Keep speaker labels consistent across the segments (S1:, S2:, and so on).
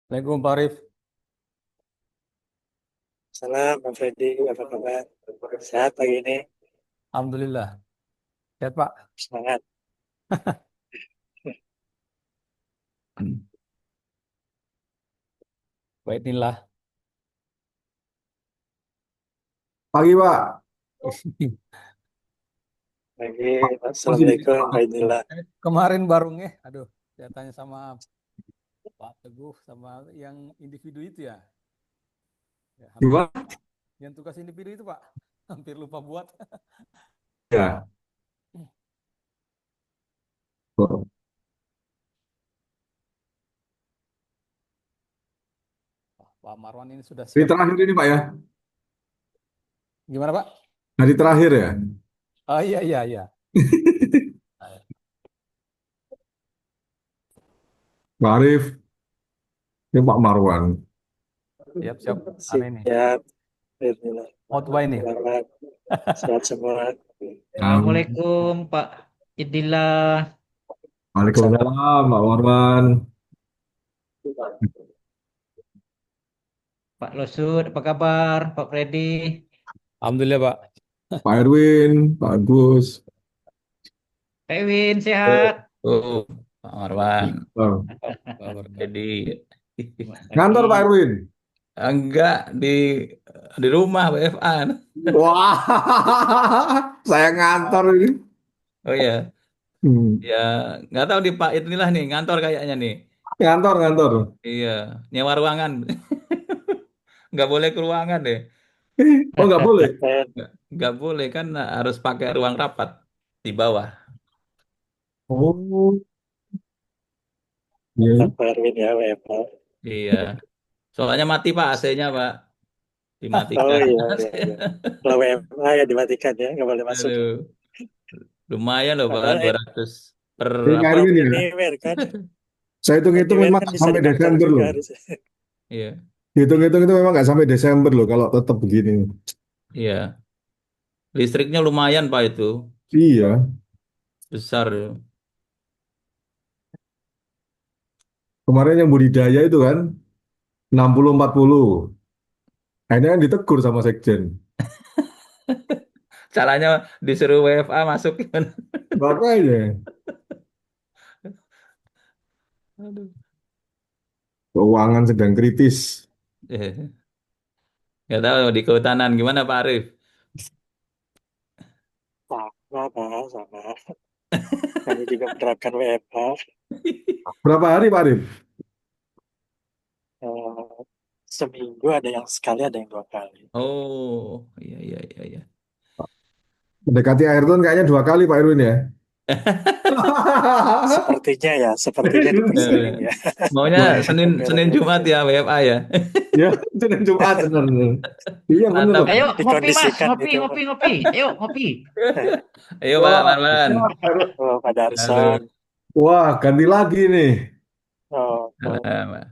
S1: Assalamualaikum Pak Arif.
S2: Salam, Bang Freddy. Apa kabar? Sehat pagi ini?
S1: Alhamdulillah. Sehat Pak.
S2: Semangat.
S1: Baik inilah.
S3: Pagi, Pak.
S2: Pagi.
S3: Masih di
S2: Assalamualaikum.
S3: Pak.
S2: Baiklah.
S1: Kemarin baru aduh, saya tanya sama Pak Teguh sama yang individu itu ya. Ya, hampir
S3: Gimana?
S1: yang tugas individu itu Pak. Hampir lupa buat.
S3: Ya.
S1: Pak Marwan ini sudah
S3: Hari
S1: siap.
S3: terakhir ini, Pak ya.
S1: Gimana Pak?
S3: Hari terakhir ya.
S1: Oh iya iya iya.
S3: Pak Arif, ini Pak Marwan.
S1: Siap siap. Anu ini.
S2: Siap. Baiklah.
S1: Khotbah ini.
S2: Selamat. Sehat semua.
S4: Assalamualaikum Pak Idillah,
S3: Waalaikumsalam, Pak Marwan.
S4: Pak Losud, apa kabar? Pak Freddy,
S1: Alhamdulillah Pak.
S3: Pak Erwin, Pak Agus.
S4: Ewin
S1: Oh,
S4: sehat?
S1: oh, Pak Marwan.
S3: Oh.
S1: Jadi
S4: Selamat
S3: Ngantor, Pak
S4: pagi.
S3: Erwin.
S1: enggak di rumah WFA.
S3: Wah, saya ngantor ini.
S1: Oh iya.
S3: Hmm.
S1: Ya, nggak tahu di Pak inilah nih, ngantor kayaknya nih.
S3: Ngantor, ngantor.
S1: Iya, nyewa ruangan. Nggak boleh ke ruangan deh.
S3: Oh, nggak boleh.
S2: Dan
S1: Nggak boleh kan harus pakai ruang rapat di bawah.
S3: Oh,
S2: mantap
S3: iya.
S2: Pak Erwin ya, WFH.
S1: Iya. Soalnya mati Pak AC-nya Pak.
S2: Oh
S1: Dimatikan.
S2: iya, iya, iya. Kalau WFH ya dimatikan ya, nggak boleh masuk.
S1: Aduh, lumayan loh Pak,
S2: Padahal
S1: 200 per
S3: Ini Pak
S1: apa?
S3: Erwin ya.
S2: anywhere kan.
S3: Saya hitung-hitung
S2: Anywhere
S3: memang
S2: kan
S3: nggak
S2: bisa
S3: sampai
S2: di kantor
S3: Desember
S2: juga
S3: loh.
S2: harusnya.
S1: Iya,
S3: Hitung-hitung itu memang nggak sampai Desember loh kalau tetap begini.
S1: iya. Listriknya lumayan Pak itu.
S3: Iya.
S1: Besar.
S3: Kemarin yang budidaya itu kan 60-40. Akhirnya kan ditegur sama Sekjen.
S1: Caranya disuruh WFA masuk.
S3: Makanya
S1: Aduh.
S3: keuangan sedang kritis.
S1: Eh, nggak tahu di kehutanan gimana Pak Arif?
S2: Sama, Pak, sama. Kami juga menerapkan WFH.
S3: Berapa hari Pak Arif?
S2: Eh, Seminggu ada yang sekali, ada yang 2 kali.
S1: Oh, iya iya iya iya.
S3: Mendekati akhir tahun kayaknya 2 kali Pak Erwin ya.
S2: Sepertinya ya, sepertinya
S1: Eh,
S2: dipersering ya.
S1: Maunya Senin Senin Jumat
S2: Beres-beres.
S1: ya WFA ya.
S3: Ya, Senin Jumat benar. Iya benar
S1: Mantap.
S3: loh.
S4: Ayo ngopi Mas,
S2: Dikondisikan
S4: ngopi,
S2: gitu.
S4: ngopi, ngopi. Ayo ngopi.
S1: Ayo Pak
S3: Wah,
S1: Marwan.
S2: Oh, Pak
S1: Halo.
S2: Darsan.
S3: wah, ganti lagi nih.
S2: Oh, oh,
S1: Halo.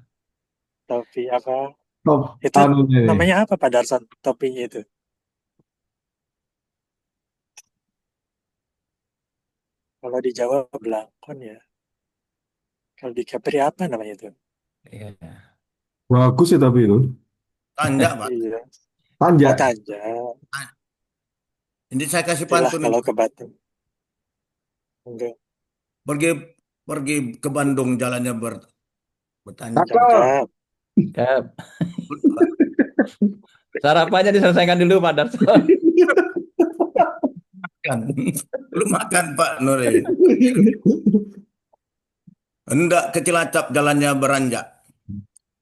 S2: topi apa?
S3: Top
S2: Itu
S3: anu nih.
S2: namanya apa Pak Darsan? Topinya itu. Kalau di Jawa belangkon ya. Kalau di Kepri apa namanya itu?
S1: Iya.
S3: Bagus ya tapi itu.
S5: Tanjak, Pak.
S2: Iya. Oh,
S3: Panjang.
S2: Tanja.
S5: Ini saya kasih
S2: Itulah
S5: pantun
S2: kalau
S5: ini.
S2: ke Batam. Enggak.
S5: Pergi pergi ke Bandung jalannya bertanya.
S3: Cakep.
S2: Cakep.
S1: Siap. Sarapannya diselesaikan dulu Pak Darson.
S5: Makan. Belum makan Pak Nuri. Hendak ke Cilacap jalannya beranjak.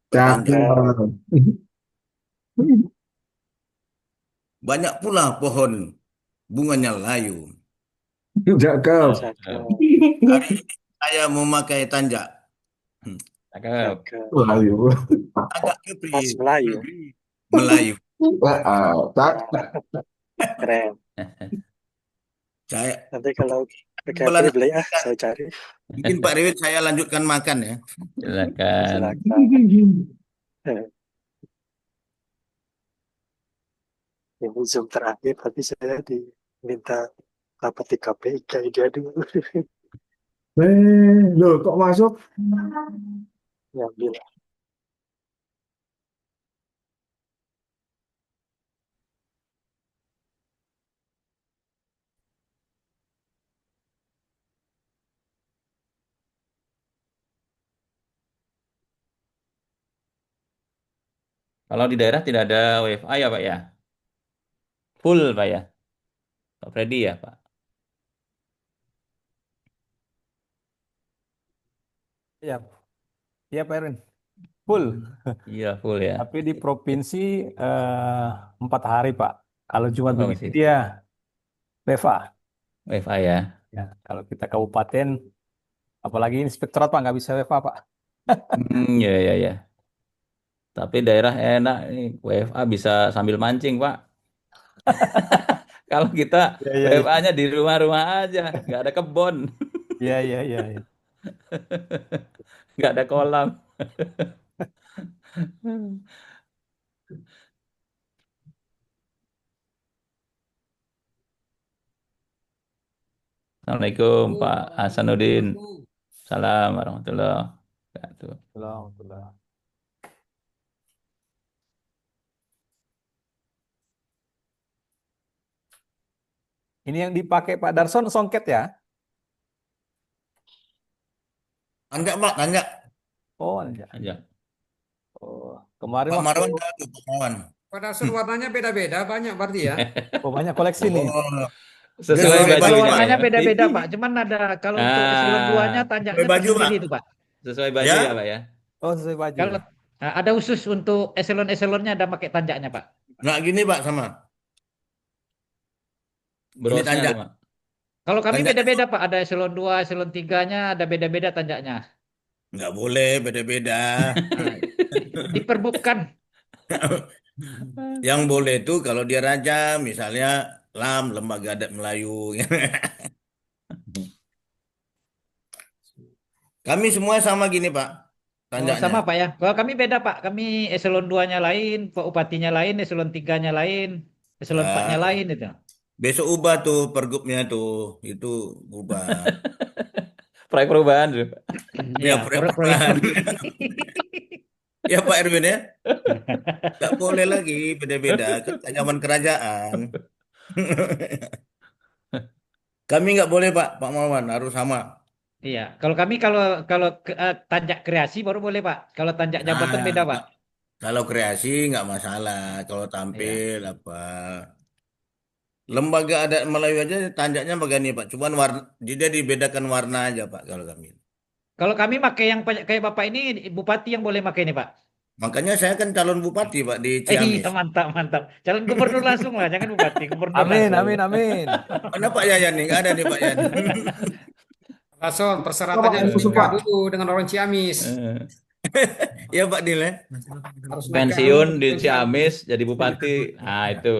S5: Bertanjak.
S2: Cakep.
S3: Cakep.
S5: Banyak pula pohon bunganya layu.
S3: Cakep.
S2: Cakep.
S5: Hari ini saya memakai tanjak. Hmm.
S1: Cakep.
S2: Cakep.
S3: Melayu.
S5: Agak
S2: Khas
S5: kepri
S2: Melayu.
S5: Melayu.
S3: Cakep.
S2: Keren.
S5: Saya
S2: Nanti kalau ke Kepri
S5: pelan
S2: beli saya cari.
S5: mungkin Pak Rewit saya lanjutkan makan ya.
S1: Silakan.
S2: Silakan. Ini Zoom terakhir, tapi saya diminta rapat di KPK dulu
S3: Loh, kok masuk?
S2: yang bilang
S6: Kalau di daerah tidak ada WFA ya Pak ya? Full Pak ya? Pak Freddy ya Pak?
S1: Iya, iya Pak Erwin. Full.
S6: Iya full ya.
S1: Tapi di provinsi 4 hari Pak. Kalau Jumat
S6: Oh
S1: begini
S6: masih
S1: dia WFA.
S6: WFA ya.
S1: Ya, kalau kita kabupaten, apalagi inspektorat Pak nggak bisa WFA Pak.
S6: Ya ya ya. Tapi daerah enak nih WFA bisa sambil mancing Pak. Kalau kita
S1: Iya, iya, iya.
S6: WFA-nya di rumah-rumah aja, nggak ada kebun,
S1: Iya, iya, iya, iya.
S6: nggak ada kolam. Assalamualaikum Pak Hasanuddin. Salam warahmatullahi wabarakatuh.
S1: Alhamdulillah. Ini yang dipakai Pak Darson songket ya?
S5: Enggak, Pak, enggak.
S1: Oh, enggak.
S6: Aja.
S1: Oh, kemarin
S5: Pak
S1: waktu
S5: Marwan tahu tuh, Pak Marwan.
S7: Pada sun warnanya beda-beda, banyak berarti ya.
S1: oh, banyak koleksi nih.
S5: Oh, dia
S6: Sesuai
S5: sesuai
S4: Kalau
S5: baju,
S6: bajunya
S5: Pak.
S4: warnanya
S6: ya.
S4: beda-beda, Pak. Cuman ada kalau untuk eselon 2-nya
S6: Ah,
S5: Sesuai
S4: tanjaknya
S5: baju, Pak.
S4: tersendiri itu, Pak.
S6: sesuai baju
S5: Ya?
S6: ya Pak ya.
S1: Oh, sesuai baju.
S4: Kalau ada khusus untuk eselon-eselonnya ada pakai tanjaknya, Pak.
S5: Nggak gini, Pak, sama. Ini
S6: Brosnya
S5: tanjak.
S6: ada Pak.
S4: Kalau kami
S5: Tanjak
S4: beda-beda, Pak. Ada eselon 2, eselon 3-nya ada beda-beda tanjaknya.
S5: nggak boleh beda-beda.
S4: Nah, diperbutkan.
S5: Yang boleh itu kalau dia raja, misalnya LAM, Lembaga Adat Melayu. Kami semua sama gini, Pak,
S4: Oh, sama,
S5: tanjaknya.
S4: Pak ya. Kalau kami beda, Pak. Kami eselon 2-nya lain, Pak Upatinya lain, eselon 3-nya lain, eselon 4-nya
S5: Nah,
S4: lain itu.
S5: besok ubah tuh pergubnya tuh, itu ubah.
S6: Proyek perubahan tuh.
S5: Ya,
S4: Ya, proyek
S5: perubahan. Ya, Pak Erwin ya, nggak boleh lagi beda-beda. Kan zaman kerajaan. Kami nggak boleh, Pak Marwan, harus sama.
S4: Iya, kalau kami kalau tanjak kreasi baru boleh, Pak. Kalau tanjak jabatan
S5: Nah,
S4: beda, Pak.
S5: kalau kreasi nggak masalah. Kalau
S4: Iya.
S5: tampil apa. Lembaga adat Melayu aja tanjaknya begini, Pak. Cuman warna, dia dibedakan warna aja, Pak, kalau kami.
S4: Kalau kami pakai yang kayak Bapak ini, bupati yang boleh pakai ini, Pak.
S5: Makanya saya kan calon bupati, Pak, di
S4: Iya,
S5: Ciamis.
S4: mantap, mantap. Calon gubernur langsung lah, jangan bupati, gubernur
S1: Amin,
S4: langsung.
S1: amin, amin.
S5: Mana Pak Yayan nih? Nggak ada nih Pak Yayan.
S7: Rason,
S3: Pak,
S7: persyaratannya harus
S3: Yusuf,
S7: nikah
S3: Pak.
S7: dulu dengan orang Ciamis.
S6: Eh,
S5: Ya Pak Dil ya.
S7: Harus nikah dulu
S6: Pensiun
S7: dengan
S6: di
S7: orang Ciamis.
S6: Ciamis jadi bupati. Nah itu.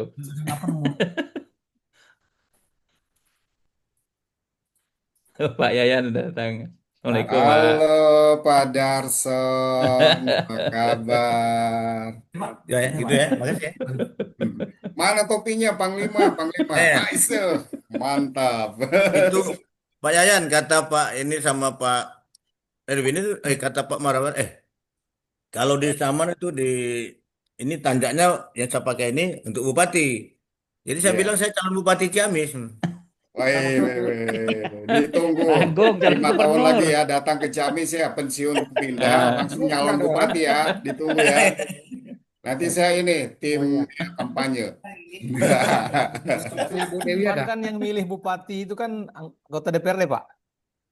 S6: Pak Yayan udah datang. Assalamualaikum Pak.
S8: Halo Pak Darson, apa kabar?
S5: Ya, ya, gitu ya. Makasih ya.
S8: Mana topinya Panglima? Panglima,
S5: Eh,
S8: Aise, mantap.
S5: itu Pak Yayan kata Pak ini sama Pak Erwin itu kata Pak Marawan kalau di Saman itu di ini tanjaknya yang saya pakai ini untuk bupati. Jadi saya bilang
S8: Ya,
S5: saya calon bupati Ciamis.
S8: woi, ditunggu
S4: Tanggung, calon
S8: 5 tahun lagi
S4: gubernur.
S8: ya, datang ke Ciamis ya, pensiun pindah,
S6: Ah,
S8: langsung
S7: Enggak
S8: nyalon
S7: dong.
S8: bupati ya, ditunggu ya. Nanti saya ini tim
S1: Oh, iya.
S8: ya, kampanye.
S7: Punya Bu Dewi
S1: Cuman
S7: ada.
S1: kan yang milih bupati itu kan anggota DPRD, Pak.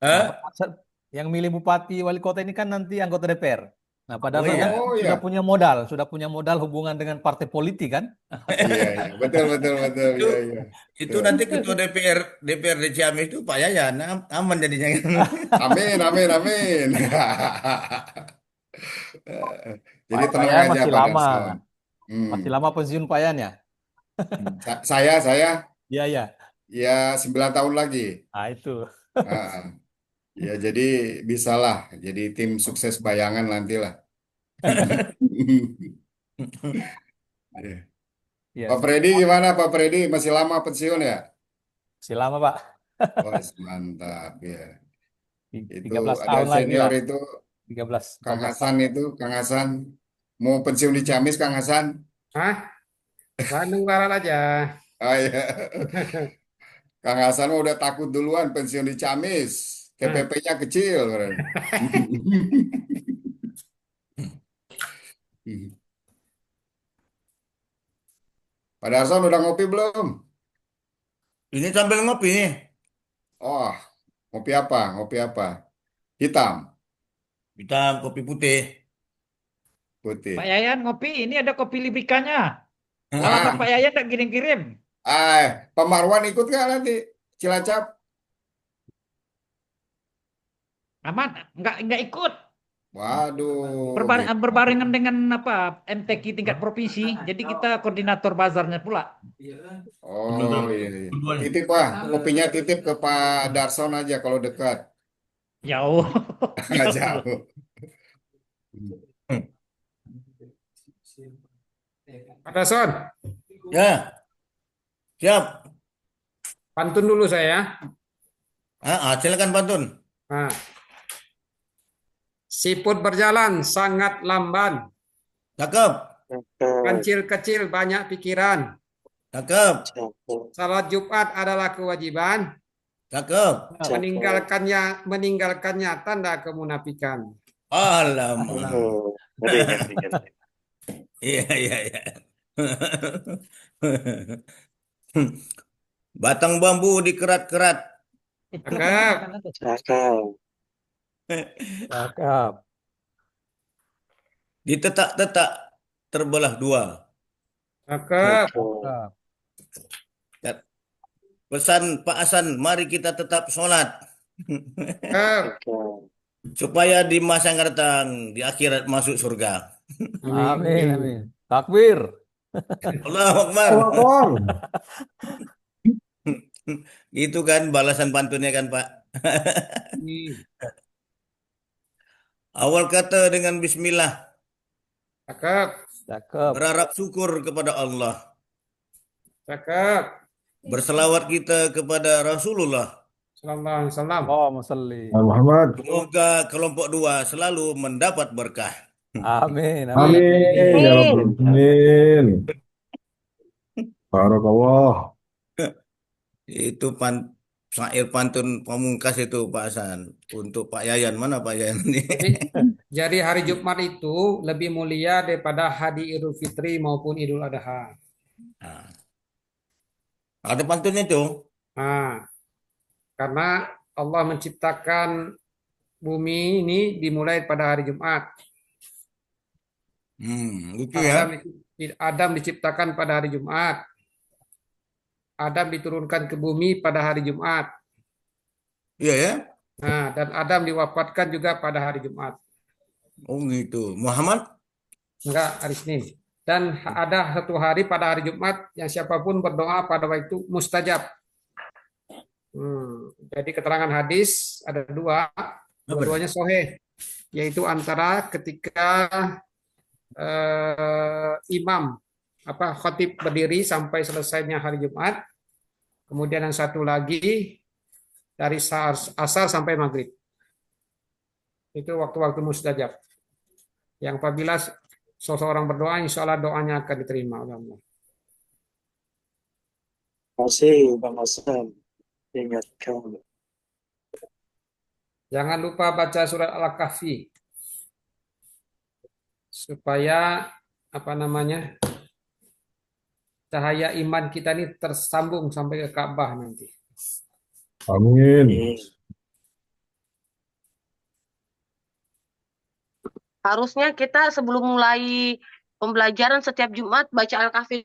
S1: Nah,
S5: Hah?
S1: yang milih bupati wali kota ini kan nanti anggota DPR. Nah, Pak
S5: Oh
S1: Darson
S5: iya.
S1: kan
S8: Oh
S1: sudah
S8: ya,
S1: punya modal hubungan dengan partai politik kan?
S8: iya, iya, betul, betul, betul,
S5: Itu
S8: iya, iya.
S5: itu
S8: Betul.
S5: nanti ketua DPRD Ciamis itu Pak Yayan aman jadinya.
S8: Amin, amin, amin. Jadi
S1: Pak
S8: tenang
S1: Yan
S8: aja
S1: masih
S8: Pak
S1: lama.
S8: Darson.
S1: Masih lama pensiun Pak Yan ya?
S8: Saya,
S1: Iya, iya.
S8: ya 9 tahun lagi.
S1: Nah, itu.
S8: Ah, ya jadi bisalah, jadi tim sukses bayangan nantilah. Iya.
S1: Iya,
S8: Pak Freddy gimana Pak Freddy? Masih lama pensiun ya?
S1: masih lama, Pak.
S8: Oh, mantap ya. Itu
S1: 13
S8: ada
S1: tahun lagi
S8: senior
S1: lah.
S8: itu
S1: 13,
S8: Kang
S1: 14
S8: Hasan
S1: tahun.
S8: itu, Kang Hasan mau pensiun di Ciamis Kang Hasan.
S7: Hah? Bandung Barat aja.
S8: Oh iya. Kang Hasan mah udah takut duluan pensiun di Ciamis.
S7: Nah,
S8: TPP-nya kecil. Pak Darson udah ngopi belum?
S5: Ini sambil ngopi nih.
S8: Oh, ngopi apa? Ngopi apa? Hitam,
S5: Kita kopi putih.
S8: putih.
S4: Pak Yayan ngopi, ini ada kopi Librikanya. Alamat
S8: Ah,
S4: Pak Yayan tak kirim-kirim.
S8: Pak Marwan ikut nggak nanti Cilacap?
S4: Aman, nggak ikut.
S8: Waduh,
S4: Berbarengan dengan apa MTQ tingkat provinsi. Jadi kita koordinator bazarnya pula.
S8: oh iya, iya. Titip Pak, kopinya titip ke Pak Darson aja kalau dekat.
S4: Jauh.
S8: Nggak
S4: Jauh.
S8: jauh.
S7: Pak Darson,
S5: Ya, siap.
S7: pantun dulu saya.
S5: Silakan pantun.
S7: Nah, siput berjalan sangat lamban,
S5: Cakep,
S7: kecil-kecil banyak pikiran.
S5: cakep,
S7: Salat Jumat adalah kewajiban,
S5: cakep.
S7: meninggalkannya tanda kemunafikan.
S5: Alamak.
S2: Ngeri.
S5: Iya, iya, iya. Batang bambu dikerat-kerat.
S7: Cakep.
S2: Cakep.
S1: Cakep.
S5: Ditetak-tetak terbelah dua.
S7: Cakep.
S1: Cakep.
S5: Pesan Pak Hasan, mari kita tetap sholat.
S7: Cakep.
S5: Supaya di masa yang akan datang, di akhirat masuk surga.
S1: Amin, amin. Takbir.
S5: Allahu Akbar.
S3: Akbar.
S5: Itu kan balasan pantunnya kan Pak. Awal kata dengan bismillah,
S7: Cakep.
S1: Cakep.
S5: berharap syukur kepada Allah.
S7: Cakep.
S5: Berselawat kita kepada Rasulullah.
S7: Sallallahu alaihi wasallam.
S1: Allahumma salli.
S3: Muhammad.
S5: Semoga kelompok dua selalu mendapat berkah.
S1: Amin, amin.
S3: Amin. Ya Rabbal Alamin. Barakallah.
S5: Itu syair pantun pamungkas itu Pak Hasan. Untuk Pak Yayan, mana Pak Yayan ini?
S7: Jadi hari Jumat itu lebih mulia daripada hari Idul Fitri maupun Idul Adha.
S5: Nah, ada pantunnya itu.
S7: Nah, karena Allah menciptakan bumi ini dimulai pada hari Jumat.
S5: Lucu ya.
S7: Adam diciptakan pada hari Jumat. Adam diturunkan ke bumi pada hari Jumat.
S5: Iya ya.
S7: Nah, dan Adam diwafatkan juga pada hari Jumat.
S5: Oh gitu. Muhammad?
S7: Enggak, hari Senin. Dan ada satu hari pada hari Jumat yang siapapun berdoa pada waktu itu mustajab. Jadi keterangan hadis ada dua, dua-duanya sahih, yaitu antara ketika imam khatib berdiri sampai selesainya hari Jumat, kemudian yang satu lagi dari asar sampai maghrib. Itu waktu-waktu mustajab. Yang apabila seseorang berdoa, insya Allah doanya akan diterima oleh Allah.
S2: Terima kasih Bang Hasan. Ingatkan.
S7: Jangan lupa baca surat Al-Kahfi supaya cahaya iman kita ini tersambung sampai ke Ka'bah nanti.
S3: Amin.
S9: Harusnya kita sebelum mulai pembelajaran setiap Jumat baca Al-Kahfi.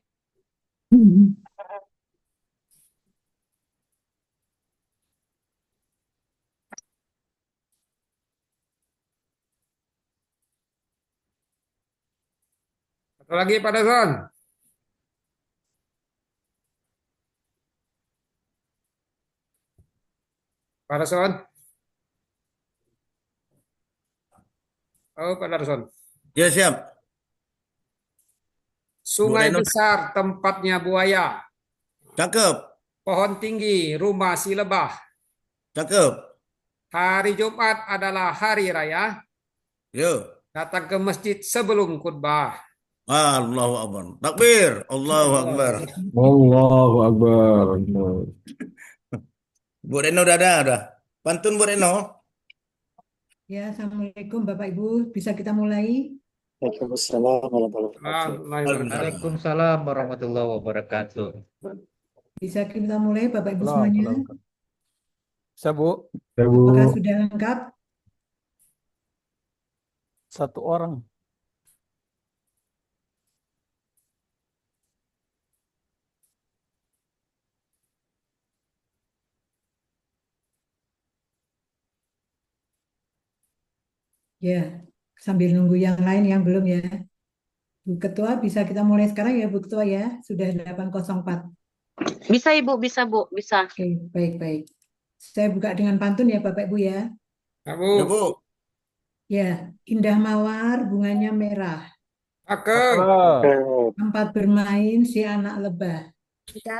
S7: Satu lagi Pak Darson. Pak Darson. Oh, Pak Darson.
S5: Ya siap.
S7: Sungai
S5: Reno.
S7: besar tempatnya buaya.
S5: Cakep.
S7: Pohon tinggi rumah si lebah.
S5: Cakep.
S7: Hari Jumat adalah hari raya.
S5: Yo.
S7: Datang ke masjid sebelum khutbah.
S5: Allahu Akbar. Takbir. Allahu Akbar.
S3: Allahu Akbar.
S5: Bu Reno udah ada. Pantun Bu Reno.
S10: Ya, Assalamualaikum Bapak Ibu. Bisa kita mulai?
S2: Waalaikumsalam warahmatullahi wabarakatuh.
S4: Waalaikumsalam warahmatullahi wabarakatuh.
S10: Bisa kita mulai Bapak Ibu
S1: Belum,
S10: semuanya?
S1: belum. Bisa, Bu?
S3: Ya, Bu.
S10: Apakah sudah lengkap?
S1: Satu orang.
S10: Ya, sambil nunggu yang lain yang belum ya. Bu Ketua, bisa kita mulai sekarang ya Bu Ketua ya? Sudah 8.04.
S9: Bisa Ibu, bisa Bu, bisa.
S10: Oke, baik-baik. Saya buka dengan pantun ya Bapak Ibu ya.
S5: Ya,
S7: Bu.
S5: Bu.
S10: Ya, indah mawar, bunganya merah.
S7: Cakep.
S10: Tempat bermain si anak lebah.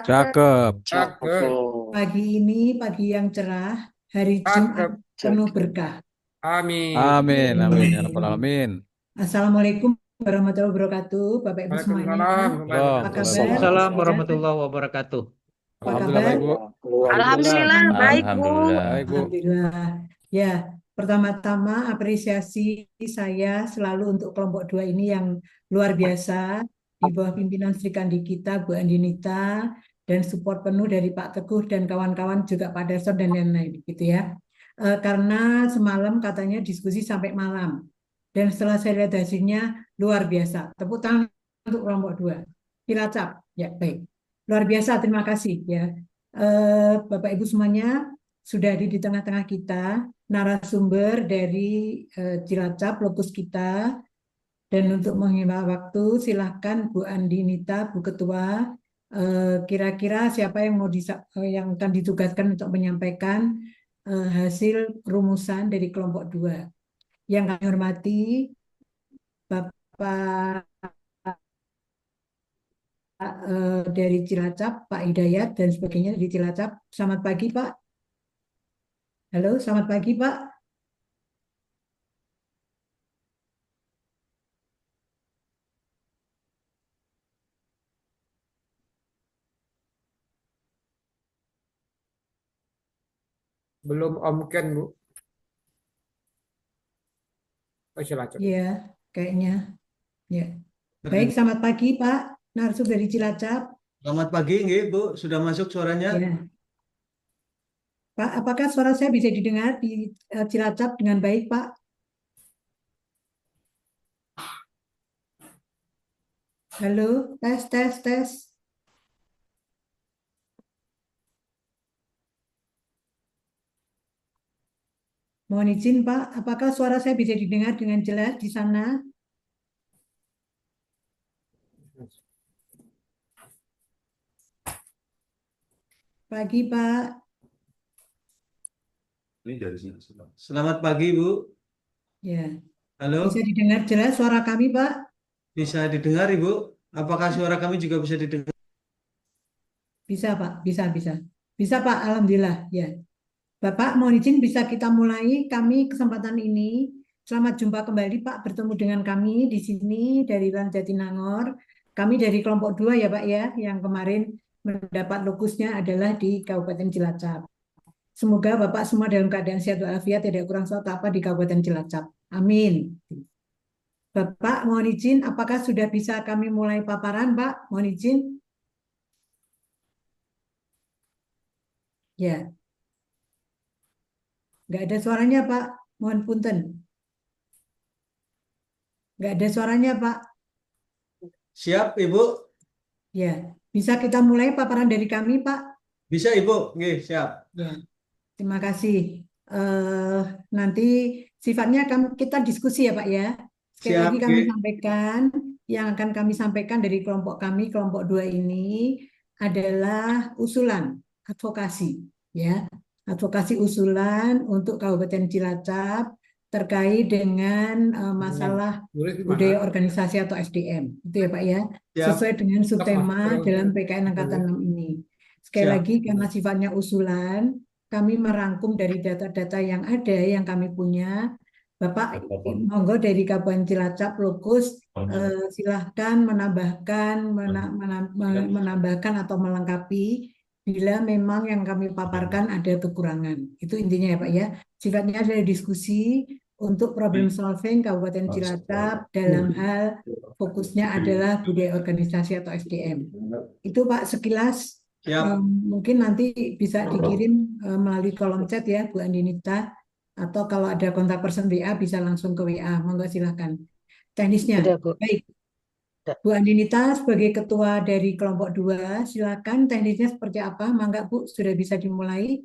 S1: Cakep.
S7: Cakep.
S10: Pagi ini pagi yang cerah, hari Jumat penuh berkah.
S7: Amin.
S1: Amin, amin, ya rabbal alamin.
S10: Assalamualaikum warahmatullahi wabarakatuh, Bapak Ibu semuanya.
S7: Waalaikumsalam.
S10: Apa kabar?
S4: Waalaikumsalam warahmatullahi wabarakatuh.
S10: Apa
S1: Alhamdulillah
S10: kabar?
S1: baik, Bu.
S9: Alhamdulillah, baik Bu.
S6: Alhamdulillah.
S1: Baik, Bu.
S10: Alhamdulillah. Ya, pertama-tama apresiasi saya selalu untuk kelompok 2 ini yang luar biasa di bawah pimpinan Sri Kandi kita, Bu Andinita, dan support penuh dari Pak Teguh dan kawan-kawan juga Pak Darson dan lain-lain gitu ya. Karena semalam katanya diskusi sampai malam. Dan setelah saya lihat hasilnya luar biasa. Tepuk tangan untuk kelompok 2. Cilacap. Ya, baik. Luar biasa, terima kasih ya. Bapak Ibu semuanya sudah ada di tengah-tengah kita narasumber dari Cilacap, lokus kita. Dan untuk menghemat waktu, silahkan Bu Andinita, Bu Ketua, kira-kira siapa yang yang akan ditugaskan untuk menyampaikan hasil rumusan dari kelompok 2. Yang kami hormati Bapak dari Cilacap, Pak Hidayat dan sebagainya dari Cilacap. Selamat pagi Pak. Halo, selamat pagi Pak.
S7: Belum Om Ken, Bu. Oh, Cilacap.
S10: Iya, kayaknya. Ya. Baik, selamat pagi Pak narasumber dari Cilacap.
S11: Selamat pagi, nggih, Bu. Sudah masuk suaranya?
S10: Ya. Pak, apakah suara saya bisa didengar di Cilacap dengan baik, Pak? Halo, tes, tes, tes. Mohon izin, Pak, apakah suara saya bisa didengar dengan jelas di sana? Pagi, Pak.
S11: Ini dari sini. Selamat pagi, Bu.
S10: Ya.
S11: Halo,
S10: Bisa didengar jelas suara kami, Pak?
S11: bisa didengar, Ibu? Apakah suara kami juga bisa didengar?
S10: Bisa, Pak. Bisa, bisa. Bisa, Pak. Alhamdulillah. Ya. Bapak, mohon izin bisa kita mulai kami kesempatan ini. Selamat jumpa kembali, Pak. Bertemu dengan kami di sini dari Jatinangor. Kami dari kelompok 2 ya, Pak ya, yang kemarin mendapat lokusnya adalah di Kabupaten Cilacap. Semoga Bapak semua dalam keadaan sehat walafiat, tidak kurang suatu apa di Kabupaten Cilacap. Amin. Bapak, mohon izin, apakah sudah bisa kami mulai paparan, Pak? Mohon izin. Ya. Nggak ada suaranya, Pak. Mohon punten. Nggak ada suaranya, Pak.
S11: Siap, Ibu?
S10: Ya. Bisa kita mulai paparan dari kami, Pak?
S11: Bisa, Ibu? Nggih, siap.
S10: Ya. Terima kasih. Nanti sifatnya kita diskusi ya, Pak ya. Sekali
S11: Siap,
S10: lagi kami
S11: nggih.
S10: sampaikan, yang akan kami sampaikan dari kelompok kami, kelompok 2 ini adalah usulan advokasi, ya. Advokasi usulan untuk Kabupaten Cilacap terkait dengan masalah budaya organisasi atau SDM, itu ya Pak ya,
S11: Siap.
S10: sesuai dengan subtema dalam PKN Angkatan 6 ini. Sekali
S11: Siap.
S10: lagi karena sifatnya usulan, kami merangkum dari data-data yang ada, yang kami punya. Bapak, monggo dari Kabupaten Cilacap lokus, silahkan menambahkan atau melengkapi bila memang yang kami paparkan ada kekurangan. Itu intinya ya Pak ya. Sifatnya adalah diskusi, untuk problem solving Kabupaten Cilacap dalam hal fokusnya adalah budaya organisasi atau SDM. Itu Pak sekilas.
S11: Siap.
S10: Mungkin nanti bisa dikirim melalui kolom chat ya Bu Andinita, atau kalau ada kontak person WA bisa langsung ke WA. Monggo silakan. Teknisnya.
S9: Udah, Bu.
S10: Baik.
S9: Udah.
S10: Bu Andinita sebagai ketua dari kelompok 2, silakan teknisnya seperti apa? Mangga Bu, sudah bisa dimulai.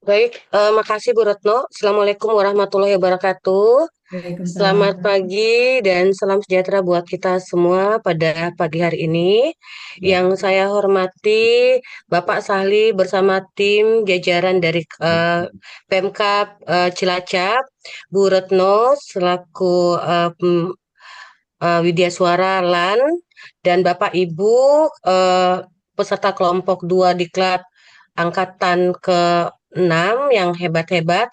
S9: Baik, makasih Bu Retno. Assalamualaikum warahmatullahi wabarakatuh.
S10: Waalaikumsalam.
S9: Selamat pagi dan salam sejahtera buat kita semua pada pagi hari ini. Yang saya hormati Bapak Sahli bersama tim jajaran dari Pemkab Cilacap, Bu Retno selaku Widya Suara LAN, dan Bapak Ibu peserta kelompok 2 Diklat angkatan ke-6 yang hebat-hebat.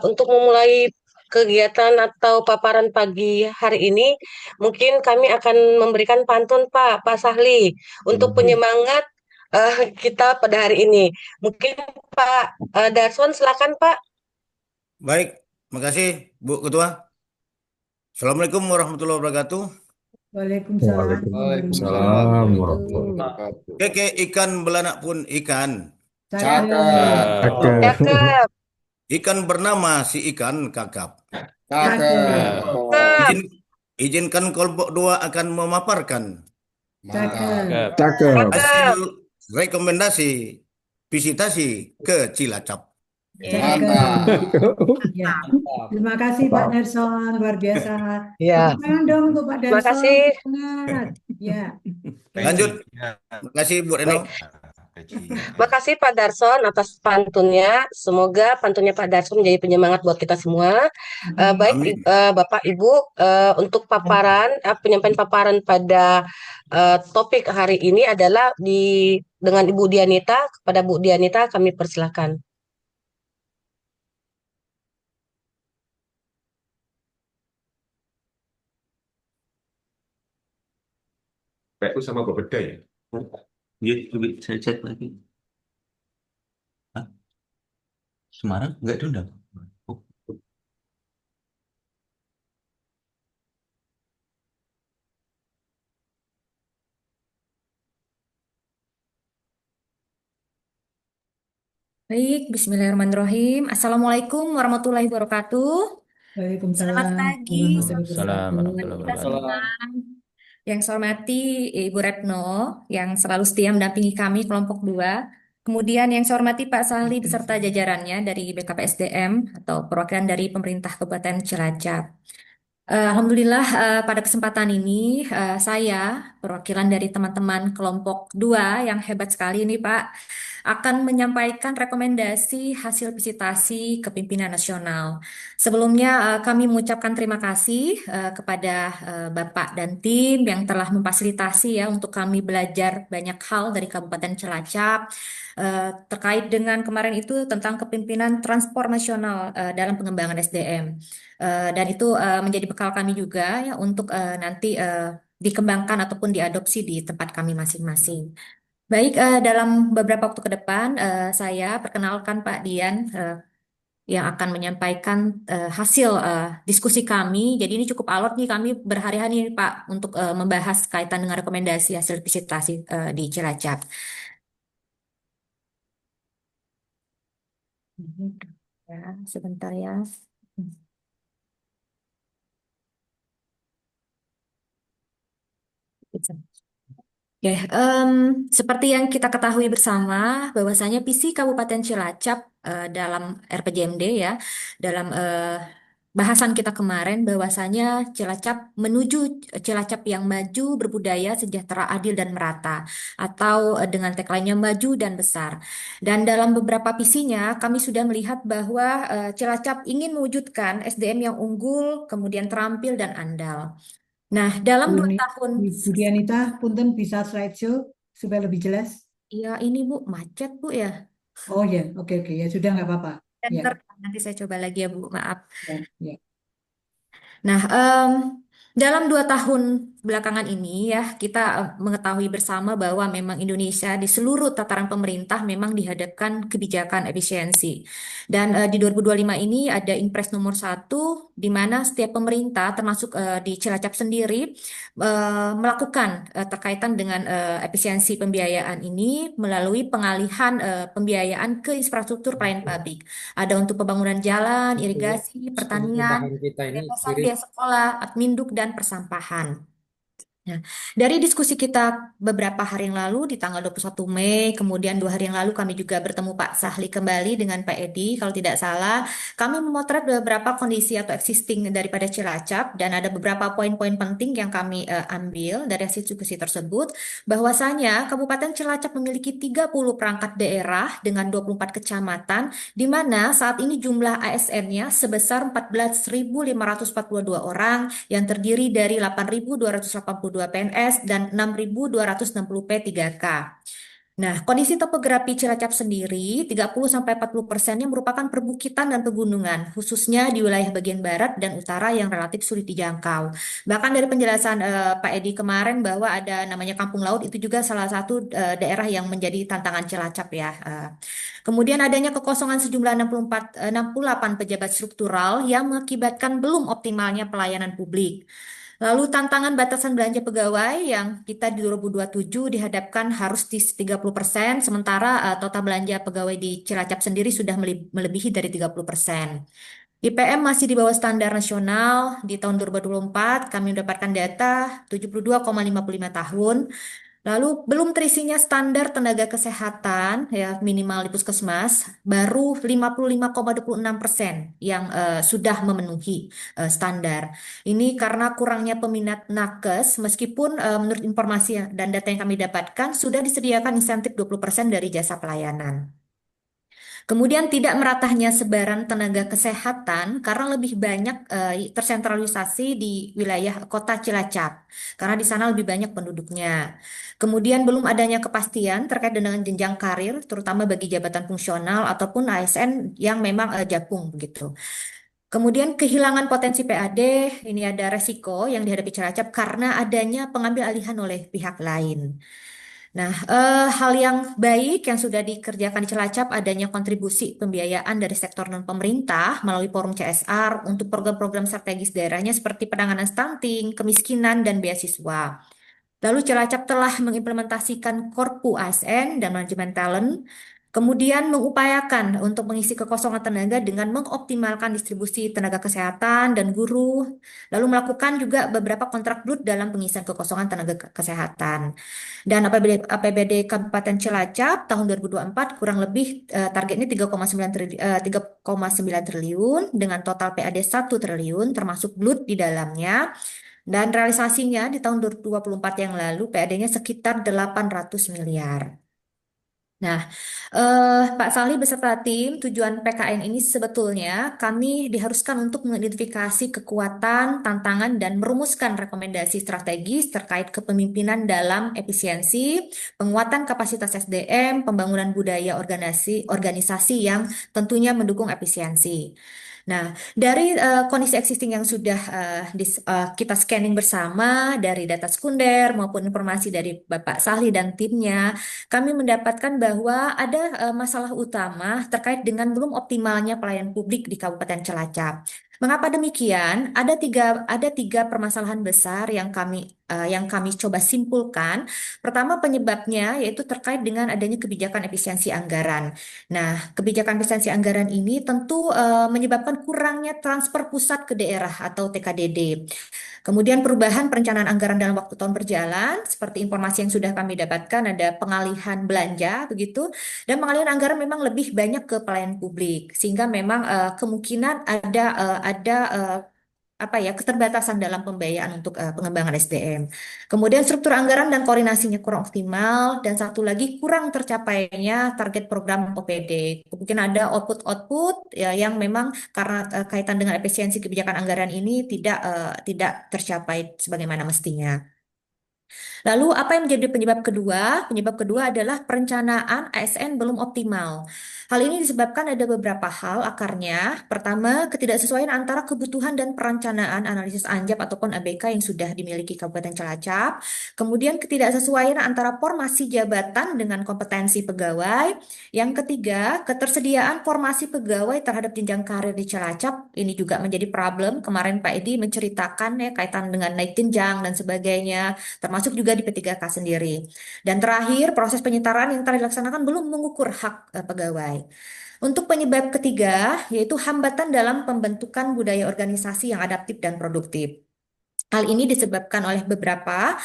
S9: Untuk memulai kegiatan atau paparan pagi hari ini, mungkin kami akan memberikan pantun Pak Sahli untuk penyemangat kita pada hari ini. Mungkin Pak Darson, silakan Pak.
S5: Baik, makasih Bu Ketua. Assalamualaikum warahmatullahi wabarakatuh.
S10: Waalaikumsalam.
S3: Waalaikumsalam warahmatullahi
S8: wabarakatuh.
S5: Keke ikan belanak pun ikan.
S10: Cakep.
S9: Cakep.
S5: Ikan bernama si ikan kakap.
S8: Cakep.
S5: Izinkan kelompok 2 akan memaparkan
S10: Cakep.
S3: Cakep.
S5: hasil rekomendasi visitasi ke Cilacap.
S10: Cakep. Ya. Terima kasih Pak Darson, luar biasa.
S9: Ya.
S10: Tepuk tangan dong untuk Pak
S9: Terima
S10: Darson.
S9: kasih.
S10: Semangat. Ya.
S5: Lanjut. Makasih Bu Reno.
S9: Makasih Pak Darson atas pantunnya. Semoga pantunnya Pak Darson menjadi penyemangat buat kita semua. Baik, Bapak Ibu, untuk penyampaian paparan pada topik hari ini adalah dengan Ibu Dianita. Kepada Bu Dianita kami persilakan.
S12: PU sama berbeda ya?
S6: Iya, coba saya cek lagi. Hah? Semarang nggak diundang? Oh.
S13: Baik, Bismillahirrahmanirrahim. Assalamualaikum warahmatullahi wabarakatuh. Selamat
S10: Waalaikumsalam
S13: pagi
S6: Waalaikumsalam warahmatullahi
S13: kita
S6: wabarakatuh.
S13: semua. Yang saya hormati Ibu Retno, yang selalu setia mendampingi kami kelompok 2. Kemudian yang saya hormati Pak Sahli beserta jajarannya dari BKPSDM atau perwakilan dari pemerintah Kabupaten Cilacap. Alhamdulillah pada kesempatan ini saya perwakilan dari teman-teman kelompok 2 yang hebat sekali ini Pak akan menyampaikan rekomendasi hasil visitasi kepimpinan nasional. Sebelumnya kami mengucapkan terima kasih kepada Bapak dan tim yang telah memfasilitasi ya untuk kami belajar banyak hal dari Kabupaten Cilacap terkait dengan kemarin itu tentang kepimpinan transport nasional dalam pengembangan SDM. Dan itu menjadi bekal kami juga ya untuk nanti dikembangkan ataupun diadopsi di tempat kami masing-masing. Baik, dalam beberapa waktu ke depan saya perkenalkan Pak Dian yang akan menyampaikan hasil diskusi kami. Jadi ini cukup alot nih, kami berhari-hari nih Pak untuk membahas kaitan dengan rekomendasi hasil visitasi di Cilacap. Ya, sebentar ya. Oke, seperti yang kita ketahui bersama, bahwasanya visi Kabupaten Cilacap dalam RPJMD ya, dalam bahasan kita kemarin, bahwasanya Cilacap menuju Cilacap yang maju, berbudaya, sejahtera, adil dan merata, atau dengan tagline-nya maju dan besar. Dan dalam beberapa visinya, kami sudah melihat bahwa Cilacap ingin mewujudkan SDM yang unggul, kemudian terampil dan andal. Nah, dalam 2 tahun.
S10: Bu Dianita, punten bisa slideshow supaya lebih jelas?
S13: Iya, ini Bu, macet Bu ya.
S10: Oh ya, oke, ya sudah nggak apa-apa. Ya.
S13: Nanti saya coba lagi ya Bu, maaf.
S10: Ya.
S13: Nah, Dalam 2 tahun belakangan ini ya, kita mengetahui bersama bahwa memang Indonesia di seluruh tataran pemerintah memang dihadapkan kebijakan efisiensi. Dan di 2025 ini ada Impres nomor 1, di mana setiap pemerintah termasuk di Cilacap sendiri melakukan terkaitan dengan efisiensi pembiayaan ini melalui pengalihan pembiayaan ke infrastruktur pelayanan publik. Ada untuk pembangunan jalan, irigasi,
S7: Ini
S13: pertanian,
S7: bahan kita ini
S13: pembebasan
S7: mirip.
S13: biaya sekolah, adminduk, dan persampahan. Nah, dari diskusi kita beberapa hari yang lalu di tanggal 21 Mei, kemudian 2 hari yang lalu kami juga bertemu Pak Sahli kembali dengan Pak Edi, kalau tidak salah, kami memotret beberapa kondisi atau existing daripada Cilacap dan ada beberapa poin-poin penting yang kami ambil dari hasil diskusi tersebut, bahwasanya Kabupaten Cilacap memiliki 30 perangkat daerah dengan 24 kecamatan, di mana saat ini jumlah ASN-nya sebesar 14.542 orang yang terdiri dari 8.282 PNS dan 6.260 P3K. Nah, kondisi topografi Cilacap sendiri 30-40%-nya merupakan perbukitan dan pegunungan, khususnya di wilayah bagian barat dan utara yang relatif sulit dijangkau. Bahkan dari penjelasan Pak Edi kemarin bahwa ada namanya Kampung Laut, itu juga salah satu daerah yang menjadi tantangan Cilacap ya. Kemudian adanya kekosongan sejumlah 68 pejabat struktural yang mengakibatkan belum optimalnya pelayanan publik. Lalu tantangan batasan belanja pegawai yang kita di 2027 dihadapkan harus di 30%, sementara total belanja pegawai di Cilacap sendiri sudah melebihi dari 30%. IPM masih di bawah standar nasional. Di tahun 2024 kami mendapatkan data 72,55 tahun. Lalu belum terisinya standar tenaga kesehatan ya minimal di puskesmas baru 55,26% yang sudah memenuhi standar. Ini karena kurangnya peminat nakes meskipun menurut informasi dan data yang kami dapatkan sudah disediakan insentif 20% dari jasa pelayanan. Kemudian tidak meratanya sebaran tenaga kesehatan karena lebih banyak tersentralisasi di wilayah kota Cilacap karena di sana lebih banyak penduduknya. Kemudian belum adanya kepastian terkait dengan jenjang karir terutama bagi jabatan fungsional ataupun ASN yang memang jakung begitu. Kemudian kehilangan potensi PAD, ini ada resiko yang dihadapi Cilacap karena adanya pengambil alihan oleh pihak lain. Nah, hal yang baik yang sudah dikerjakan di Cilacap adanya kontribusi pembiayaan dari sektor non-pemerintah melalui forum CSR untuk program-program strategis daerahnya seperti penanganan stunting, kemiskinan, dan beasiswa. Lalu Cilacap telah mengimplementasikan Korpu ASN dan manajemen talent, kemudian mengupayakan untuk mengisi kekosongan tenaga dengan mengoptimalkan distribusi tenaga kesehatan dan guru, lalu melakukan juga beberapa kontrak blue dalam pengisian kekosongan tenaga kesehatan. Dan APBD Kabupaten Cilacap tahun 2024 kurang lebih targetnya 3,9 triliun dengan total PAD 1 triliun termasuk blue di dalamnya. Dan realisasinya di tahun 2024 yang lalu PAD-nya sekitar 800 miliar. Nah, Pak Salih beserta tim, tujuan PKN ini sebetulnya kami diharuskan untuk mengidentifikasi kekuatan, tantangan, dan merumuskan rekomendasi strategis terkait kepemimpinan dalam efisiensi, penguatan kapasitas SDM, pembangunan budaya organisasi yang tentunya mendukung efisiensi. Nah, dari kondisi existing yang sudah kita scanning bersama dari data sekunder maupun informasi dari Bapak Sahli dan timnya, kami mendapatkan bahwa ada masalah utama terkait dengan belum optimalnya pelayanan publik di Kabupaten Cilacap. Mengapa demikian? Ada tiga permasalahan besar yang kami coba simpulkan. Pertama penyebabnya yaitu terkait dengan adanya kebijakan efisiensi anggaran. Nah, kebijakan efisiensi anggaran ini tentu menyebabkan kurangnya transfer pusat ke daerah atau TKDD. Kemudian perubahan perencanaan anggaran dalam waktu tahun berjalan, seperti informasi yang sudah kami dapatkan ada pengalihan belanja begitu, dan pengalihan anggaran memang lebih banyak ke pelayanan publik, sehingga memang kemungkinan ada keterbatasan dalam pembiayaan untuk pengembangan SDM. Kemudian struktur anggaran dan koordinasinya kurang optimal, dan satu lagi kurang tercapainya target program OPD. Mungkin ada output ya, yang memang karena kaitan dengan efisiensi kebijakan anggaran ini tidak tercapai sebagaimana mestinya. Lalu apa yang menjadi penyebab kedua? Penyebab kedua adalah perencanaan ASN belum optimal. Hal ini disebabkan ada beberapa hal akarnya. Pertama, ketidaksesuaian antara kebutuhan dan perencanaan analisis ANJAP ataupun ABK yang sudah dimiliki Kabupaten Cilacap. Kemudian ketidaksesuaian antara formasi jabatan dengan kompetensi pegawai. Yang ketiga, ketersediaan formasi pegawai terhadap jenjang karir di Cilacap. Ini juga menjadi problem. Kemarin Pak Edi menceritakan ya kaitan dengan naik jenjang dan sebagainya, termasuk juga di P3K sendiri. Dan terakhir, proses penyetaraan yang telah dilaksanakan belum mengukur hak pegawai. Untuk penyebab ketiga, yaitu hambatan dalam pembentukan budaya organisasi yang adaptif dan produktif. Hal ini disebabkan oleh beberapa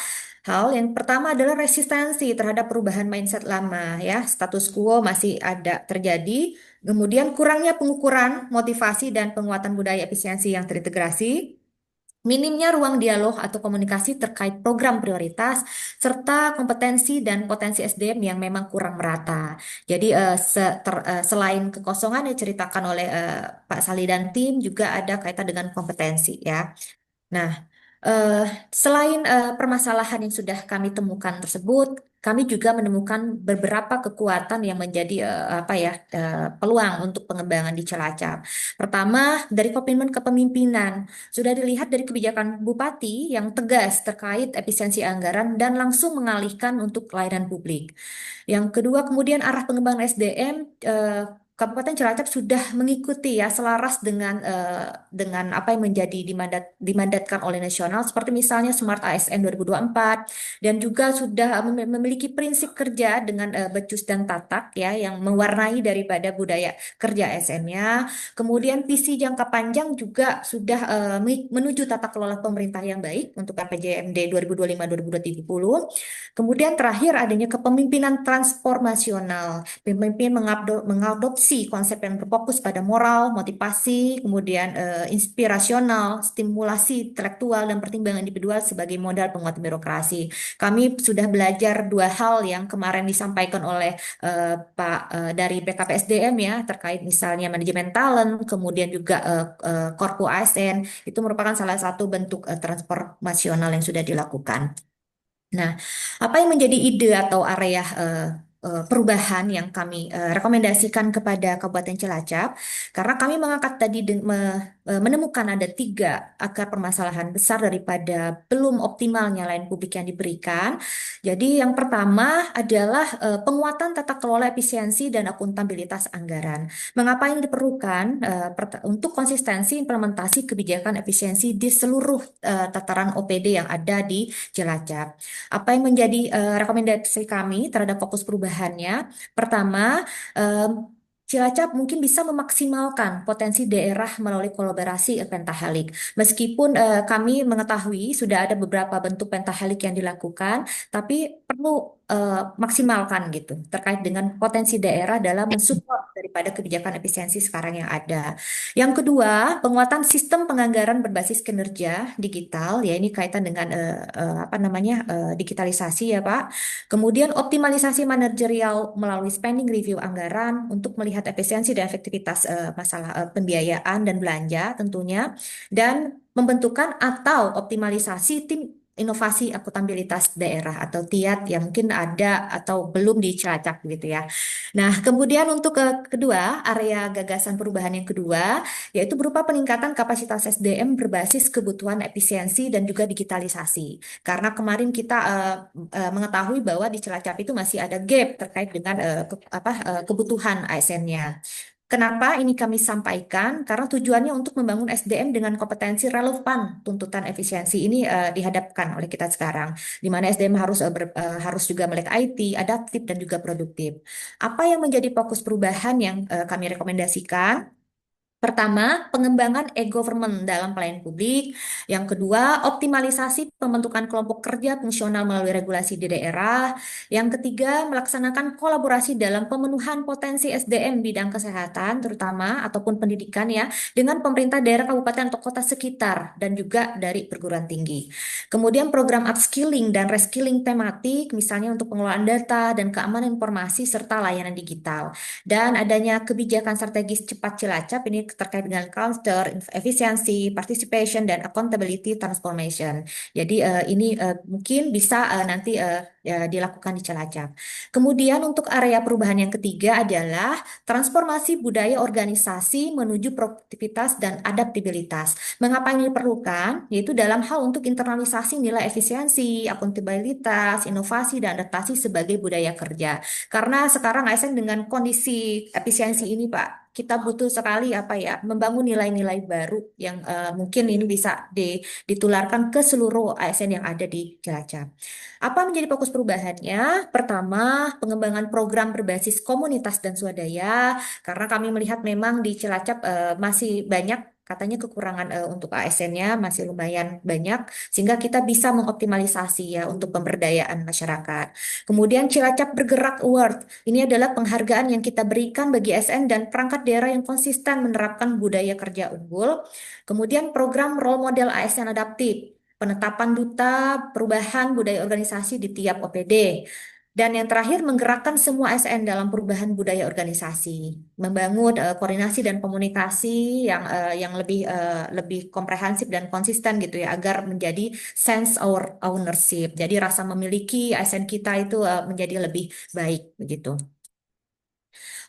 S13: hal. Yang pertama adalah resistensi terhadap perubahan mindset lama, ya, status quo masih ada terjadi. Kemudian kurangnya pengukuran, motivasi, dan penguatan budaya efisiensi yang terintegrasi. Minimnya ruang dialog atau komunikasi terkait program prioritas, serta kompetensi dan potensi SDM yang memang kurang merata. Jadi selain kekosongan yang diceritakan oleh Pak Sali dan tim, juga ada kaitan dengan kompetensi ya. Nah, selain permasalahan yang sudah kami temukan tersebut, kami juga menemukan beberapa kekuatan yang menjadi peluang untuk pengembangan di Cilacap. Pertama, dari komitmen kepemimpinan. Sudah dilihat dari kebijakan Bupati yang tegas terkait efisiensi anggaran dan langsung mengalihkan untuk layanan publik. Yang kedua, kemudian arah pengembangan SDM, Kabupaten Cilacap sudah mengikuti ya selaras dengan apa yang menjadi dimandatkan oleh nasional, seperti misalnya Smart ASN 2024, dan juga sudah memiliki prinsip kerja dengan becus dan tatak ya yang mewarnai daripada budaya kerja ASN-nya. Kemudian visi jangka panjang juga sudah menuju tata kelola pemerintah yang baik untuk KPJMD 2025-2030. Kemudian terakhir adanya kepemimpinan transformasional. Pemimpin mengadopsi konsep yang berfokus pada moral, motivasi, kemudian inspirasional, stimulasi intelektual, dan pertimbangan individual sebagai modal penguatan birokrasi. Kami sudah belajar dua hal yang kemarin disampaikan oleh Pak dari BKPSDM ya, terkait misalnya manajemen talent, kemudian juga Korpo ASN, itu merupakan salah satu bentuk transformasional yang sudah dilakukan. Nah, apa yang menjadi ide atau area perubahan yang kami rekomendasikan kepada Kabupaten Cilacap? Karena kami mengangkat tadi menemukan ada 3 akar permasalahan besar daripada belum optimalnya layanan publik yang diberikan. Jadi yang pertama adalah penguatan tata kelola efisiensi dan akuntabilitas anggaran. Mengapa ini diperlukan? Untuk konsistensi implementasi kebijakan efisiensi di seluruh tataran OPD yang ada di Cilacap. Apa yang menjadi rekomendasi kami terhadap fokus perubahannya? Pertama, Cilacap mungkin bisa memaksimalkan potensi daerah melalui kolaborasi pentahelik. Meskipun kami mengetahui sudah ada beberapa bentuk pentahelik yang dilakukan, tapi perlu maksimalkan gitu terkait dengan potensi daerah dalam mensupport daripada kebijakan efisiensi sekarang yang ada. Yang kedua, penguatan sistem penganggaran berbasis kinerja digital, ya ini kaitan dengan digitalisasi ya Pak. Kemudian optimalisasi manajerial melalui spending review anggaran untuk melihat efisiensi dan efektivitas masalah pembiayaan dan belanja tentunya, dan pembentukan atau optimalisasi tim inovasi akuntabilitas daerah atau TIAD yang mungkin ada atau belum di Cilacap gitu ya. Nah, kemudian untuk kedua, area gagasan perubahan yang kedua, yaitu berupa peningkatan kapasitas SDM berbasis kebutuhan efisiensi dan juga digitalisasi. Karena kemarin kita mengetahui bahwa di Cilacap itu masih ada gap terkait dengan kebutuhan ASN-nya. Kenapa ini kami sampaikan? Karena tujuannya untuk membangun SDM dengan kompetensi relevan tuntutan efisiensi ini dihadapkan oleh kita sekarang, di mana SDM harus juga melek IT, adaptif, dan juga produktif. Apa yang menjadi fokus perubahan yang kami rekomendasikan? Pertama, pengembangan e-government dalam pelayanan publik. Yang kedua, optimalisasi pembentukan kelompok kerja fungsional melalui regulasi di daerah. Yang ketiga, melaksanakan kolaborasi dalam pemenuhan potensi SDM bidang kesehatan, terutama ataupun pendidikan ya, dengan pemerintah daerah, kabupaten atau kota sekitar, dan juga dari perguruan tinggi. Kemudian program upskilling dan reskilling tematik, misalnya untuk pengelolaan data dan keamanan informasi serta layanan digital. Dan adanya kebijakan strategis cepat Cilacap, ini terkait dengan culture, efisiensi, participation, dan accountability transformation. Jadi ini mungkin bisa nanti dilakukan di Cilacap. Kemudian untuk area perubahan yang ketiga adalah transformasi budaya organisasi menuju produktivitas dan adaptabilitas. Mengapa ini diperlukan? Yaitu dalam hal untuk internalisasi nilai efisiensi, akuntabilitas, inovasi, dan adaptasi sebagai budaya kerja. Karena sekarang ASN dengan kondisi efisiensi ini, Pak, kita butuh sekali membangun nilai-nilai baru yang mungkin ini bisa ditularkan ke seluruh ASN yang ada di Cilacap. Apa menjadi fokus perubahannya? Pertama, pengembangan program berbasis komunitas dan swadaya, karena kami melihat memang di Cilacap masih banyak katanya kekurangan untuk ASN-nya masih lumayan banyak, sehingga kita bisa mengoptimalisasi ya untuk pemberdayaan masyarakat. Kemudian Cilacap Bergerak Award, ini adalah penghargaan yang kita berikan bagi ASN dan perangkat daerah yang konsisten menerapkan budaya kerja unggul. Kemudian program role model ASN adaptif, penetapan duta perubahan budaya organisasi di tiap OPD. Dan yang terakhir, menggerakkan semua ASN dalam perubahan budaya organisasi, membangun koordinasi dan komunikasi yang lebih komprehensif dan konsisten gitu ya, agar menjadi sense of ownership. Jadi rasa memiliki ASN kita itu menjadi lebih baik begitu.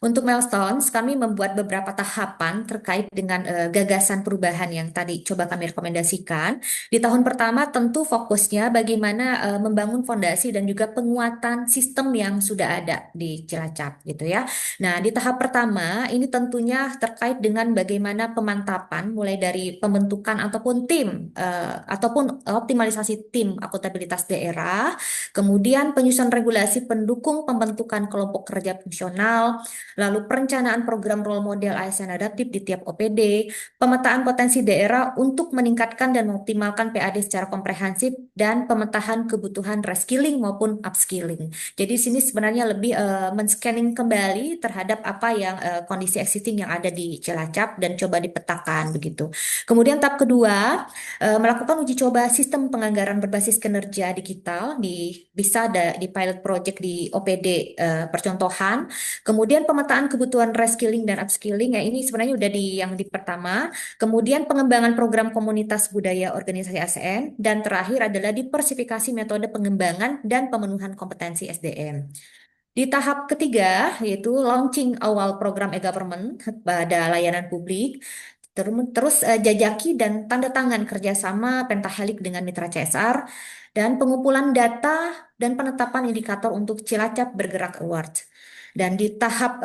S13: Untuk milestones, kami membuat beberapa tahapan terkait dengan gagasan perubahan yang tadi coba kami rekomendasikan. Di tahun pertama tentu fokusnya bagaimana membangun fondasi dan juga penguatan sistem yang sudah ada di Cilacap gitu ya. Nah, di tahap pertama ini tentunya terkait dengan bagaimana pemantapan mulai dari pembentukan ataupun tim ataupun optimalisasi tim akuntabilitas daerah, kemudian penyusunan regulasi pendukung pembentukan kelompok kerja fungsional, lalu perencanaan program role model ASN adaptif di tiap OPD, pemetaan potensi daerah untuk meningkatkan dan mengoptimalkan PAD secara komprehensif, dan pemetaan kebutuhan reskilling maupun upskilling. Jadi sini sebenarnya lebih men-scanning kembali terhadap apa yang kondisi existing yang ada di Cilacap dan coba dipetakan begitu. Kemudian tahap kedua, melakukan uji coba sistem penganggaran berbasis kinerja digital bisa di pilot project di OPD percontohan. Kemudian pemetaan kebutuhan reskilling dan upskilling, ya ini sebenarnya udah yang di pertama. Kemudian pengembangan program komunitas budaya organisasi ASN, dan terakhir adalah diversifikasi metode pengembangan dan pemenuhan kompetensi SDM. Di tahap ketiga, yaitu launching awal program e-government pada layanan publik, terus jajaki dan tanda tangan kerjasama Pentahelix dengan mitra CSR, dan pengumpulan data dan penetapan indikator untuk Cilacap Bergerak Award. Dan di tahap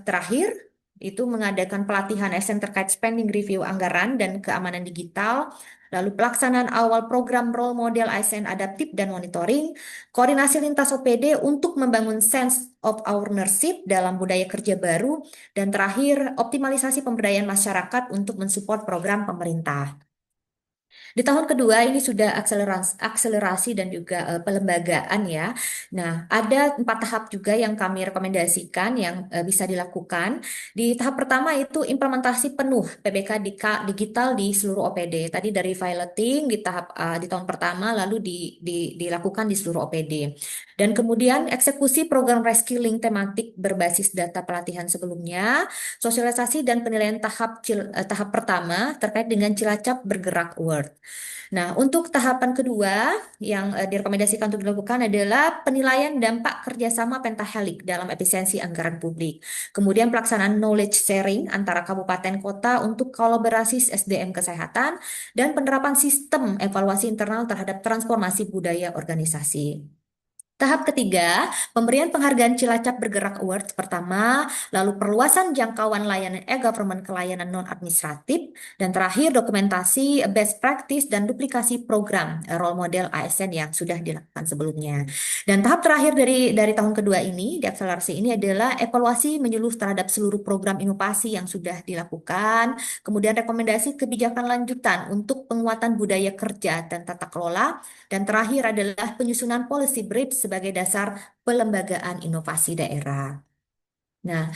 S13: terakhir, itu mengadakan pelatihan ASN terkait spending review anggaran dan keamanan digital, lalu pelaksanaan awal program role model ASN adaptif dan monitoring, koordinasi lintas OPD untuk membangun sense of ownership dalam budaya kerja baru, dan terakhir optimalisasi pemberdayaan masyarakat untuk mensupport program pemerintah. Di tahun kedua ini sudah akselerasi dan juga pelembagaan ya. Nah, ada 4 tahap juga yang kami rekomendasikan yang bisa dilakukan. Di tahap pertama itu implementasi penuh PBK digital di seluruh OPD. Tadi dari piloting di tahun pertama, lalu dilakukan di seluruh OPD. Dan kemudian eksekusi program reskilling tematik berbasis data pelatihan sebelumnya, sosialisasi dan penilaian tahap pertama terkait dengan Cilacap Bergerak Award. Nah, untuk tahapan kedua yang direkomendasikan untuk dilakukan adalah penilaian dampak kerjasama Pentahelix dalam efisiensi anggaran publik. Kemudian pelaksanaan knowledge sharing antara kabupaten kota untuk kolaborasi SDM kesehatan, dan penerapan sistem evaluasi internal terhadap transformasi budaya organisasi. Tahap ketiga, pemberian penghargaan Cilacap Bergerak Award pertama, lalu perluasan jangkauan layanan e-government ke layanan non-administratif, dan terakhir dokumentasi best practice dan duplikasi program role model ASN yang sudah dilakukan sebelumnya. Dan tahap terakhir dari tahun kedua ini, di akselerasi ini adalah evaluasi menyeluruh terhadap seluruh program inovasi yang sudah dilakukan, kemudian rekomendasi kebijakan lanjutan untuk penguatan budaya kerja dan tata kelola, dan terakhir adalah penyusunan policy brief sebagai dasar pelembagaan inovasi daerah. Nah,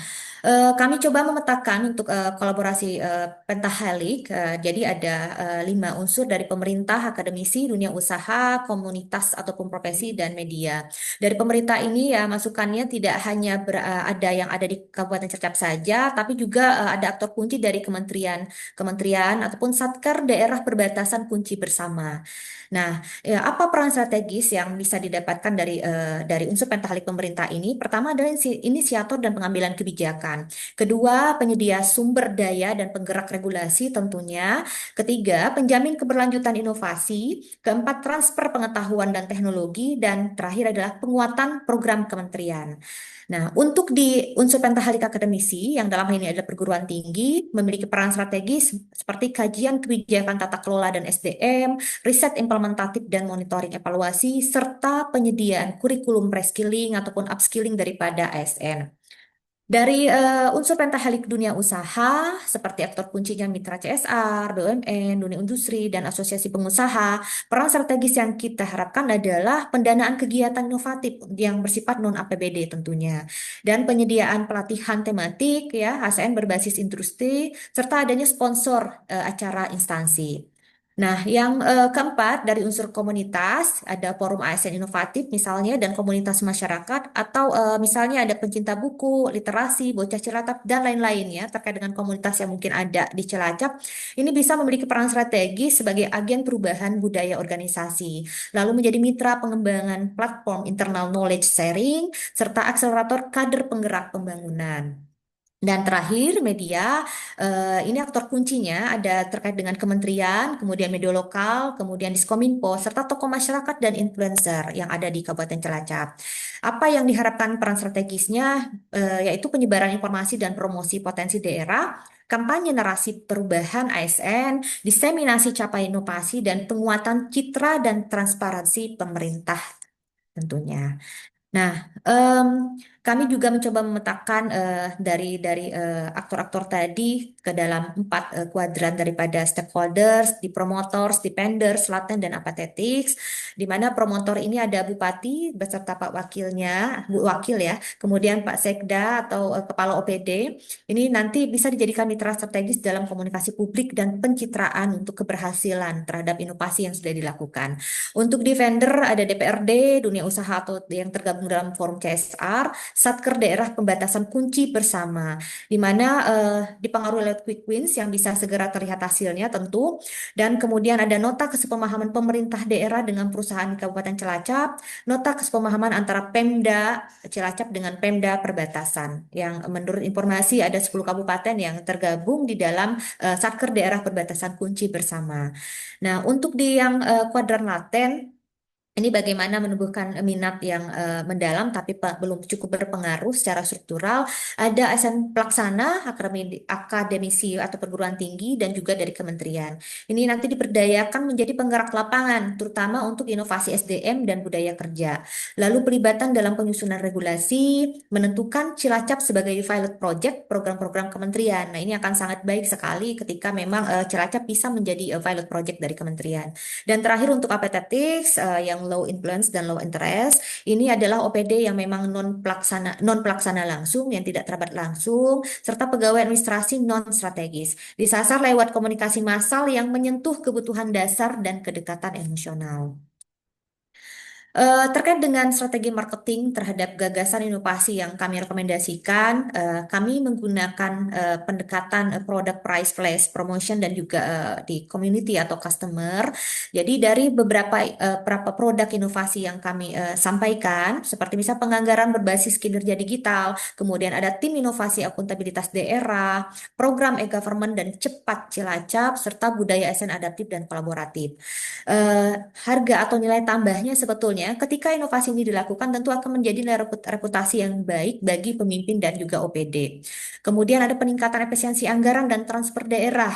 S13: Kami coba memetakan untuk kolaborasi Pentahelix. Jadi ada 5 unsur dari pemerintah, akademisi, dunia usaha, komunitas ataupun profesi, dan media. Dari pemerintah ini ya masukannya tidak hanya ada yang ada di Kabupaten Cilacap saja, tapi juga ada aktor kunci dari kementerian ataupun satker daerah perbatasan kunci bersama. Nah, ya, apa peran strategis yang bisa didapatkan dari unsur Pentahelix pemerintah ini? Pertama adalah inisiator dan pengambilan kebijakan. Kedua, penyedia sumber daya dan penggerak regulasi tentunya. Ketiga, penjamin keberlanjutan inovasi. Keempat, transfer pengetahuan dan teknologi. Dan terakhir adalah penguatan program kementerian. Nah, untuk di unsur Pentahelix akademisi, yang dalam hal ini adalah perguruan tinggi, memiliki peran strategis seperti kajian kebijakan tata kelola dan SDM, riset implementatif dan monitoring evaluasi, serta penyediaan kurikulum reskilling ataupun upskilling daripada ASN. Dari unsur Pentahelix dunia usaha, seperti aktor kuncinya mitra CSR, BUMN, dunia industri, dan asosiasi pengusaha, peran strategis yang kita harapkan adalah pendanaan kegiatan inovatif yang bersifat non-APBD tentunya, dan penyediaan pelatihan tematik, ya, ASN berbasis industri, serta adanya sponsor acara instansi. Nah, yang keempat dari unsur komunitas ada forum ASN inovatif misalnya dan komunitas masyarakat atau misalnya ada pencinta buku, literasi, bocah Cilacap dan lain-lain ya terkait dengan komunitas yang mungkin ada di Cilacap. Ini bisa memiliki peran strategis sebagai agen perubahan budaya organisasi, lalu menjadi mitra pengembangan platform internal knowledge sharing serta akselerator kader penggerak pembangunan. Dan terakhir, media, ini aktor kuncinya ada terkait dengan kementerian, kemudian media lokal, kemudian Diskominfo, serta tokoh masyarakat dan influencer yang ada di Kabupaten Cilacap. Apa yang diharapkan peran strategisnya, yaitu penyebaran informasi dan promosi potensi daerah, kampanye narasi perubahan ASN, diseminasi capaian inovasi, dan penguatan citra dan transparansi pemerintah tentunya. Nah, kami juga mencoba memetakan dari aktor-aktor tadi ke dalam 4 kuadran daripada stakeholders, di promoters, di penders, laten, dan apathetics, di mana promotor ini ada bupati beserta Pak Wakilnya, Bu Wakil ya, kemudian Pak Sekda atau Kepala OPD. Ini nanti bisa dijadikan mitra strategis dalam komunikasi publik dan pencitraan untuk keberhasilan terhadap inovasi yang sudah dilakukan. Untuk di vendor ada DPRD, dunia usaha atau yang tergabung dalam forum CSR, Satker daerah pembatasan kunci bersama, di mana dipengaruhi oleh quick wins yang bisa segera terlihat hasilnya tentu, dan kemudian ada nota kesepemahaman pemerintah daerah dengan perusahaan Kabupaten Cilacap, nota kesepemahaman antara Pemda Cilacap dengan Pemda perbatasan, yang menurut informasi ada 10 kabupaten yang tergabung di dalam Satker daerah perbatasan kunci bersama. Nah, untuk di yang kuadran laten, ini bagaimana menumbuhkan minat yang mendalam tapi belum cukup berpengaruh secara struktural. Ada ASN pelaksana, akademisi atau perguruan tinggi, dan juga dari kementerian. Ini nanti diberdayakan menjadi penggerak lapangan, terutama untuk inovasi SDM dan budaya kerja. Lalu pelibatan dalam penyusunan regulasi, menentukan Cilacap sebagai pilot project program-program kementerian. Nah, ini akan sangat baik sekali ketika memang Cilacap bisa menjadi pilot project dari kementerian. Dan terakhir untuk apathetics yang low influence dan low interest, ini adalah OPD yang memang non pelaksana langsung, yang tidak terlibat langsung, serta pegawai administrasi non strategis. Disasar lewat komunikasi massal yang menyentuh kebutuhan dasar dan kedekatan emosional. Terkait dengan strategi marketing terhadap gagasan inovasi yang kami rekomendasikan, kami menggunakan pendekatan product price flash promotion dan juga di community atau customer. Jadi dari beberapa produk inovasi yang kami sampaikan, seperti misal penganggaran berbasis kinerja digital, kemudian ada tim inovasi akuntabilitas daerah, program e-government dan cepat Cilacap, serta budaya ASN adaptif dan kolaboratif. Harga atau nilai tambahnya sebetulnya ketika inovasi ini dilakukan tentu akan menjadi reputasi yang baik bagi pemimpin dan juga OPD. Kemudian ada peningkatan efisiensi anggaran dan transfer daerah.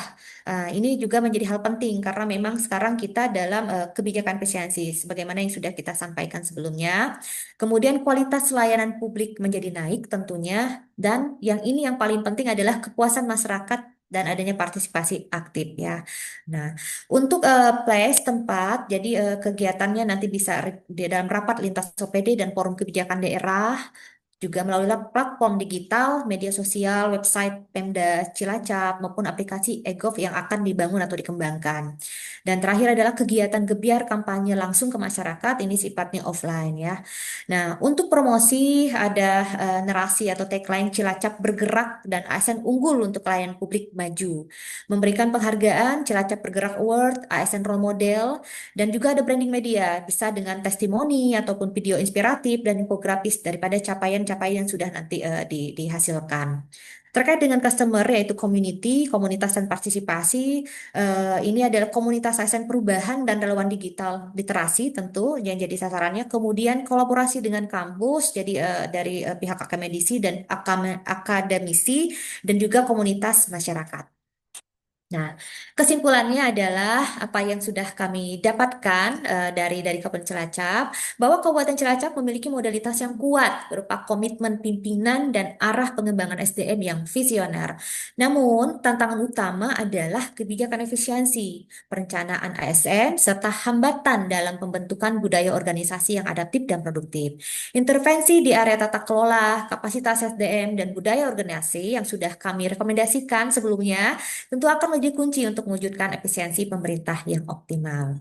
S13: Ini juga menjadi hal penting karena memang sekarang kita dalam kebijakan efisiensi sebagaimana yang sudah kita sampaikan sebelumnya. Kemudian kualitas layanan publik menjadi naik tentunya, dan yang ini yang paling penting adalah kepuasan masyarakat dan adanya partisipasi aktif ya. Nah, untuk place tempat, jadi kegiatannya nanti bisa di dalam rapat lintas OPD dan forum kebijakan daerah, juga melalui platform digital, media sosial, website Pemda Cilacap, maupun aplikasi e-gov yang akan dibangun atau dikembangkan. Dan terakhir adalah kegiatan gebiar kampanye langsung ke masyarakat, ini sifatnya offline ya. Nah, untuk promosi ada narasi atau tagline Cilacap bergerak dan ASN unggul untuk pelayanan publik maju. Memberikan penghargaan Cilacap Bergerak Award, ASN Role Model, dan juga ada branding media, bisa dengan testimoni ataupun video inspiratif dan infografis daripada capaian-capaian yang sudah nanti dihasilkan. Terkait dengan customer yaitu community, komunitas dan partisipasi, ini adalah komunitas ASN perubahan dan relawan digital literasi tentu yang jadi sasarannya. Kemudian kolaborasi dengan kampus, jadi dari pihak akademisi dan akademisi dan juga komunitas masyarakat. Nah, kesimpulannya adalah apa yang sudah kami dapatkan dari Kabupaten Cilacap, bahwa Kabupaten Cilacap memiliki modalitas yang kuat berupa komitmen pimpinan dan arah pengembangan SDM yang visioner. Namun, tantangan utama adalah kebijakan efisiensi, perencanaan ASN, serta hambatan dalam pembentukan budaya organisasi yang adaptif dan produktif. Intervensi di area tata kelola, kapasitas SDM, dan budaya organisasi yang sudah kami rekomendasikan sebelumnya tentu akan menjadi kunci untuk mewujudkan efisiensi pemerintah yang optimal.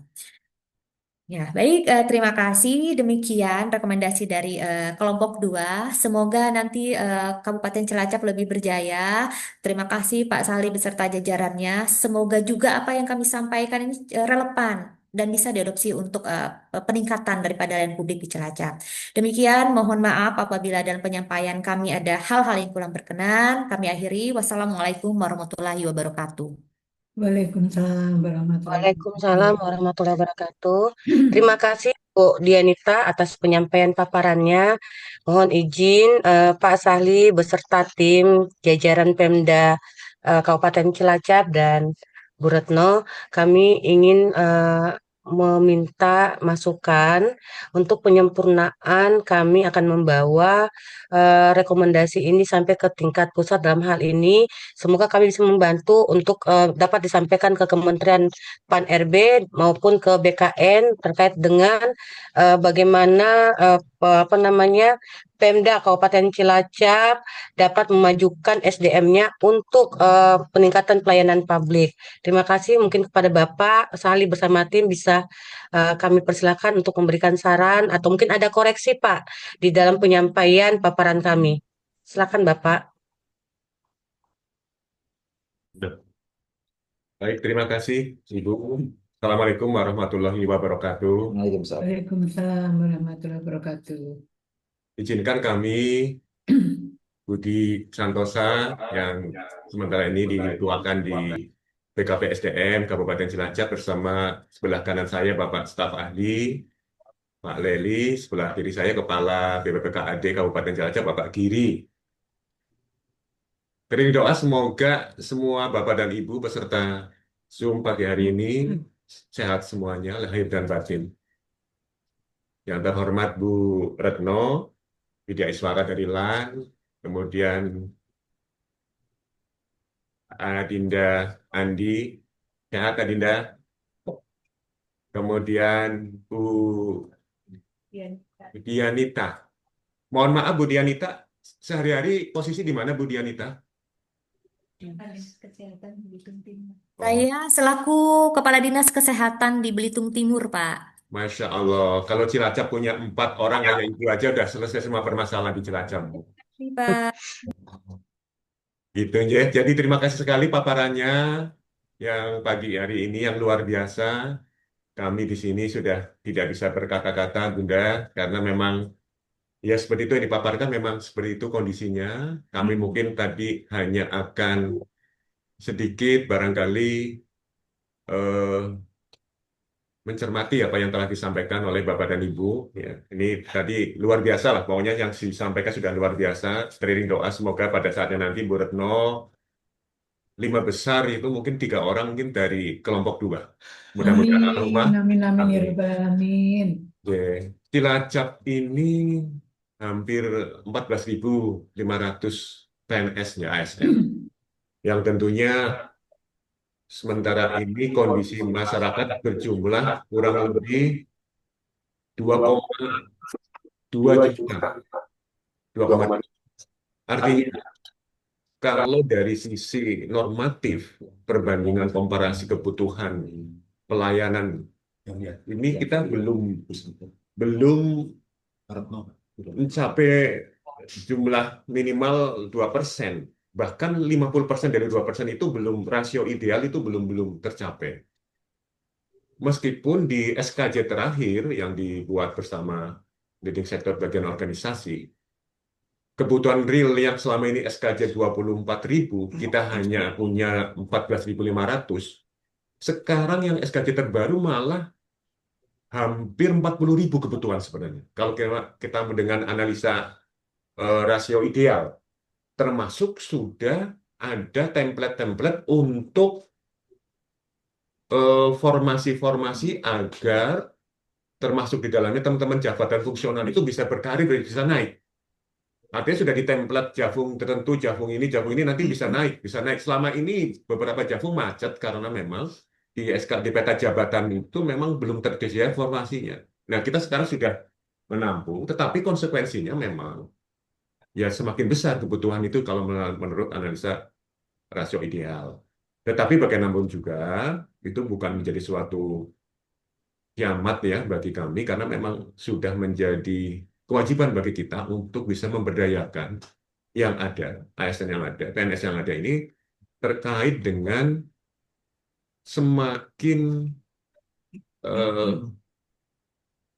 S13: Ya, baik, terima kasih. Demikian rekomendasi dari kelompok 2. Semoga nanti Kabupaten Cilacap lebih berjaya. Terima kasih Pak Sali beserta jajarannya. Semoga juga apa yang kami sampaikan ini relevan dan bisa diadopsi untuk peningkatan daripada layanan publik di Cilacap. Demikian, mohon maaf apabila dalam penyampaian kami ada hal-hal yang kurang berkenan. Kami akhiri. Wassalamualaikum warahmatullahi wabarakatuh.
S10: Waalaikumsalam warahmatullahi
S9: Waalaikumsalam
S10: wabarakatuh.
S9: warahmatullahi wabarakatuh. Terima kasih Bu Dianita atas penyampaian paparannya. Mohon izin Pak Sahli beserta tim jajaran Pemda Kabupaten Cilacap dan Bu Retno, kami ingin meminta masukan untuk penyempurnaan. Kami akan membawa rekomendasi ini sampai ke tingkat pusat dalam hal ini. Semoga kami bisa membantu untuk dapat disampaikan ke Kementerian Pan-RB maupun ke BKN terkait dengan bagaimana apa namanya Pemda Kabupaten Cilacap dapat memajukan SDM-nya untuk peningkatan pelayanan publik. Terima kasih. Mungkin kepada Bapak Sali bersama tim bisa kami persilakan untuk memberikan saran atau mungkin ada koreksi Pak di dalam penyampaian paparan kami. Silakan Bapak.
S12: Baik, terima kasih Ibu. Assalamualaikum warahmatullahi wabarakatuh.
S10: Waalaikumsalam warahmatullahi wabarakatuh.
S12: Izinkan kami Budi Santosa yang sementara ini dituakan di BKP SDM Kabupaten Cilacap bersama sebelah kanan saya Bapak Staf Ahli, Pak Leli, sebelah kiri saya Kepala BPPKAD Kabupaten Cilacap Bapak Giri. Beri doa semoga semua Bapak dan Ibu beserta Zoom pagi hari ini sehat semuanya, lahir dan batin. Yang terhormat Bu Retno, Widya Iswara dari LAN, kemudian Adinda Andi, sehat Adinda. Kemudian Bu Dianita. Mohon maaf Bu Dianita, sehari-hari posisi di mana Bu Dianita?
S13: Saya selaku Kepala Dinas Kesehatan di Belitung Timur, Pak.
S12: Masya Allah, kalau Cilacap punya 4 orang hanya itu aja udah selesai semua permasalahan di Cilacap.
S13: Pak.
S12: Gitu ya. Jadi terima kasih sekali paparannya yang pagi hari ini yang luar biasa. Kami di sini sudah tidak bisa berkata-kata Bunda karena memang ya seperti itu yang dipaparkan memang seperti itu kondisinya. Kami mungkin tadi hanya akan sedikit barangkali mencermati apa yang telah disampaikan oleh Bapak dan Ibu. Ya, ini tadi luar biasa lah, pokoknya yang disampaikan sudah luar biasa. Teriring doa semoga pada saatnya nanti Bu Retno 5 besar itu mungkin 3 orang mungkin dari kelompok 2. Mudah-mudahan
S10: Amin, amin, amin, ya rabbal alamin.
S12: Ya, Cilacap ini hampir 14.500 PNS-nya ASN. Yang tentunya sementara ini kondisi masyarakat berjumlah kurang lebih 2,2 juta. 2,2. Artinya, kalau dari sisi normatif, perbandingan komparasi kebutuhan pelayanan, ini kita belum mencapai jumlah minimal 2%. Bahkan 50% dari 2% itu belum, rasio ideal itu belum tercapai. Meskipun di SKJ terakhir yang dibuat bersama leading sector bagian organisasi, kebutuhan real yang selama ini SKJ 24.000, kita hanya punya 14.500. Sekarang yang SKJ terbaru malah hampir 40.000 kebutuhan sebenarnya. Kalau kita dengan analisa rasio ideal, termasuk sudah ada template-template untuk formasi-formasi agar termasuk di dalamnya teman-teman jabatan fungsional itu bisa berkarir, bisa naik. Artinya sudah di template jafung tertentu, jafung ini nanti bisa naik. Selama ini beberapa jafung macet karena memang di peta jabatan itu memang belum tersedia formasinya. Nah, kita sekarang sudah menampung, tetapi konsekuensinya memang ya semakin besar kebutuhan itu kalau menurut analisa rasio ideal. Tetapi bagaimanapun juga itu bukan menjadi suatu kiamat ya bagi kami, karena memang sudah menjadi kewajiban bagi kita untuk bisa memberdayakan yang ada, ASN yang ada, PNS yang ada ini terkait dengan semakin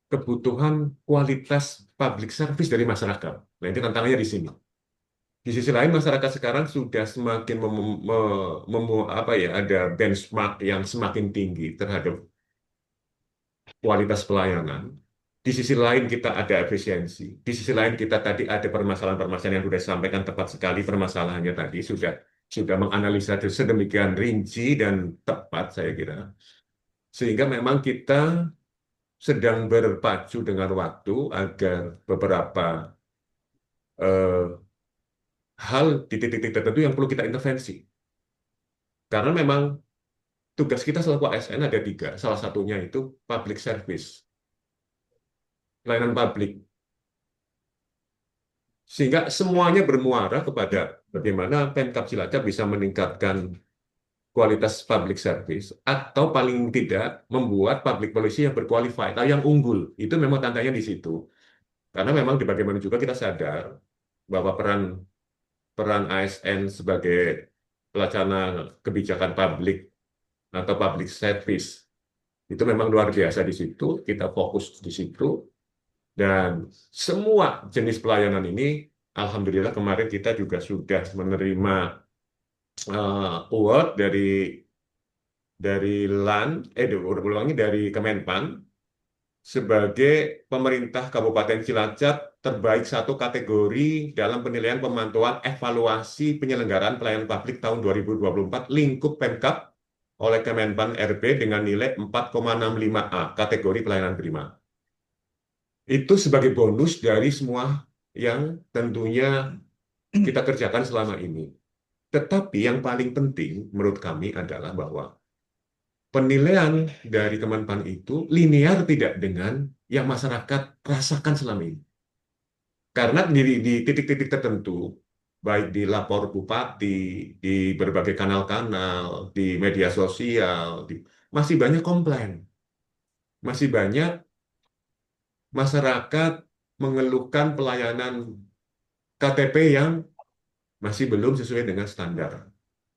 S12: kebutuhan kualitas public service dari masyarakat. Nah, itu tantangannya di sini. Di sisi lain, masyarakat sekarang sudah semakin ada benchmark yang semakin tinggi terhadap kualitas pelayanan. Di sisi lain kita ada efisiensi. Di sisi lain kita tadi ada permasalahan-permasalahan yang sudah disampaikan tepat sekali, permasalahannya tadi sudah menganalisa sedemikian rinci dan tepat saya kira. Sehingga memang kita sedang berpacu dengan waktu agar beberapa hal di titik-titik tertentu yang perlu kita intervensi. Karena memang tugas kita selaku ASN ada 3. Salah satunya itu public service, pelayanan publik. Sehingga semuanya bermuara kepada bagaimana Pemkab Cilacap bisa meningkatkan kualitas public service, atau paling tidak membuat public policy yang berqualified atau yang unggul. Itu memang tantangannya di situ. Karena memang di bagaimana juga kita sadar bahwa peran ASN sebagai pelaksana kebijakan publik atau public service itu memang luar biasa di situ. Kita fokus di situ, dan semua jenis pelayanan ini alhamdulillah kemarin kita juga sudah menerima award dari Kemenpan sebagai pemerintah Kabupaten Cilacap terbaik 1 kategori dalam penilaian pemantauan evaluasi penyelenggaraan pelayanan publik tahun 2024 lingkup Pemkab oleh Kemenpan RB dengan nilai 4,65A kategori pelayanan prima. Itu sebagai bonus dari semua yang tentunya kita kerjakan selama ini. Tetapi yang paling penting menurut kami adalah bahwa penilaian dari Kemenpan itu linear tidak dengan yang masyarakat rasakan selama ini. Karena di titik-titik tertentu, baik di lapor bupati, di berbagai kanal-kanal, di media sosial, masih banyak komplain. Masih banyak masyarakat mengeluhkan pelayanan KTP yang masih belum sesuai dengan standar.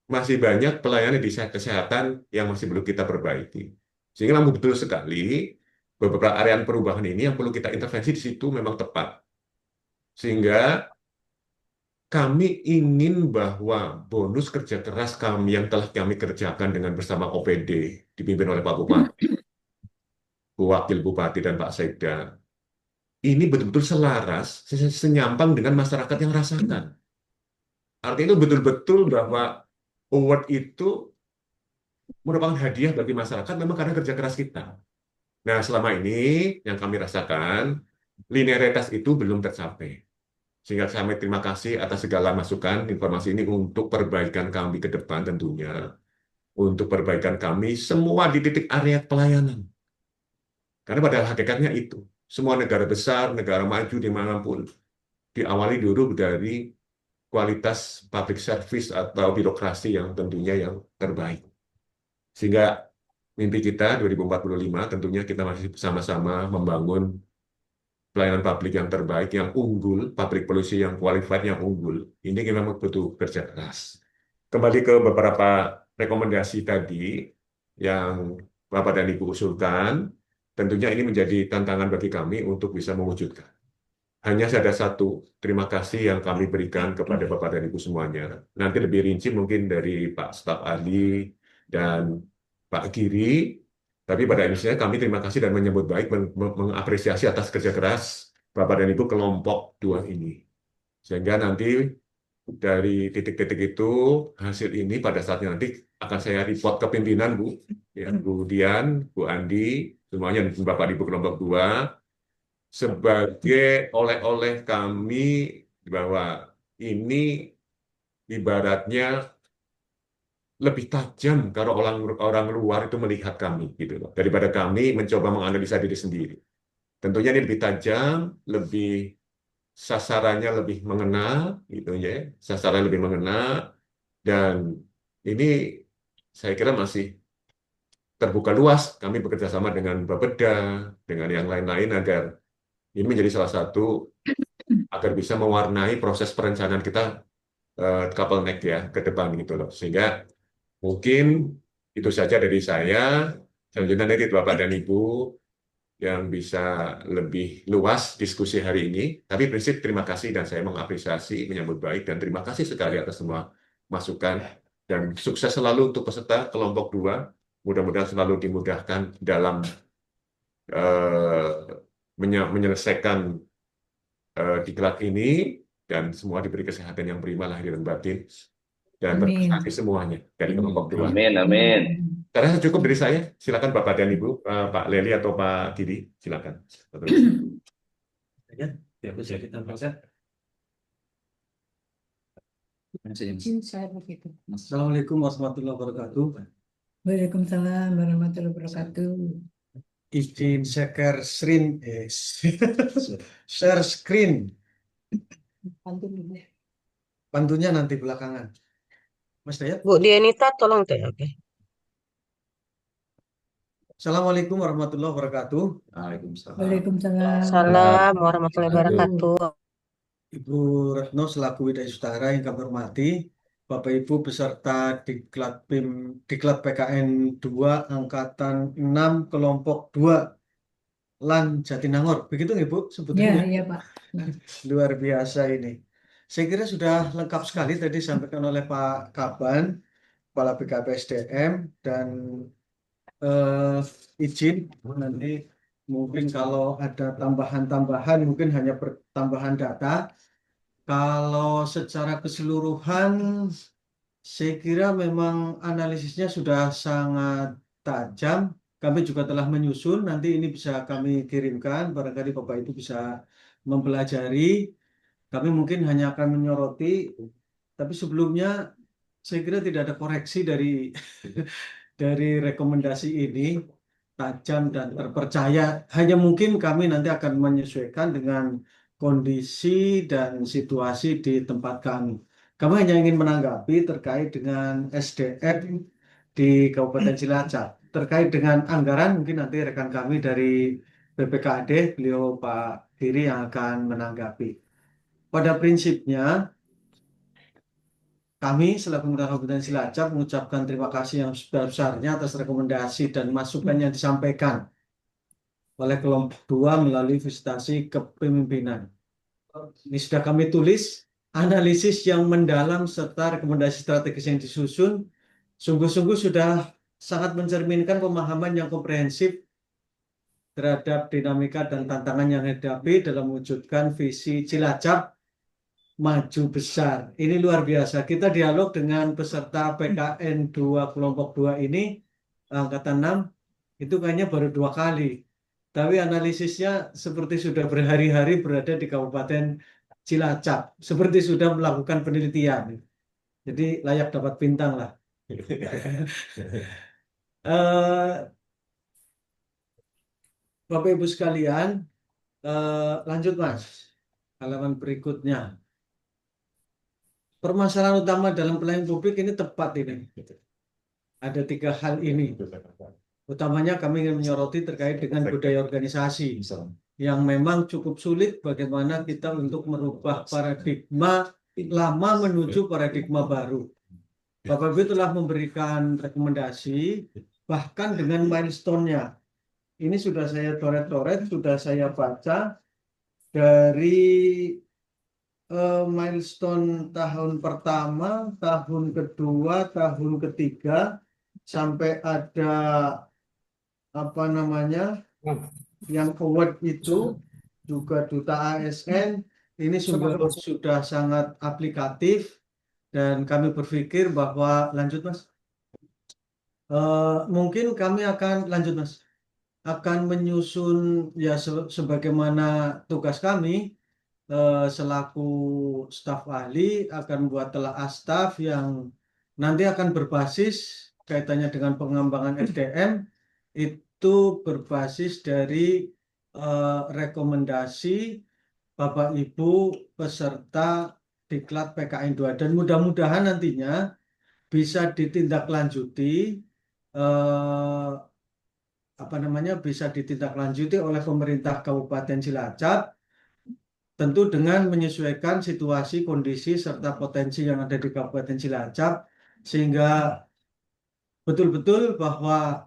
S12: Masih banyak pelayanan di kesehatan yang masih perlu kita perbaiki. Sehingga memang betul sekali beberapa area perubahan ini yang perlu kita intervensi di situ memang tepat. Sehingga kami ingin bahwa bonus kerja keras kami yang telah kami kerjakan dengan bersama OPD dipimpin oleh Pak Bupati, Wakil Bupati dan Pak Sekda, ini betul-betul selaras, senyampang dengan masyarakat yang rasakan. Artinya itu betul-betul bahwa award itu merupakan hadiah bagi masyarakat memang karena kerja keras kita. Nah, selama ini yang kami rasakan, linearitas itu belum tercapai. Sehingga kami terima kasih atas segala masukan, informasi ini untuk perbaikan kami ke depan tentunya. Untuk perbaikan kami semua di titik area pelayanan. Karena pada hakikatnya itu, semua negara besar, negara maju dimanapun, diawali dulu dari kualitas public service atau birokrasi yang tentunya yang terbaik. Sehingga mimpi kita 2045 tentunya kita masih sama-sama membangun pelayanan publik yang terbaik, yang unggul, public policy yang qualified, yang unggul. Ini kita memang butuh kerja keras. Kembali ke beberapa rekomendasi tadi yang Bapak dan Ibu usulkan, tentunya ini menjadi tantangan bagi kami untuk bisa mewujudkan. Hanya ada satu, terima kasih yang kami berikan kepada Bapak dan Ibu semuanya. Nanti lebih rinci mungkin dari Pak Staf Ahli dan Pak Giri, tapi pada intinya kami terima kasih dan menyambut baik, mengapresiasi atas kerja keras Bapak dan Ibu kelompok 2 ini. Sehingga nanti dari titik-titik itu, hasil ini pada saatnya nanti akan saya report ke pimpinan, Bu. Ya, Bu Dian, Bu Andi, semuanya Bapak Ibu kelompok 2, sebagai oleh-oleh kami bahwa ini ibaratnya lebih tajam kalau orang luar itu melihat kami gitu loh, daripada kami mencoba menganalisa diri sendiri. Tentunya ini lebih tajam, lebih sasarannya lebih mengena gitu ya, sasarannya lebih mengena, dan ini saya kira masih terbuka luas. Kami bekerja sama dengan Bapeda, dengan yang lain-lain agar ini menjadi salah satu agar bisa mewarnai proses perencanaan kita couple neck ya ke depan gitu loh. Sehingga mungkin itu saja dari saya. Selanjutnya nanti Bapak dan Ibu yang bisa lebih luas diskusi hari ini. Tapi prinsip terima kasih dan saya mengapresiasi, menyambut baik dan terima kasih sekali atas semua masukan dan sukses selalu untuk peserta kelompok 2. Mudah-mudahan selalu dimudahkan dalam menyelesaikan diklat ini dan semua diberi kesehatan yang prima lahir dan batin dan berprestasi semuanya dari kelompok 2.
S6: Amin, amin.
S12: Karena cukup dari saya. Silakan Bapak dan Ibu, Pak Leli atau Pak Didi, silakan.
S11: Ya, aku jadi tambahkan. Assalamualaikum warahmatullahi wabarakatuh.
S10: Waalaikumsalam warahmatullahi wabarakatuh.
S11: Izin share screen, share screen. Pantunnya nanti belakangan. Mas Dayat.
S9: Bu Dienita tolong deh. Oke.
S11: Assalamualaikum warahmatullahi wabarakatuh.
S10: Waalaikumsalam.
S9: Salam warahmatullahi wabarakatuh.
S11: Ibu Retno selaku Widya Saudara yang kami hormati, Bapak Ibu peserta Diklat PKN 2 Angkatan 6 Kelompok 2 LAN Jatinangor. Begitu Ibu sebetulnya?
S10: Iya, Pak.
S11: Luar biasa ini. Saya kira sudah lengkap sekali tadi disampaikan oleh Pak Kaban, Kepala BKPSDM, dan izin nanti mungkin kalau ada tambahan-tambahan mungkin hanya pertambahan data. Kalau secara keseluruhan saya kira memang analisisnya sudah sangat tajam. Kami juga telah menyusun, nanti ini bisa kami kirimkan, barangkali Bapak Ibu bisa mempelajari. Kami mungkin hanya akan menyoroti, tapi sebelumnya saya kira tidak ada koreksi dari dari rekomendasi ini, tajam dan terpercaya. Hanya mungkin kami nanti akan menyesuaikan dengan kondisi dan situasi di tempat kami. Kami hanya ingin menanggapi terkait dengan SDM di Kabupaten Cilacap. Terkait dengan anggaran, mungkin nanti rekan kami dari BPKAD, beliau Pak Giri yang akan menanggapi. Pada prinsipnya, kami selaku pemerintah Kabupaten Cilacap mengucapkan terima kasih yang sebesar-besarnya atas rekomendasi dan masukan yang disampaikan oleh kelompok 2 melalui visitasi kepemimpinan. Ini sudah kami tulis, analisis yang mendalam serta rekomendasi strategis yang disusun sungguh-sungguh sudah sangat mencerminkan pemahaman yang komprehensif terhadap dinamika dan tantangan yang dihadapi dalam mewujudkan visi Cilacap maju besar. Ini luar biasa. Kita dialog dengan peserta PKN 2 kelompok 2 ini angkatan 6 itu kayaknya baru 2 kali. Tapi analisisnya seperti sudah berhari-hari berada di Kabupaten Cilacap, seperti sudah melakukan penelitian. Jadi layak dapat bintang lah. Bapak Ibu sekalian, lanjut Mas. halaman berikutnya. Permasalahan utama dalam pelayanan publik ini tepat ini. Ada 3 hal ini. Utamanya kami ingin menyoroti terkait dengan budaya organisasi yang memang cukup sulit bagaimana kita untuk merubah paradigma lama menuju paradigma baru. Bapak Ibu telah memberikan rekomendasi bahkan dengan milestone-nya. Ini sudah saya coret-coret, sudah saya baca dari milestone tahun pertama, tahun kedua, tahun ketiga, sampai ada apa namanya yang award itu juga Duta ASN. Ini sudah sangat aplikatif dan kami berpikir bahwa lanjut Mas. Mungkin kami akan lanjut Mas, akan menyusun ya sebagaimana tugas kami. Selaku staf ahli akan buat telaah staf yang nanti akan berbasis kaitannya dengan pengembangan SDM, itu berbasis dari rekomendasi Bapak Ibu peserta diklat PKN 2 dan mudah-mudahan nantinya bisa ditindaklanjuti bisa ditindaklanjuti oleh pemerintah Kabupaten Cilacap, tentu dengan menyesuaikan situasi, kondisi, serta potensi yang ada di Kabupaten Cilacap, sehingga betul-betul bahwa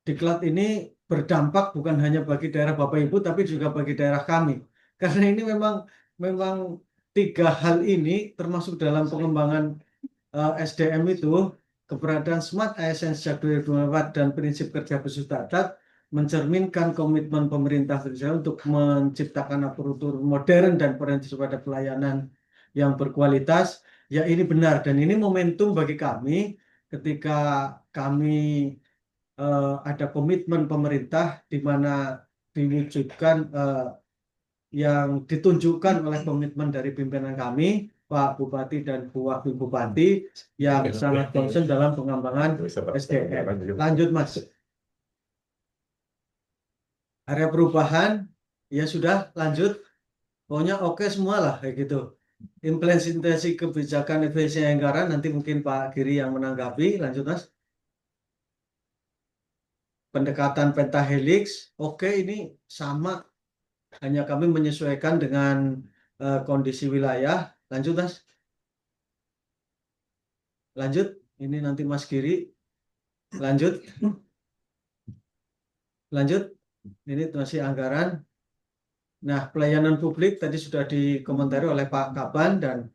S11: diklat ini berdampak bukan hanya bagi daerah Bapak Ibu, tapi juga bagi daerah kami. Karena ini memang 3 hal ini termasuk dalam pengembangan SDM itu, keberadaan Smart ASN sejak 2024 dan prinsip kerja bersih adat mencerminkan komitmen pemerintah Indonesia untuk menciptakan aparatur modern dan berorientasi pada pelayanan yang berkualitas. Ya ini benar dan ini momentum bagi kami ketika kami ada komitmen pemerintah di mana diwujudkan yang ditunjukkan oleh komitmen dari pimpinan kami, Pak Bupati dan Bu Wakil Bupati yang sangat concern dalam pengembangan SDM. Lanjut Mas. Area perubahan, ya sudah lanjut. Pokoknya oke semua lah kayak gitu. Implementasi kebijakan efisiensi anggaran, nanti mungkin Pak Giri yang menanggapi. Lanjut Mas. Pendekatan pentahelix, oke ini sama. Hanya kami menyesuaikan dengan kondisi wilayah. Lanjut Mas. Lanjut, ini nanti Mas Giri. Lanjut. Lanjut. Ini masih anggaran. Nah, pelayanan publik tadi sudah dikomentari oleh Pak Kaban dan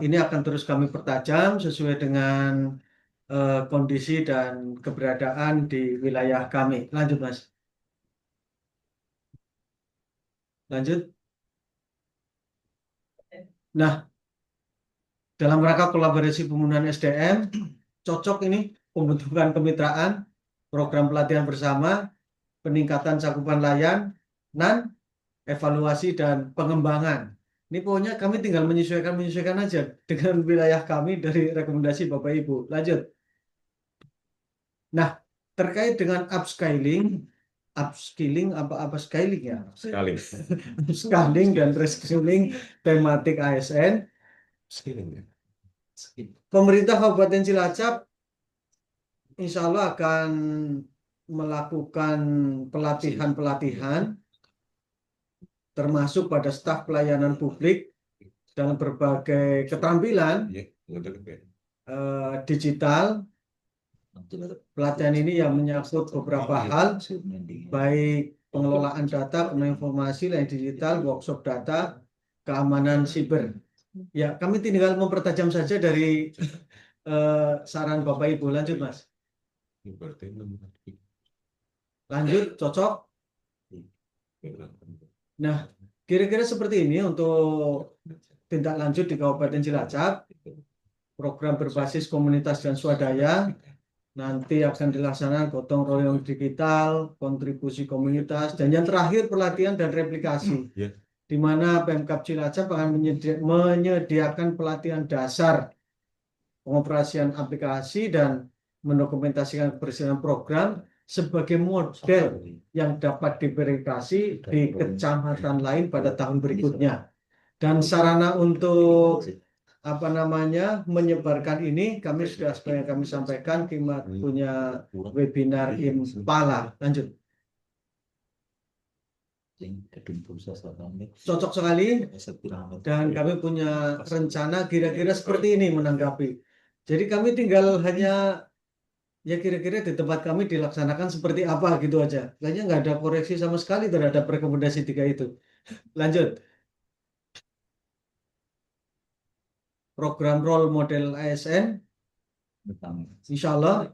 S11: ini akan terus kami pertajam sesuai dengan kondisi dan keberadaan di wilayah kami. Lanjut, Mas. Lanjut. Nah, dalam rangka kolaborasi pembangunan SDM, cocok ini pembentukan kemitraan, program pelatihan bersama, peningkatan cakupan layanan, evaluasi dan pengembangan. Ini pokoknya kami tinggal menyesuaikan aja dengan wilayah kami dari rekomendasi Bapak Ibu. Lanjut. Nah, terkait dengan upskilling ya? Upskilling dan reskilling tematik ASN. Pemerintah Kabupaten Cilacap insya Allah akan melakukan pelatihan-pelatihan termasuk pada staf pelayanan publik dalam berbagai keterampilan digital. Pelatihan ini yang menyangkut beberapa hal, baik pengelolaan data, pengelolaan informasi, lain digital, workshop data, keamanan siber. Ya, kami tinggal mempertajam saja dari saran Bapak Ibu. Lanjut, Mas. Lanjut, cocok. Nah, kira-kira seperti ini untuk tindak lanjut di Kabupaten Cilacap. Program berbasis komunitas dan swadaya nanti akan dilaksanakan gotong royong digital, kontribusi komunitas, dan yang terakhir pelatihan dan replikasi, di mana Pemkab Cilacap akan menyediakan pelatihan dasar pengoperasian aplikasi dan mendokumentasikan keberhasilan program sebagai model yang dapat diverifikasi di kecamatan lain pada tahun berikutnya. Dan sarana untuk apa namanya menyebarkan ini kami sudah seperti yang kami sampaikan, kita punya webinar Impala. Lanjut. Cocok sekali, dan kami punya rencana kira-kira seperti ini menanggapi. Jadi kami tinggal hanya ya kira-kira di tempat kami dilaksanakan seperti apa gitu aja. Kayaknya nggak ada koreksi sama sekali terhadap rekomendasi 3 itu. Lanjut. Program role model ASN, insya Allah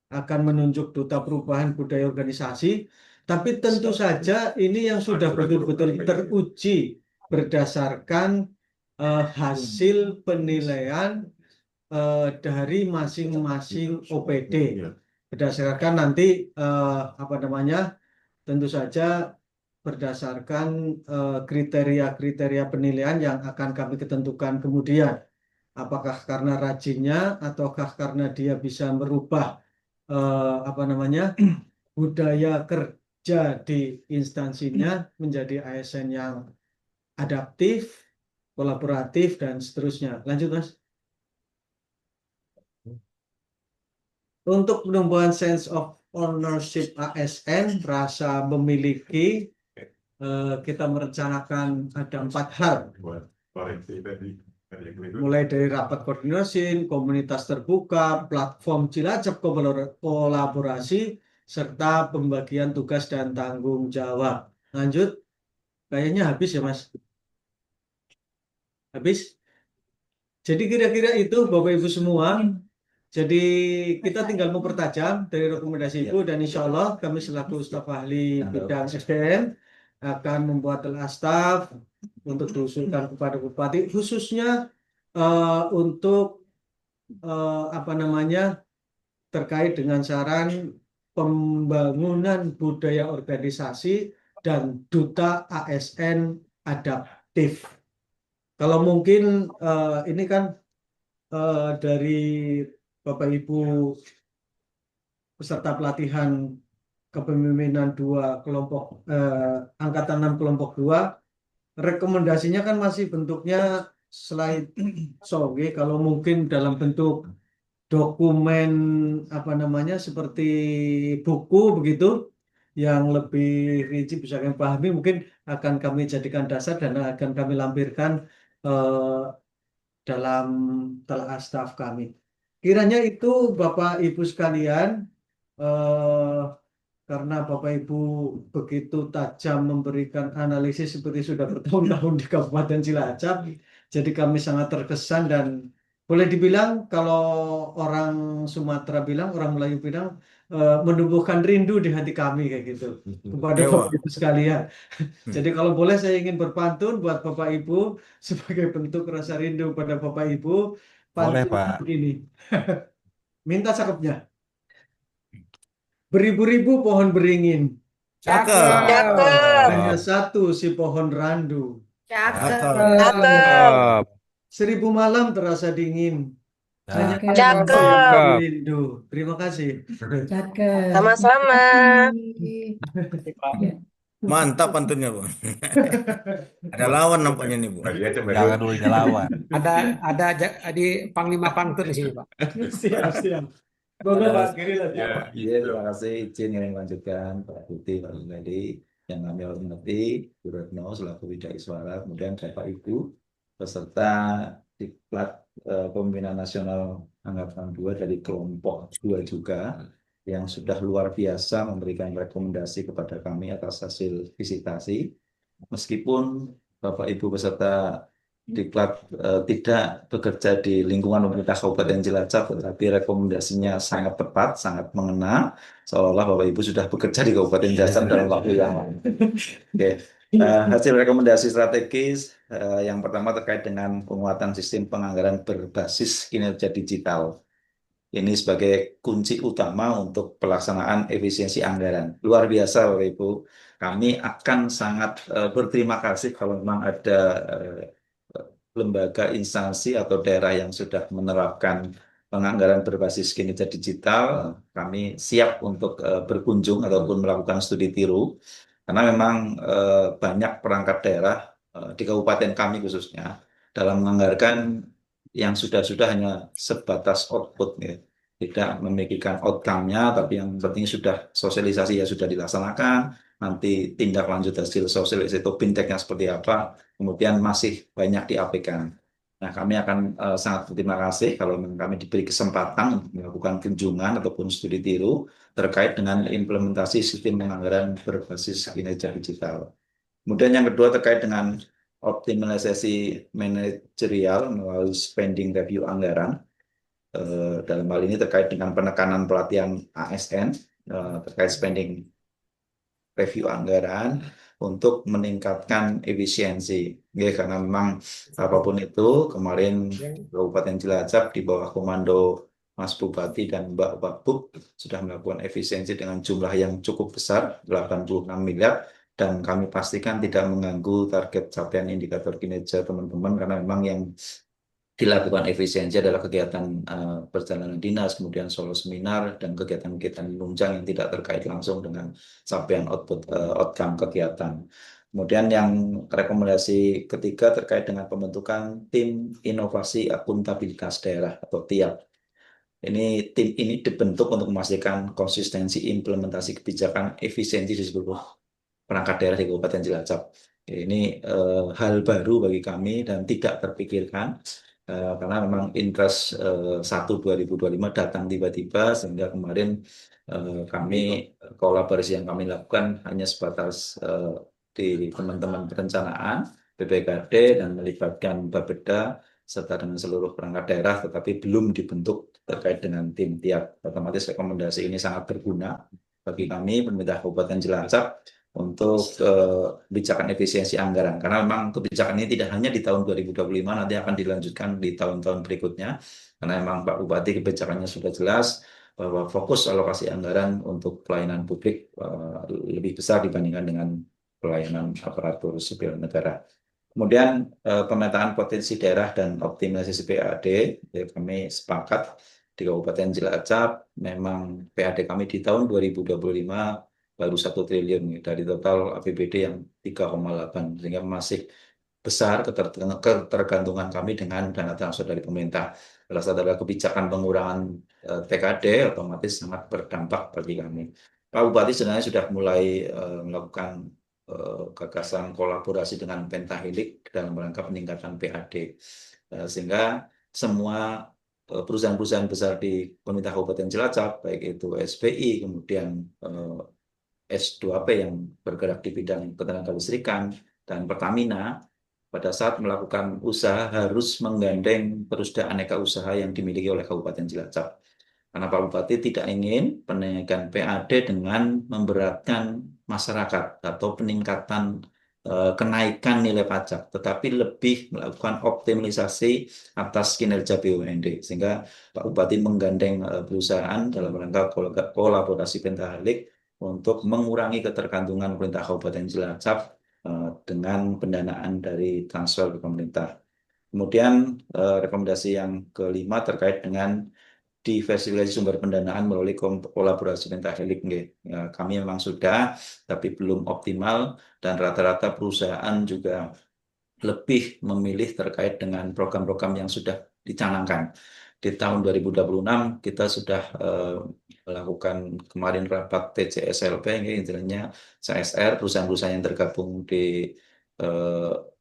S11: akan menunjuk duta perubahan budaya organisasi. Tapi tentu saja ini yang sudah betul-betul teruji berdasarkan hasil penilaian dari masing-masing OPD. Berdasarkan nanti apa namanya, tentu saja berdasarkan kriteria-kriteria penilaian yang akan kami ketentukan kemudian. Apakah karena rajinnya ataukah karena dia bisa merubah apa namanya budaya kerja di instansinya menjadi ASN yang adaptif, kolaboratif, dan seterusnya. Lanjut, Mas. Untuk penumbuhan sense of ownership ASN, rasa memiliki, kita merencanakan ada 4 hal. Mulai dari rapat koordinasi, komunitas terbuka, platform Cilacap kolaborasi, serta pembagian tugas dan tanggung jawab. Lanjut. Kayaknya habis ya, Mas. Habis. Jadi kira-kira itu Bapak Ibu semua. Jadi kita tinggal mempertajam dari rekomendasi Ibu, dan insya Allah kami selaku staf ahli bidang SDM akan membuat telah staf untuk diusulkan kepada Bupati, khususnya untuk apa namanya terkait dengan saran pembangunan budaya organisasi dan duta ASN adaptif. Kalau mungkin ini kan dari Bapak Ibu peserta pelatihan kepemimpinan 2 kelompok angkatan 6 kelompok 2, rekomendasinya kan masih bentuknya slide soge. Kalau mungkin dalam bentuk dokumen apa namanya seperti buku begitu yang lebih rinci bisa kami pahami, mungkin akan kami jadikan dasar dan akan kami lampirkan dalam telah staf kami. Kiranya itu Bapak Ibu sekalian, karena Bapak Ibu begitu tajam memberikan analisis seperti sudah bertahun-tahun di Kabupaten Cilacap, jadi kami sangat terkesan, dan boleh dibilang kalau orang Sumatera bilang, orang Melayu bilang menumbuhkan rindu di hati kami kayak gitu kepada Bapak Ibu sekalian. Jadi kalau boleh saya ingin berpantun buat Bapak Ibu sebagai bentuk rasa rindu pada Bapak Ibu.
S14: Boleh,
S11: Pantun
S14: Pak.
S11: begini. Minta cakepnya. Beribu-ribu pohon beringin,
S5: Cakep.
S11: hanya satu si pohon randu.
S14: Cakep.
S11: 1000 malam terasa dingin, hanya
S10: Cakep.
S11: satu yang rindu. Terima kasih.
S10: Cakep.
S9: Sama-sama.
S5: Mantap pantunnya, Bu. Ada lawan nampaknya nih, Bu.
S14: Jangan dulu lawan.
S7: Ada di Panglima Pantun di sini, Pak.
S11: Siap. Boleh Pak, Giri lah.
S15: Iya, terima kasih. Izin yang melanjutkan Pak Putih, Pak Gunadi, yang kami hormati, Bu Retno selaku Widya Iswara, kemudian Bapak Ibu peserta Diklat Pemimpinan Nasional Angkatan 2 dari kelompok 2 juga, yang sudah luar biasa memberikan rekomendasi kepada kami atas hasil visitasi. Meskipun Bapak Ibu peserta Diklat tidak bekerja di lingkungan pemerintah Kabupaten Cilacap, tetapi rekomendasinya sangat tepat, sangat mengena, seolah-olah Bapak Ibu sudah bekerja di Kabupaten Cilacap dalam waktu yang lama. Oke. Hasil rekomendasi strategis yang pertama terkait dengan penguatan sistem penganggaran berbasis kinerja digital. Ini sebagai kunci utama untuk pelaksanaan efisiensi anggaran. Luar biasa Bapak Ibu. Kami akan sangat berterima kasih kalau memang ada lembaga, instansi, atau daerah yang sudah menerapkan penganggaran berbasis kinerja digital. Kami siap untuk berkunjung ataupun melakukan studi tiru, karena memang banyak perangkat daerah di kabupaten kami khususnya dalam menganggarkan yang sudah-sudah hanya sebatas output ya. Tidak memikirkan outcome-nya, tapi yang penting sudah sosialisasi ya sudah dilaksanakan, nanti tindak lanjut hasil sosialisasi itu fintech-nya seperti apa, kemudian masih banyak diaplikasikan. Nah, kami akan sangat berterima kasih kalau memang kami diberi kesempatan untuk melakukan kunjungan ataupun studi tiru terkait dengan implementasi sistem penganggaran berbasis kinerja digital. Kemudian yang kedua terkait dengan optimalisasi manajerial melalui spending review anggaran. Dalam hal ini terkait dengan penekanan pelatihan ASN terkait spending review anggaran untuk meningkatkan efisiensi. Ya, karena memang apapun itu kemarin Kabupaten Cilacap di bawah komando Mas Bupati dan Mbak Wabub sudah melakukan efisiensi dengan jumlah yang cukup besar 86 miliar dan kami pastikan tidak mengganggu target capaian indikator kinerja teman-teman karena memang yang dilakukan efisiensi adalah kegiatan perjalanan dinas, kemudian solo seminar, dan kegiatan-kegiatan penunjang yang tidak terkait langsung dengan capaian outcome kegiatan. Kemudian yang rekomendasi ketiga terkait dengan pembentukan tim inovasi akuntabilitas daerah atau TIAP. Tim ini dibentuk untuk memastikan konsistensi implementasi kebijakan efisiensi di seluruh perangkat daerah di Kabupaten Cilacap. Ini hal baru bagi kami dan tidak terpikirkan. Karena memang Inpres 1 2025 datang tiba-tiba sehingga kemarin kami kolaborasi yang kami lakukan hanya sebatas di teman-teman perencanaan BPKD dan melibatkan Bapeda serta dengan seluruh perangkat daerah tetapi belum dibentuk terkait dengan tim TIAP. Otomatis rekomendasi ini sangat berguna bagi kami pemerintah Kabupaten Cilacap untuk kebijakan efisiensi anggaran. Karena memang kebijakan ini tidak hanya di tahun 2025, nanti akan dilanjutkan di tahun-tahun berikutnya. Karena memang Pak Bupati kebijakannya sudah jelas bahwa fokus alokasi anggaran untuk pelayanan publik lebih besar dibandingkan dengan pelayanan aparatur sipil negara. Kemudian pemetaan potensi daerah dan optimalisasi PAD, ya, kami sepakat di Kabupaten Cilacap, memang PAD kami di tahun 2025 baru 1 triliun dari total APBD yang 3,8 sehingga masih besar ketergantungan kami dengan dana transfer dari pemerintah. Salah satu adalah kebijakan pengurangan TKD otomatis sangat berdampak bagi kami. Pak Bupati sebenarnya sudah mulai melakukan gagasan kolaborasi dengan Pentahelix dalam rangka peningkatan PAD sehingga semua perusahaan-perusahaan besar di pemerintah Kabupaten Cilacap baik itu SPI kemudian S2P yang bergerak di bidang ketenaga listrikan dan Pertamina pada saat melakukan usaha harus menggandeng Perusda Aneka Usaha yang dimiliki oleh Kabupaten Cilacap. Karena Pak Bupati tidak ingin penaikan PAD dengan memberatkan masyarakat atau peningkatan kenaikan nilai pajak, tetapi lebih melakukan optimalisasi atas kinerja BUMD. Sehingga Pak Bupati menggandeng perusahaan dalam rangka kolaborasi Pentahelix untuk mengurangi ketergantungan pemerintah Kabupaten Cilacap dengan pendanaan dari transfer ke pemerintah. Kemudian rekomendasi yang kelima terkait dengan diversifikasi sumber pendanaan melalui kolaborasi Pentahelix. Ya, kami memang sudah, tapi belum optimal dan rata-rata perusahaan juga lebih memilih terkait dengan program-program yang sudah dicanangkan. Di tahun 2026 kita sudah melakukan kemarin rapat TCSLP, intinya CSR, perusahaan-perusahaan yang tergabung di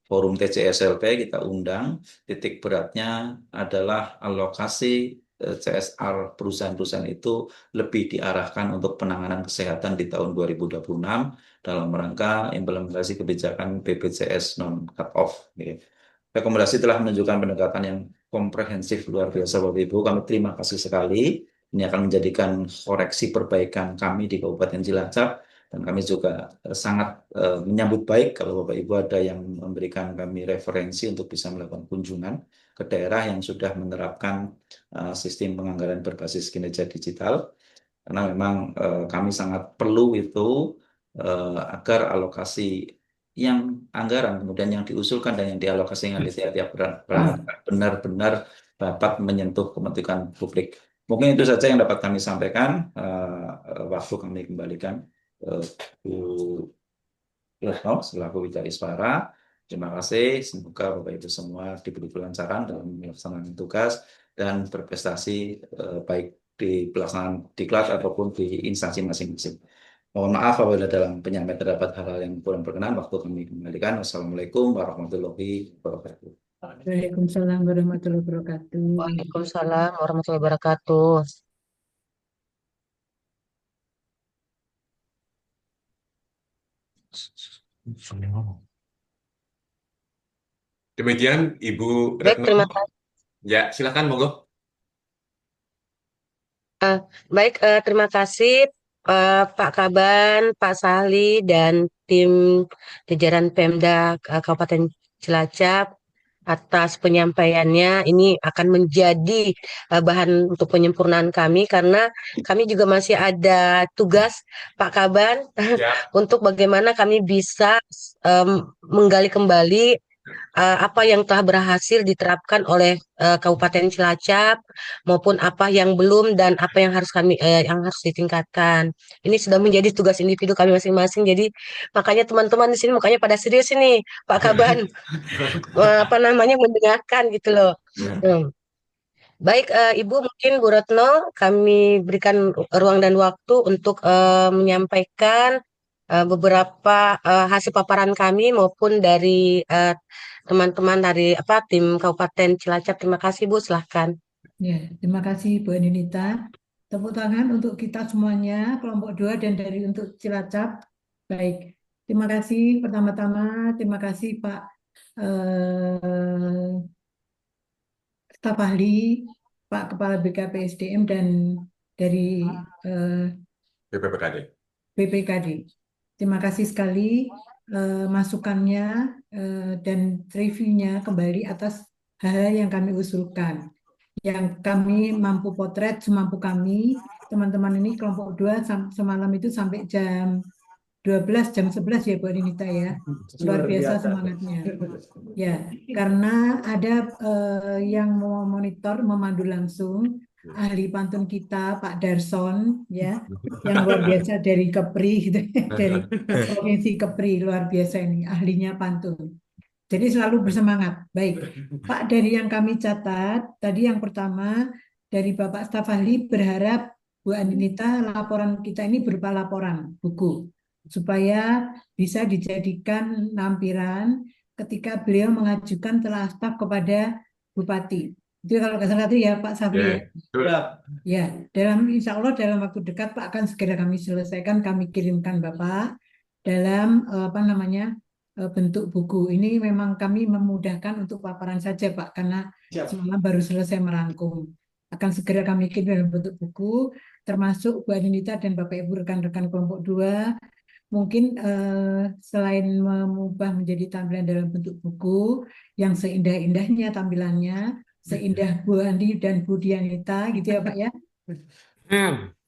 S15: forum TCSLP kita undang. Titik beratnya adalah alokasi CSR perusahaan-perusahaan itu lebih diarahkan untuk penanganan kesehatan di tahun 2026 dalam rangka implementasi kebijakan BPJS non-cut-off. Rekomendasi telah menunjukkan pendekatan yang komprehensif luar biasa Bapak Ibu. Kami terima kasih sekali. Ini akan menjadikan koreksi perbaikan kami di Kabupaten Cilacap dan kami juga sangat menyambut baik kalau Bapak Ibu ada yang memberikan kami referensi untuk bisa melakukan kunjungan ke daerah yang sudah menerapkan sistem penganggaran berbasis kinerja digital. Karena memang kami sangat perlu itu agar alokasi yang anggaran kemudian yang diusulkan dan yang dialokasikan di tiap-tiap benar-benar dapat menyentuh kepentingan publik. Mungkin itu saja yang dapat kami sampaikan. Waktu kami kembalikan Bu Retno selaku Wicaiswara. Terima kasih, semoga Bapak Ibu semua diberi kelancaran dalam melaksanakan tugas dan berprestasi baik di pelaksanaan diklat ataupun di instansi masing-masing. Mohon maaf apabila dalam penyampaian terdapat hal-hal yang kurang berkenan, waktu kami kembalikan. Wassalamualaikum warahmatullahi wabarakatuh.
S10: Waalaikumsalam warahmatullahi wabarakatuh.
S9: Waalaikumsalam warahmatullahi wabarakatuh.
S12: Demikian Ibu
S9: Baik,
S12: Retno.
S9: terima kasih.
S12: Ya, silakan monggo.
S9: Baik, terima kasih Pak Kaban, Pak Sahli, dan tim jajaran Pemda Kabupaten Cilacap atas penyampaiannya. Ini akan menjadi bahan untuk penyempurnaan kami karena kami juga masih ada tugas Pak Kaban
S12: Ya.
S9: untuk bagaimana kami bisa menggali kembali apa yang telah berhasil diterapkan oleh Kabupaten Cilacap maupun apa yang belum dan apa yang harus ditingkatkan. Ini sudah menjadi tugas individu kami masing-masing. Jadi makanya teman-teman di sini makanya pada serius ini Pak Kaban mendengarkan gitu loh. Baik, Ibu, mungkin Bu Retno, kami berikan ruang dan waktu untuk menyampaikan beberapa hasil paparan kami maupun dari teman-teman dari tim Kabupaten Cilacap. Terima kasih, Bu. Silahkan.
S10: Ya, terima kasih Bu Anindita. Tepuk tangan untuk kita semuanya, kelompok 2 dan dari untuk Cilacap. Baik, terima kasih. Pertama-tama, terima kasih Pak staf ahli, Pak Kepala BKPSDM dan dari
S12: BPKD.
S10: BPKD. Terima kasih sekali masukannya dan reviewnya kembali atas hal-hal yang kami usulkan. Yang kami mampu potret semampu kami. Teman-teman ini kelompok 2 semalam itu sampai jam 12, jam 11 ya Bu Anindita ya. Luar biasa semangatnya. Ya, karena ada yang mau monitor, memandu langsung ahli pantun kita Pak Darson ya, yang luar biasa dari Kepri gitu, dari Provinsi Kepri, luar biasa ini ahlinya pantun. Jadi selalu bersemangat. Baik, Pak, dari yang kami catat tadi yang pertama dari Bapak staf ahli berharap Bu Anindita laporan kita ini berupa laporan buku supaya bisa dijadikan lampiran ketika beliau mengajukan telah staf kepada Bupati. Itu kalau nggak salah itu ya Pak Safri ya. Insya Allah dalam waktu dekat Pak akan segera kami selesaikan, kami kirimkan Bapak dalam bentuk buku. Ini memang kami memudahkan untuk paparan saja Pak karena semalam baru selesai merangkum. Akan segera kami kirim dalam bentuk buku, termasuk Bu Anindita dan Bapak Ibu rekan-rekan kelompok 2. Mungkin selain mengubah menjadi tampilan dalam bentuk buku yang seindah-indahnya tampilannya, seindah Bu Andi dan Bu Dianita gitu ya Pak ya.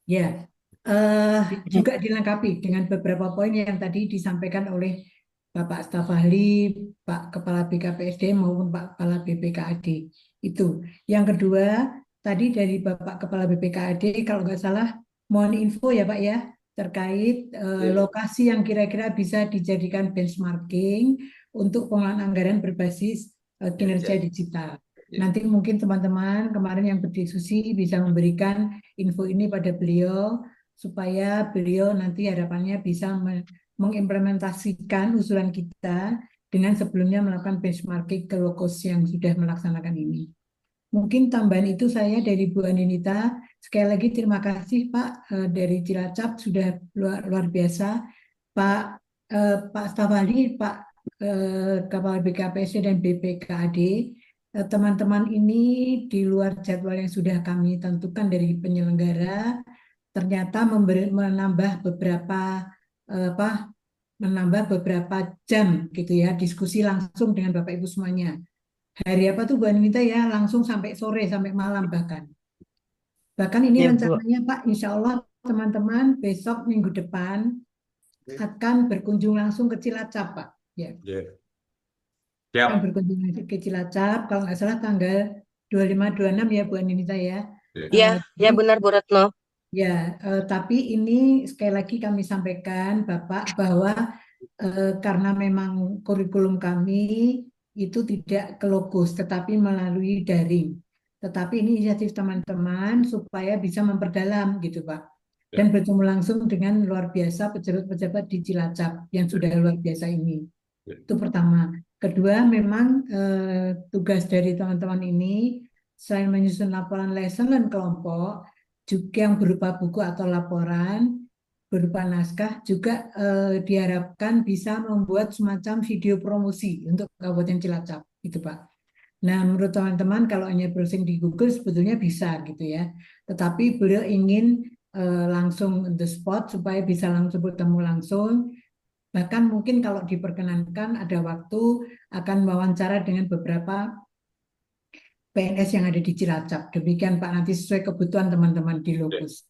S10: Ya, juga dilengkapi dengan beberapa poin yang tadi disampaikan oleh Bapak staf ahli, Pak Kepala BKPSD maupun Pak Kepala BPKAD. Itu. Yang kedua, tadi dari Bapak Kepala BPKAD, kalau nggak salah, mohon info ya Pak ya, terkait lokasi yang kira-kira bisa dijadikan benchmarking untuk pengelolaan anggaran berbasis kinerja digital. Nanti mungkin teman-teman kemarin yang berdiskusi bisa memberikan info ini pada beliau, supaya beliau nanti harapannya bisa mengimplementasikan usulan kita dengan sebelumnya melakukan benchmarking ke lokos yang sudah melaksanakan ini. Mungkin tambahan itu saya dari Bu Anindita. Sekali lagi terima kasih Pak dari Cilacap sudah luar biasa. Pak staf ahli, Pak Kepala BKPSD dan BPKAD. Teman-teman ini di luar jadwal yang sudah kami tentukan dari penyelenggara ternyata menambah beberapa jam gitu ya diskusi langsung dengan Bapak Ibu semuanya. Hari apa tuh Bu Anindita ya, langsung sampai sore, sampai malam bahkan. Bahkan ini
S9: Ya,
S10: rencananya Pak, insya Allah teman-teman besok minggu depan akan berkunjung langsung ke Cilacap Pak. Ya. Akan berkunjung ke Cilacap, kalau nggak salah tanggal 25-26 ya Bu Anindita ya.
S9: Iya, ya benar Bu Retno.
S10: Ya, tapi ini sekali lagi kami sampaikan Bapak bahwa karena memang kurikulum kami itu tidak ke lokus, tetapi melalui daring. Tetapi ini inisiatif teman-teman supaya bisa memperdalam gitu Pak. Dan bertemu langsung dengan luar biasa pejabat-pejabat di Cilacap yang sudah luar biasa ini. Itu pertama. Kedua, memang tugas dari teman-teman ini selain menyusun laporan lesson dan kelompok, juga yang berupa buku atau laporan, berupa naskah, juga diharapkan bisa membuat semacam video promosi untuk Kabupaten Cilacap, gitu Pak. Nah, menurut teman-teman kalau hanya browsing di Google sebetulnya bisa gitu ya. Tetapi beliau ingin langsung on the spot supaya bisa langsung bertemu langsung. Bahkan mungkin kalau diperkenankan ada waktu akan wawancara dengan beberapa PNS yang ada di Cilacap. Demikian Pak, nanti sesuai kebutuhan teman-teman di lokus.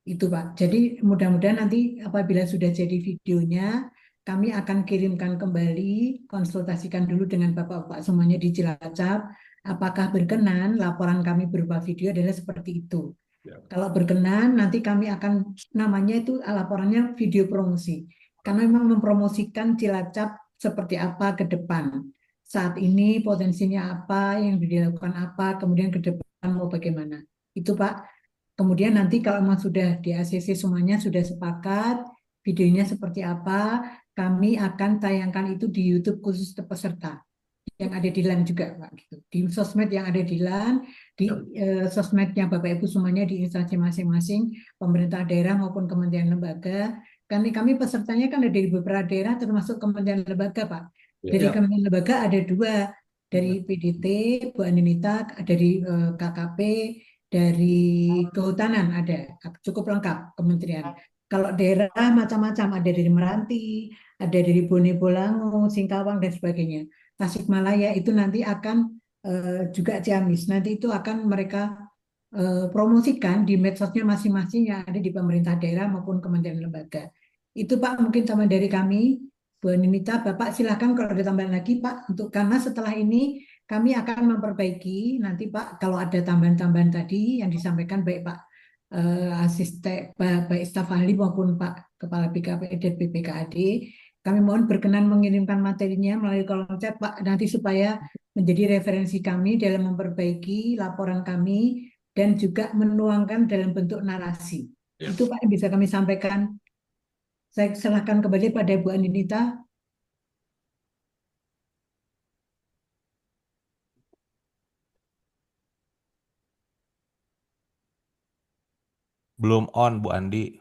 S10: Itu Pak. Jadi mudah-mudahan nanti apabila sudah jadi videonya, kami akan kirimkan kembali, konsultasikan dulu dengan Bapak-Bapak semuanya di Cilacap, apakah berkenan laporan kami berupa video adalah seperti itu. Kalau berkenan, nanti kami akan, namanya itu laporannya video promosi. Karena memang mempromosikan Cilacap seperti apa ke depan. Saat ini potensinya apa, yang dilakukan apa, kemudian ke depan mau bagaimana. Itu Pak. Kemudian nanti kalau memang sudah di ACC semuanya sudah sepakat, videonya seperti apa, kami akan tayangkan itu di YouTube khusus peserta yang ada di LAN juga Pak. Gitu. Di sosmed yang ada di LAN, di sosmednya Bapak Ibu semuanya di instansi masing-masing, pemerintah daerah maupun kementerian lembaga. Kami pesertanya kan ada dari beberapa daerah termasuk kementerian lembaga Pak. Dari kementerian lembaga ada 2, dari PDT, Bu Aninita, dari KKP, dari Kehutanan ada, cukup lengkap kementerian. Kalau daerah macam-macam, ada dari Meranti, ada dari Bone Bolango, Singkawang, dan sebagainya. Tasikmalaya itu nanti akan juga Ciamis, nanti itu akan mereka promosikan di medsosnya masing-masing yang ada di pemerintah daerah maupun kementerian lembaga. Itu Pak mungkin sama dari kami. Bu Ninita, Bapak silakan kalau ada tambahan lagi Pak, untuk karena setelah ini kami akan memperbaiki nanti Pak kalau ada tambahan-tambahan tadi yang disampaikan baik Pak asisten baik staf ahli maupun Pak Kepala BKP dan BPKAD, kami mohon berkenan mengirimkan materinya melalui kolom chat Pak nanti supaya menjadi referensi kami dalam memperbaiki laporan kami dan juga menuangkan dalam bentuk narasi. Itu Pak yang bisa kami sampaikan. Saya serahkan kembali pada Bu Aninita.
S14: Belum on Bu Andi.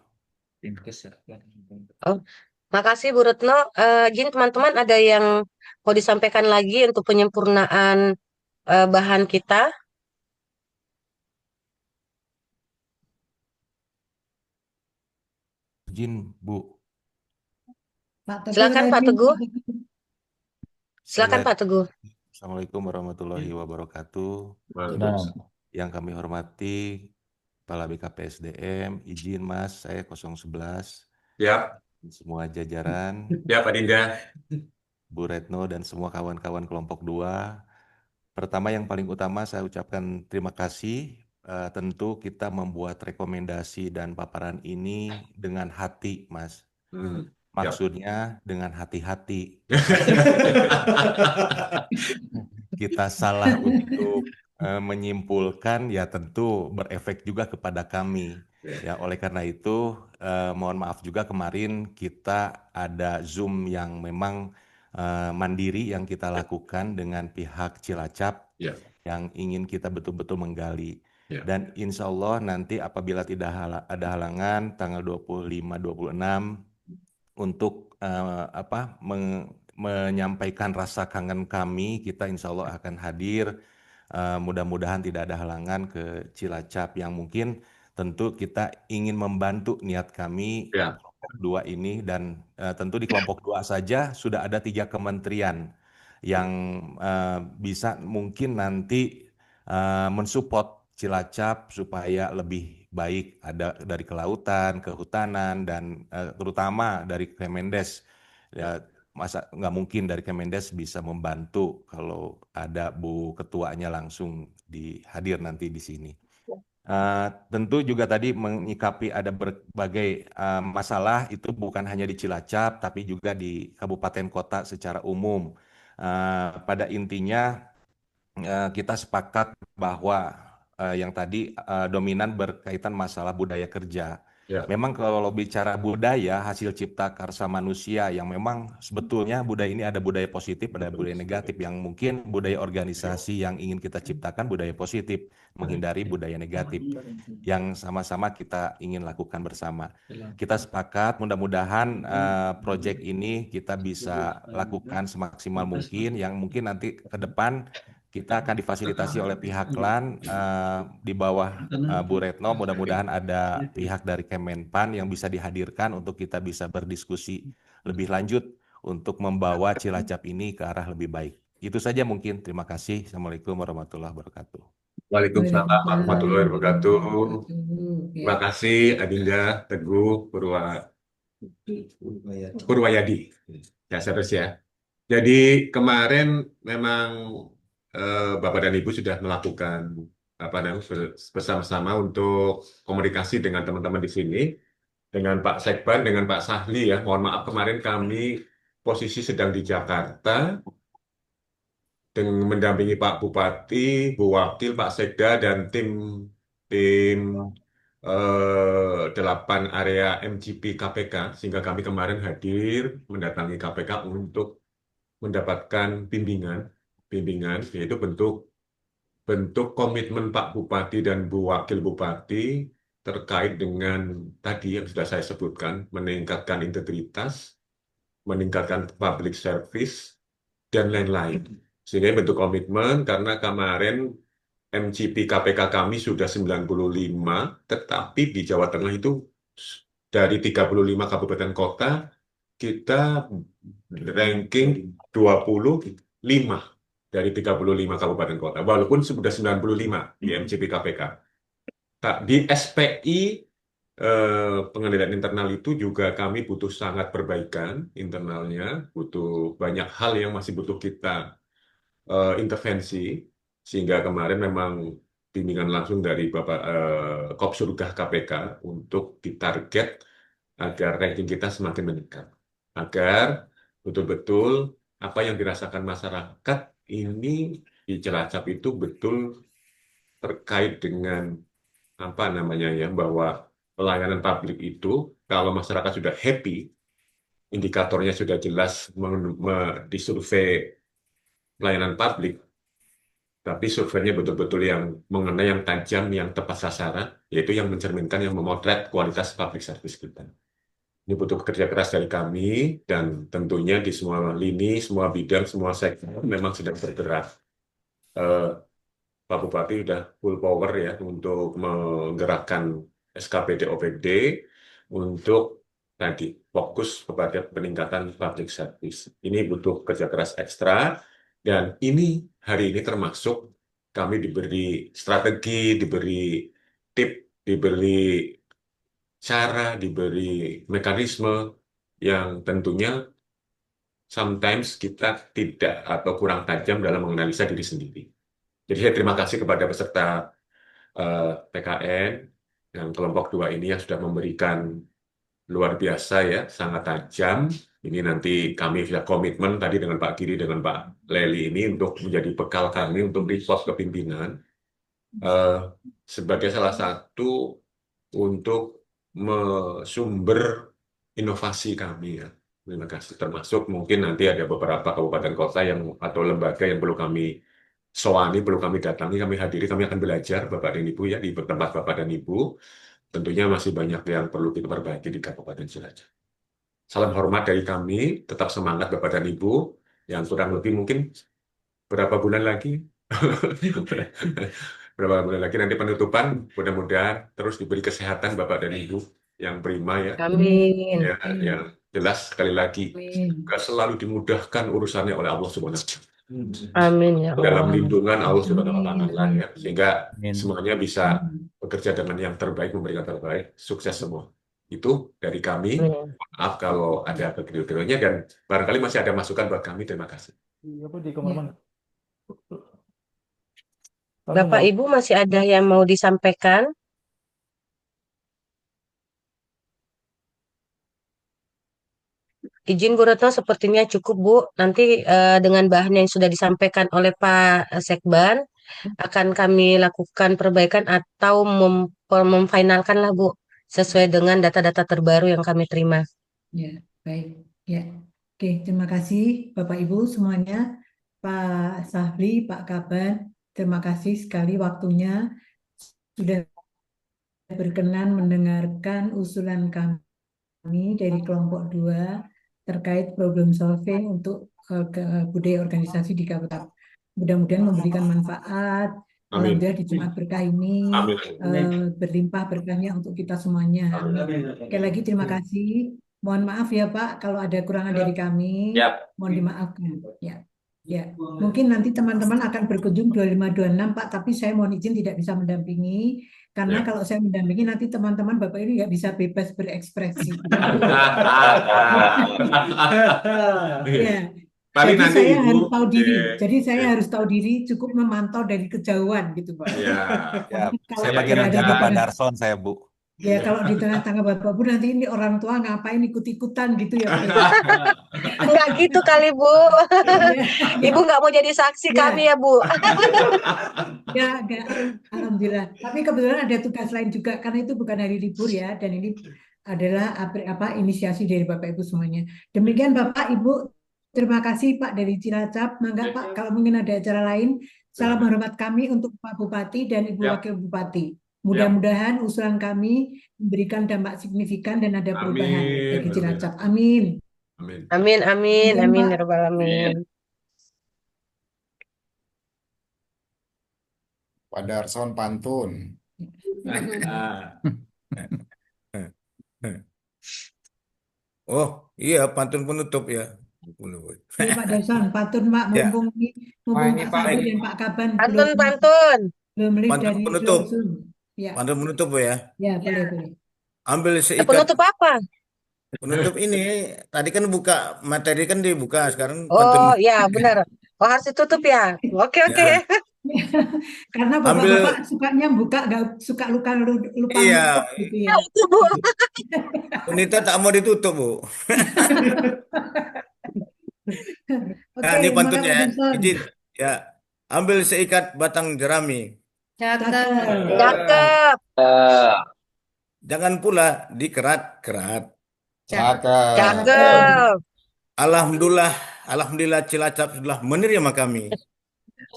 S9: Oh, makasih Bu Retno. Izin teman-teman ada yang mau disampaikan lagi untuk penyempurnaan bahan kita?
S14: Izin Bu.
S10: Pak Teguh,
S9: Silakan Pak Teguh. Silakan
S14: Baik.
S9: Pak Teguh.
S14: Assalamualaikum warahmatullahi wabarakatuh.
S6: Nah,
S14: Yang kami hormati Kepala BKPSDM, izin Mas, saya 011.
S12: Siap.
S14: Semua jajaran,
S12: Ya Pak Dinda.
S14: Bu Retno dan semua kawan-kawan kelompok 2. Pertama yang paling utama saya ucapkan terima kasih. Tentu kita membuat rekomendasi dan paparan ini dengan hati, Mas. Maksudnya dengan hati-hati. Kita salah untuk menyimpulkan ya tentu berefek juga kepada kami. Ya oleh karena itu mohon maaf juga kemarin kita ada Zoom yang memang mandiri yang kita lakukan dengan pihak Cilacap yang ingin kita betul-betul menggali. Dan insya Allah nanti apabila tidak ada halangan tanggal 25-26 untuk menyampaikan rasa kangen kami, kita insya Allah akan hadir. Mudah-mudahan tidak ada halangan ke Cilacap yang mungkin tentu kita ingin membantu niat kami kelompok 2 ini dan tentu di kelompok 2 saja sudah ada 3 kementerian yang bisa mungkin nanti mensupport Cilacap supaya lebih baik, ada dari kelautan, kehutanan, dan terutama dari Kemendes. Ya, masa nggak mungkin dari Kemendes bisa membantu kalau ada Bu Ketuanya langsung hadir nanti di sini. Tentu juga tadi menyikapi ada berbagai masalah itu bukan hanya di Cilacap tapi juga di kabupaten kota secara umum. Pada intinya kita sepakat bahwa yang tadi dominan berkaitan masalah budaya kerja.
S12: Ya.
S14: Memang kalau bicara budaya hasil cipta karsa manusia yang memang sebetulnya budaya ini ada budaya positif, ada budaya negatif yang mungkin budaya organisasi yang ingin kita ciptakan budaya positif, menghindari budaya negatif yang sama-sama kita ingin lakukan bersama. Kita sepakat mudah-mudahan proyek ini kita bisa lakukan semaksimal mungkin yang mungkin nanti ke depan kita akan difasilitasi oleh pihak LAN di bawah Bu Retno. Mudah-mudahan ada pihak dari Kemenpan yang bisa dihadirkan untuk kita bisa berdiskusi lebih lanjut untuk membawa Cilacap ini ke arah lebih baik. Itu saja mungkin. Terima kasih. Assalamualaikum warahmatullahi wabarakatuh.
S12: Waalaikumsalam warahmatullahi wabarakatuh. Terima kasih Adinda, Teguh, Purwayadi. Ya, serius ya. Jadi kemarin memang Bapak dan Ibu sudah melakukan bersama-sama untuk komunikasi dengan teman-teman di sini, dengan Pak Sekban, dengan Pak Sahli ya. Mohon maaf kemarin kami posisi sedang di Jakarta dengan mendampingi Pak Bupati, Bu Wakil, Pak Sekda dan tim 8 area MGP KPK sehingga kami kemarin hadir mendatangi KPK untuk mendapatkan bimbingan yaitu bentuk komitmen Pak Bupati dan Bu Wakil Bupati terkait dengan tadi yang sudah saya sebutkan, meningkatkan integritas, meningkatkan public service, dan lain-lain. Sehingga bentuk komitmen karena kemarin MGP KPK kami sudah 95, tetapi di Jawa Tengah itu dari 35 kabupaten kota, kita ranking 25 dari 35 kabupaten kota, walaupun sudah 95 di MGP KPK. Di SPI, pengendalian internal itu juga kami butuh sangat perbaikan internalnya, butuh banyak hal yang masih butuh kita intervensi, sehingga kemarin memang bimbingan langsung dari Bapak Kopsurgah KPK untuk ditarget agar ranking kita semakin meningkat, agar betul-betul apa yang dirasakan masyarakat ini di Cilacap itu betul terkait dengan apa namanya ya, bahwa pelayanan publik itu kalau masyarakat sudah happy, indikatornya sudah jelas di survei pelayanan publik, tapi surveinya betul-betul yang mengenai yang tajam, yang tepat sasaran, yaitu yang mencerminkan, yang memotret kualitas public service kita. Ini butuh kerja keras dari kami, dan tentunya di semua lini, semua bidang, semua sektor memang sedang bergerak. Pak Bupati sudah full power ya untuk menggerakkan SKPD OPD untuk tadi fokus kepada peningkatan public service. Ini butuh kerja keras ekstra, dan ini hari ini termasuk kami diberi strategi, diberi tip, diberi cara, diberi mekanisme yang tentunya sometimes kita tidak atau kurang tajam dalam menganalisa diri sendiri. Jadi saya terima kasih kepada peserta PKN yang kelompok 2 ini yang sudah memberikan luar biasa ya, sangat tajam. Ini nanti kami sudah komitmen tadi dengan Pak Giri, dengan Pak Leli ini untuk menjadi bekal kami untuk report kepimpinan sebagai salah satu untuk sumber inovasi kami ya. Terima kasih. Termasuk mungkin nanti ada beberapa kabupaten kota yang atau lembaga yang perlu kami soani, perlu kami datangi, kami hadiri, kami akan belajar Bapak dan Ibu ya di tempat Bapak dan Ibu. Tentunya masih banyak yang perlu kita perbaiki di Kabupaten Cilacap. Salam hormat dari kami, tetap semangat Bapak dan Ibu. Yang kurang lebih mungkin berapa bulan lagi? Berapa bulan lagi nanti penutupan, mudah-mudahan terus diberi kesehatan Bapak dan Ibu yang prima ya.
S9: Amin.
S12: Ya, yang jelas sekali lagi selalu dimudahkan urusannya oleh Allah Subhanahu wa Ta'ala.
S9: Amin ya
S12: Dalam
S9: Allah.
S12: lindungan Allah Subhanahu wa Ta'ala ya, sehingga semuanya bisa bekerja dengan yang terbaik, memberikan terbaik, sukses semua. Itu dari kami. Maaf kalau ada kekeliruannya, dan barangkali masih ada masukan buat kami. Terima kasih.
S9: Bapak Ibu masih ada yang mau disampaikan? Izin Bu Retno sepertinya cukup Bu. Nanti dengan bahan yang sudah disampaikan oleh Pak Sekban akan kami lakukan perbaikan atau memfinalkan lah Bu sesuai dengan data-data terbaru yang kami terima.
S10: Ya, baik. Ya. Oke, terima kasih Bapak Ibu semuanya. Pak Sahli, Pak Kaban, terima kasih sekali waktunya sudah berkenan mendengarkan usulan kami dari kelompok 2 terkait problem solving untuk budaya organisasi di Kabupaten. Mudah-mudahan memberikan manfaat.
S12: Amin.
S10: Alhamdulillah di Jumat berkah ini
S12: Amin.
S10: berlimpah berkahnya untuk kita semuanya. Amin. Sekali lagi terima kasih. Mohon maaf ya Pak kalau ada kurangan dari kami.
S12: Yap.
S10: Mohon dimaafkan. Ya. Ya, mungkin nanti teman-teman akan berkunjung 25-26 Pak, tapi saya mohon izin tidak bisa mendampingi karena kalau saya mendampingi nanti teman-teman Bapak ini nggak bisa bebas berekspresi. Ya.
S12: Paling
S10: Jadi
S12: nanti
S10: saya
S12: Ibu,
S10: harus tahu diri. Jadi saya harus tahu diri, cukup memantau dari kejauhan gitu Pak.
S12: Ya.
S14: Ya,
S10: Kalau
S14: saya bagian
S10: berada
S14: menjaga
S10: di
S14: Pak
S10: tengah,
S14: Darson saya Bu.
S10: ya kalau di tengah-tengah Bapak Bu nanti ini orang tua ngapain ikut-ikutan gitu ya Pak.
S9: Enggak gitu kali Bu. Ibu nggak mau jadi saksi kami ya Bu.
S10: Ya, enggak. Alhamdulillah. Tapi kebetulan ada tugas lain juga karena itu bukan hari libur ya dan ini adalah inisiasi dari Bapak Ibu semuanya. Demikian Bapak Ibu, terima kasih Pak dari Cilacap. Mangga Pak kalau mungkin ada acara lain, salam hormat kami untuk Pak Bupati dan Ibu Wakil Bupati. Mudah-mudahan usulan kami memberikan dampak signifikan dan ada perubahan bagi Cilacap. Amin.
S12: Amin.
S9: Amin, amin,
S10: Demikian,
S9: amin,
S10: Pak.
S9: ya Rabbal alamin.
S8: Pak Darson pantun.
S5: Oh iya, pantun penutup ya.
S10: Ya Pak Darson, pantun Pak,
S5: Ya.
S10: mumpung
S7: ini
S10: Pak
S7: Pak.
S10: Sabri dan Pak Kaban
S9: Pantun.
S10: belum live
S5: Pantun
S10: dari
S5: penutup.
S10: Zoom. Ya,
S5: Pantun penutup ya.
S10: ya boleh.
S5: Ambil seikat
S9: Penutup apa?
S5: penutup ini. Tadi kan buka materi kan dibuka, sekarang
S9: Oh
S5: pantun.
S9: ya benar. Oh harus ditutup ya. Oke.
S10: Karena bapak-bapak sukanya buka, nggak suka lupa
S5: Iya.
S10: nutup gitu ya.
S9: Itu Bu.
S5: Wanita tak mau ditutup, Bu.
S10: Oke,
S5: Nah, ini
S10: terima
S5: pantunnya.
S10: kasih, Darson.
S5: Izin. Ya. Ambil seikat batang jerami.
S9: Cakep.
S5: Jangan pula dikerat-kerat.
S9: Cakep.
S5: Alhamdulillah Cilacap sudah menerima kami.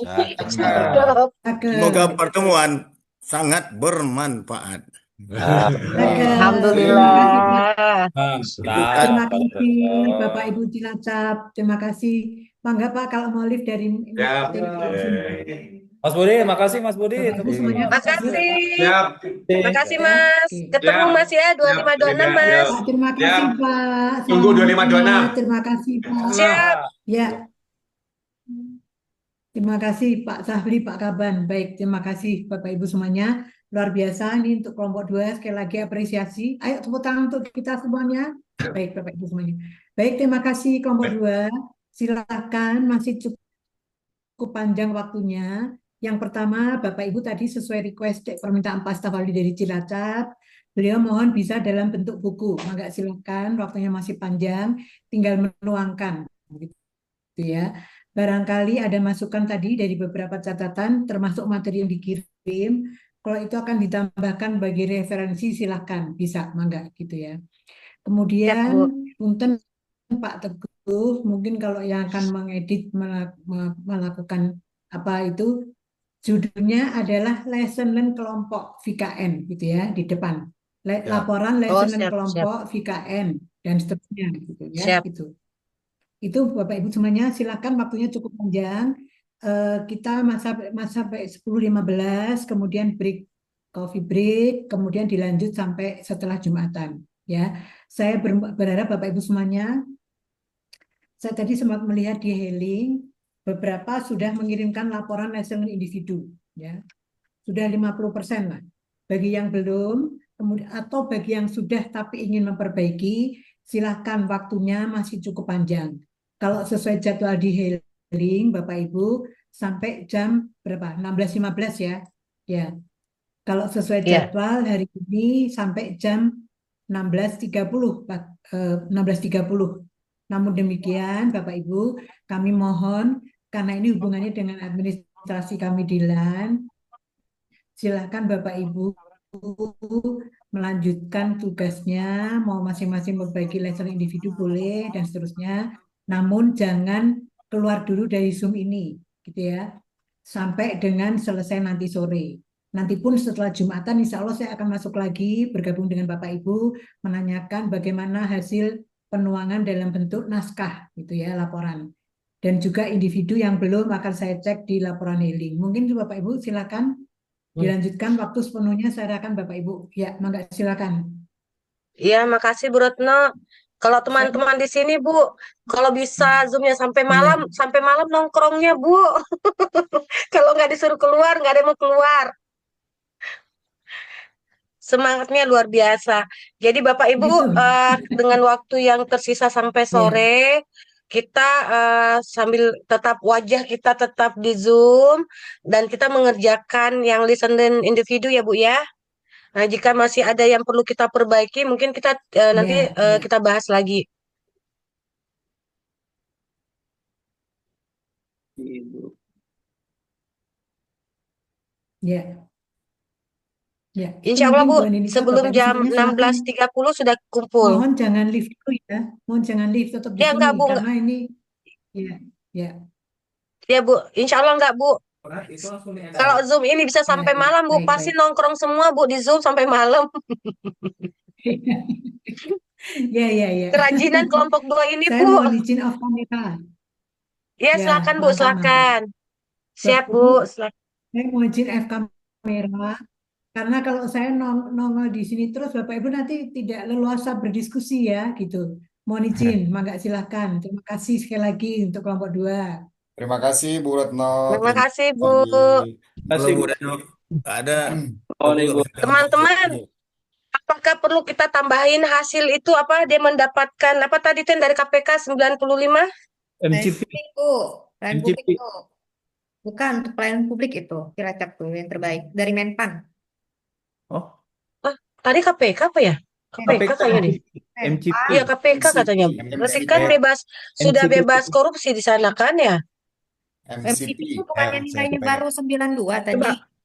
S9: Cakep.
S5: Semoga pertemuan sangat bermanfaat.
S9: Alhamdulillah.
S10: Terima kasih Bapak Ibu Cilacap. Terima kasih. Mangga Pak kalau mau live dari
S16: Mas Budi, makasih Mas Budi.
S9: Makasih Mas. Ketemu Mas ya 2526 Mas.
S10: Terima kasih Pak.
S12: Tunggu 2526.
S10: Terima kasih Pak.
S9: Siap.
S10: Ya. Terima kasih Pak Sahli, Pak Kaban. Baik, terima kasih Bapak Ibu semuanya. Luar biasa ini untuk kelompok 2. Sekali lagi apresiasi. Ayo tepuk tangan untuk kita semuanya. Baik Bapak Ibu semuanya. Baik, terima kasih kelompok 2. Silakan, masih cukup panjang waktunya. Yang pertama, Bapak Ibu tadi sesuai request permintaan Pak Staf Ahli dari Cilacap, beliau mohon bisa dalam bentuk buku. Maka silakan, waktunya masih panjang, tinggal menuangkan, gitu ya. Barangkali ada masukan tadi dari beberapa catatan, termasuk materi yang dikirim. Kalau itu akan ditambahkan bagi referensi, silakan bisa, mangga gitu ya. Kemudian, punten Pak Teguh, mungkin kalau yang akan mengedit melakukan apa itu, judulnya adalah lesson learn kelompok VKN gitu ya di depan. Laporan lesson learn kelompok VKN dan seterusnya gitu ya. Itu Bapak Ibu semuanya silakan, waktunya cukup panjang. Kita masa sampai 10.15, kemudian break coffee break, kemudian dilanjut sampai setelah Jumatan ya. Saya berharap Bapak Ibu semuanya, saya tadi sempat melihat di Hailing, beberapa sudah mengirimkan laporan lesson individu ya. Sudah 50% lah. Bagi yang belum, kemudian atau bagi yang sudah tapi ingin memperbaiki, silakan, waktunya masih cukup panjang. Kalau sesuai jadwal di Hailing, Bapak Ibu, sampai jam berapa? 16.15 ya. Ya. Kalau sesuai
S9: Ya.
S10: jadwal hari ini sampai jam 16.30, 16.30. Namun demikian, Bapak Ibu, kami mohon karena ini hubungannya dengan administrasi kami di LAN, silakan Bapak Ibu melanjutkan tugasnya, mau masing-masing berbagi lesson individu boleh dan seterusnya. Namun jangan keluar dulu dari Zoom ini, gitu ya, sampai dengan selesai nanti sore. Nanti pun setelah Jumatan, insya Allah saya akan masuk lagi bergabung dengan Bapak Ibu menanyakan bagaimana hasil penuangan dalam bentuk naskah, gitu ya, laporan. Dan juga individu yang belum akan saya cek di laporan healing. Mungkin Bapak Ibu silakan dilanjutkan, waktu sepenuhnya saya serahkan Bapak Ibu. Ya, mangga silakan.
S9: Iya, makasih Bu Retno. Kalau teman-teman di sini Bu, kalau bisa Zoom-nya sampai malam nongkrongnya Bu. Kalau nggak disuruh keluar, nggak ada yang mau keluar. Semangatnya luar biasa. Jadi Bapak Ibu, dengan waktu yang tersisa sampai sore, kita sambil tetap wajah kita tetap di Zoom dan kita mengerjakan yang listen dan individu ya Bu ya. Nah, jika masih ada yang perlu kita perbaiki, mungkin kita nanti kita bahas lagi.
S10: Ya. Ya,
S9: Insya Allah Bu,
S10: Mungkin Bu Anindita,
S9: sebelum
S10: Bapak Ibu
S9: jam
S10: semuanya silakan.
S9: 16.30 sudah kumpul.
S10: Mohon jangan live dulu ya. Mohon jangan live, tetap di
S9: Ya
S10: sini
S9: enggak Bu,
S10: karena ini ya.
S9: Ya Bu, insya Allah enggak Bu. Kalau Zoom ini bisa sampai malam Bu,
S10: baik,
S9: pasti nongkrong semua Bu di Zoom sampai malam.
S10: Ya.
S9: Kerajinan kelompok 2 ini
S10: Saya
S9: Bu.
S10: mohon izin off kamera.
S9: Ya silakan Bu,
S10: mantap.
S9: silakan. Siap
S10: Bapak
S9: Bu,
S10: Ibu,
S9: silakan.
S10: saya mohon izin off kamera karena kalau saya nongol di sini terus Bapak Ibu nanti tidak leluasa berdiskusi ya gitu. Mohon izin, mangga silakan. Terima kasih sekali lagi untuk kelompok 2.
S8: Terima kasih Bu Retno.
S9: Terima kasih Bu.
S5: Kalau Bu Retno nggak ada,
S9: Teman-teman, apakah perlu kita tambahin hasil itu apa dia mendapatkan apa tadi Ten dari KPK 95?
S13: MCP Bu, pelayanan publik itu. Bukan untuk pelayanan publik itu, Cilacap tuh yang terbaik dari Menpan.
S9: Tadi KPK apa ya? KPK kayaknya deh.
S13: MCP.
S9: Iya KPK katanya. Berarti kan sudah bebas korupsi di sana kan ya?
S13: MCP itu bukannya nilainya baru 92 tadi.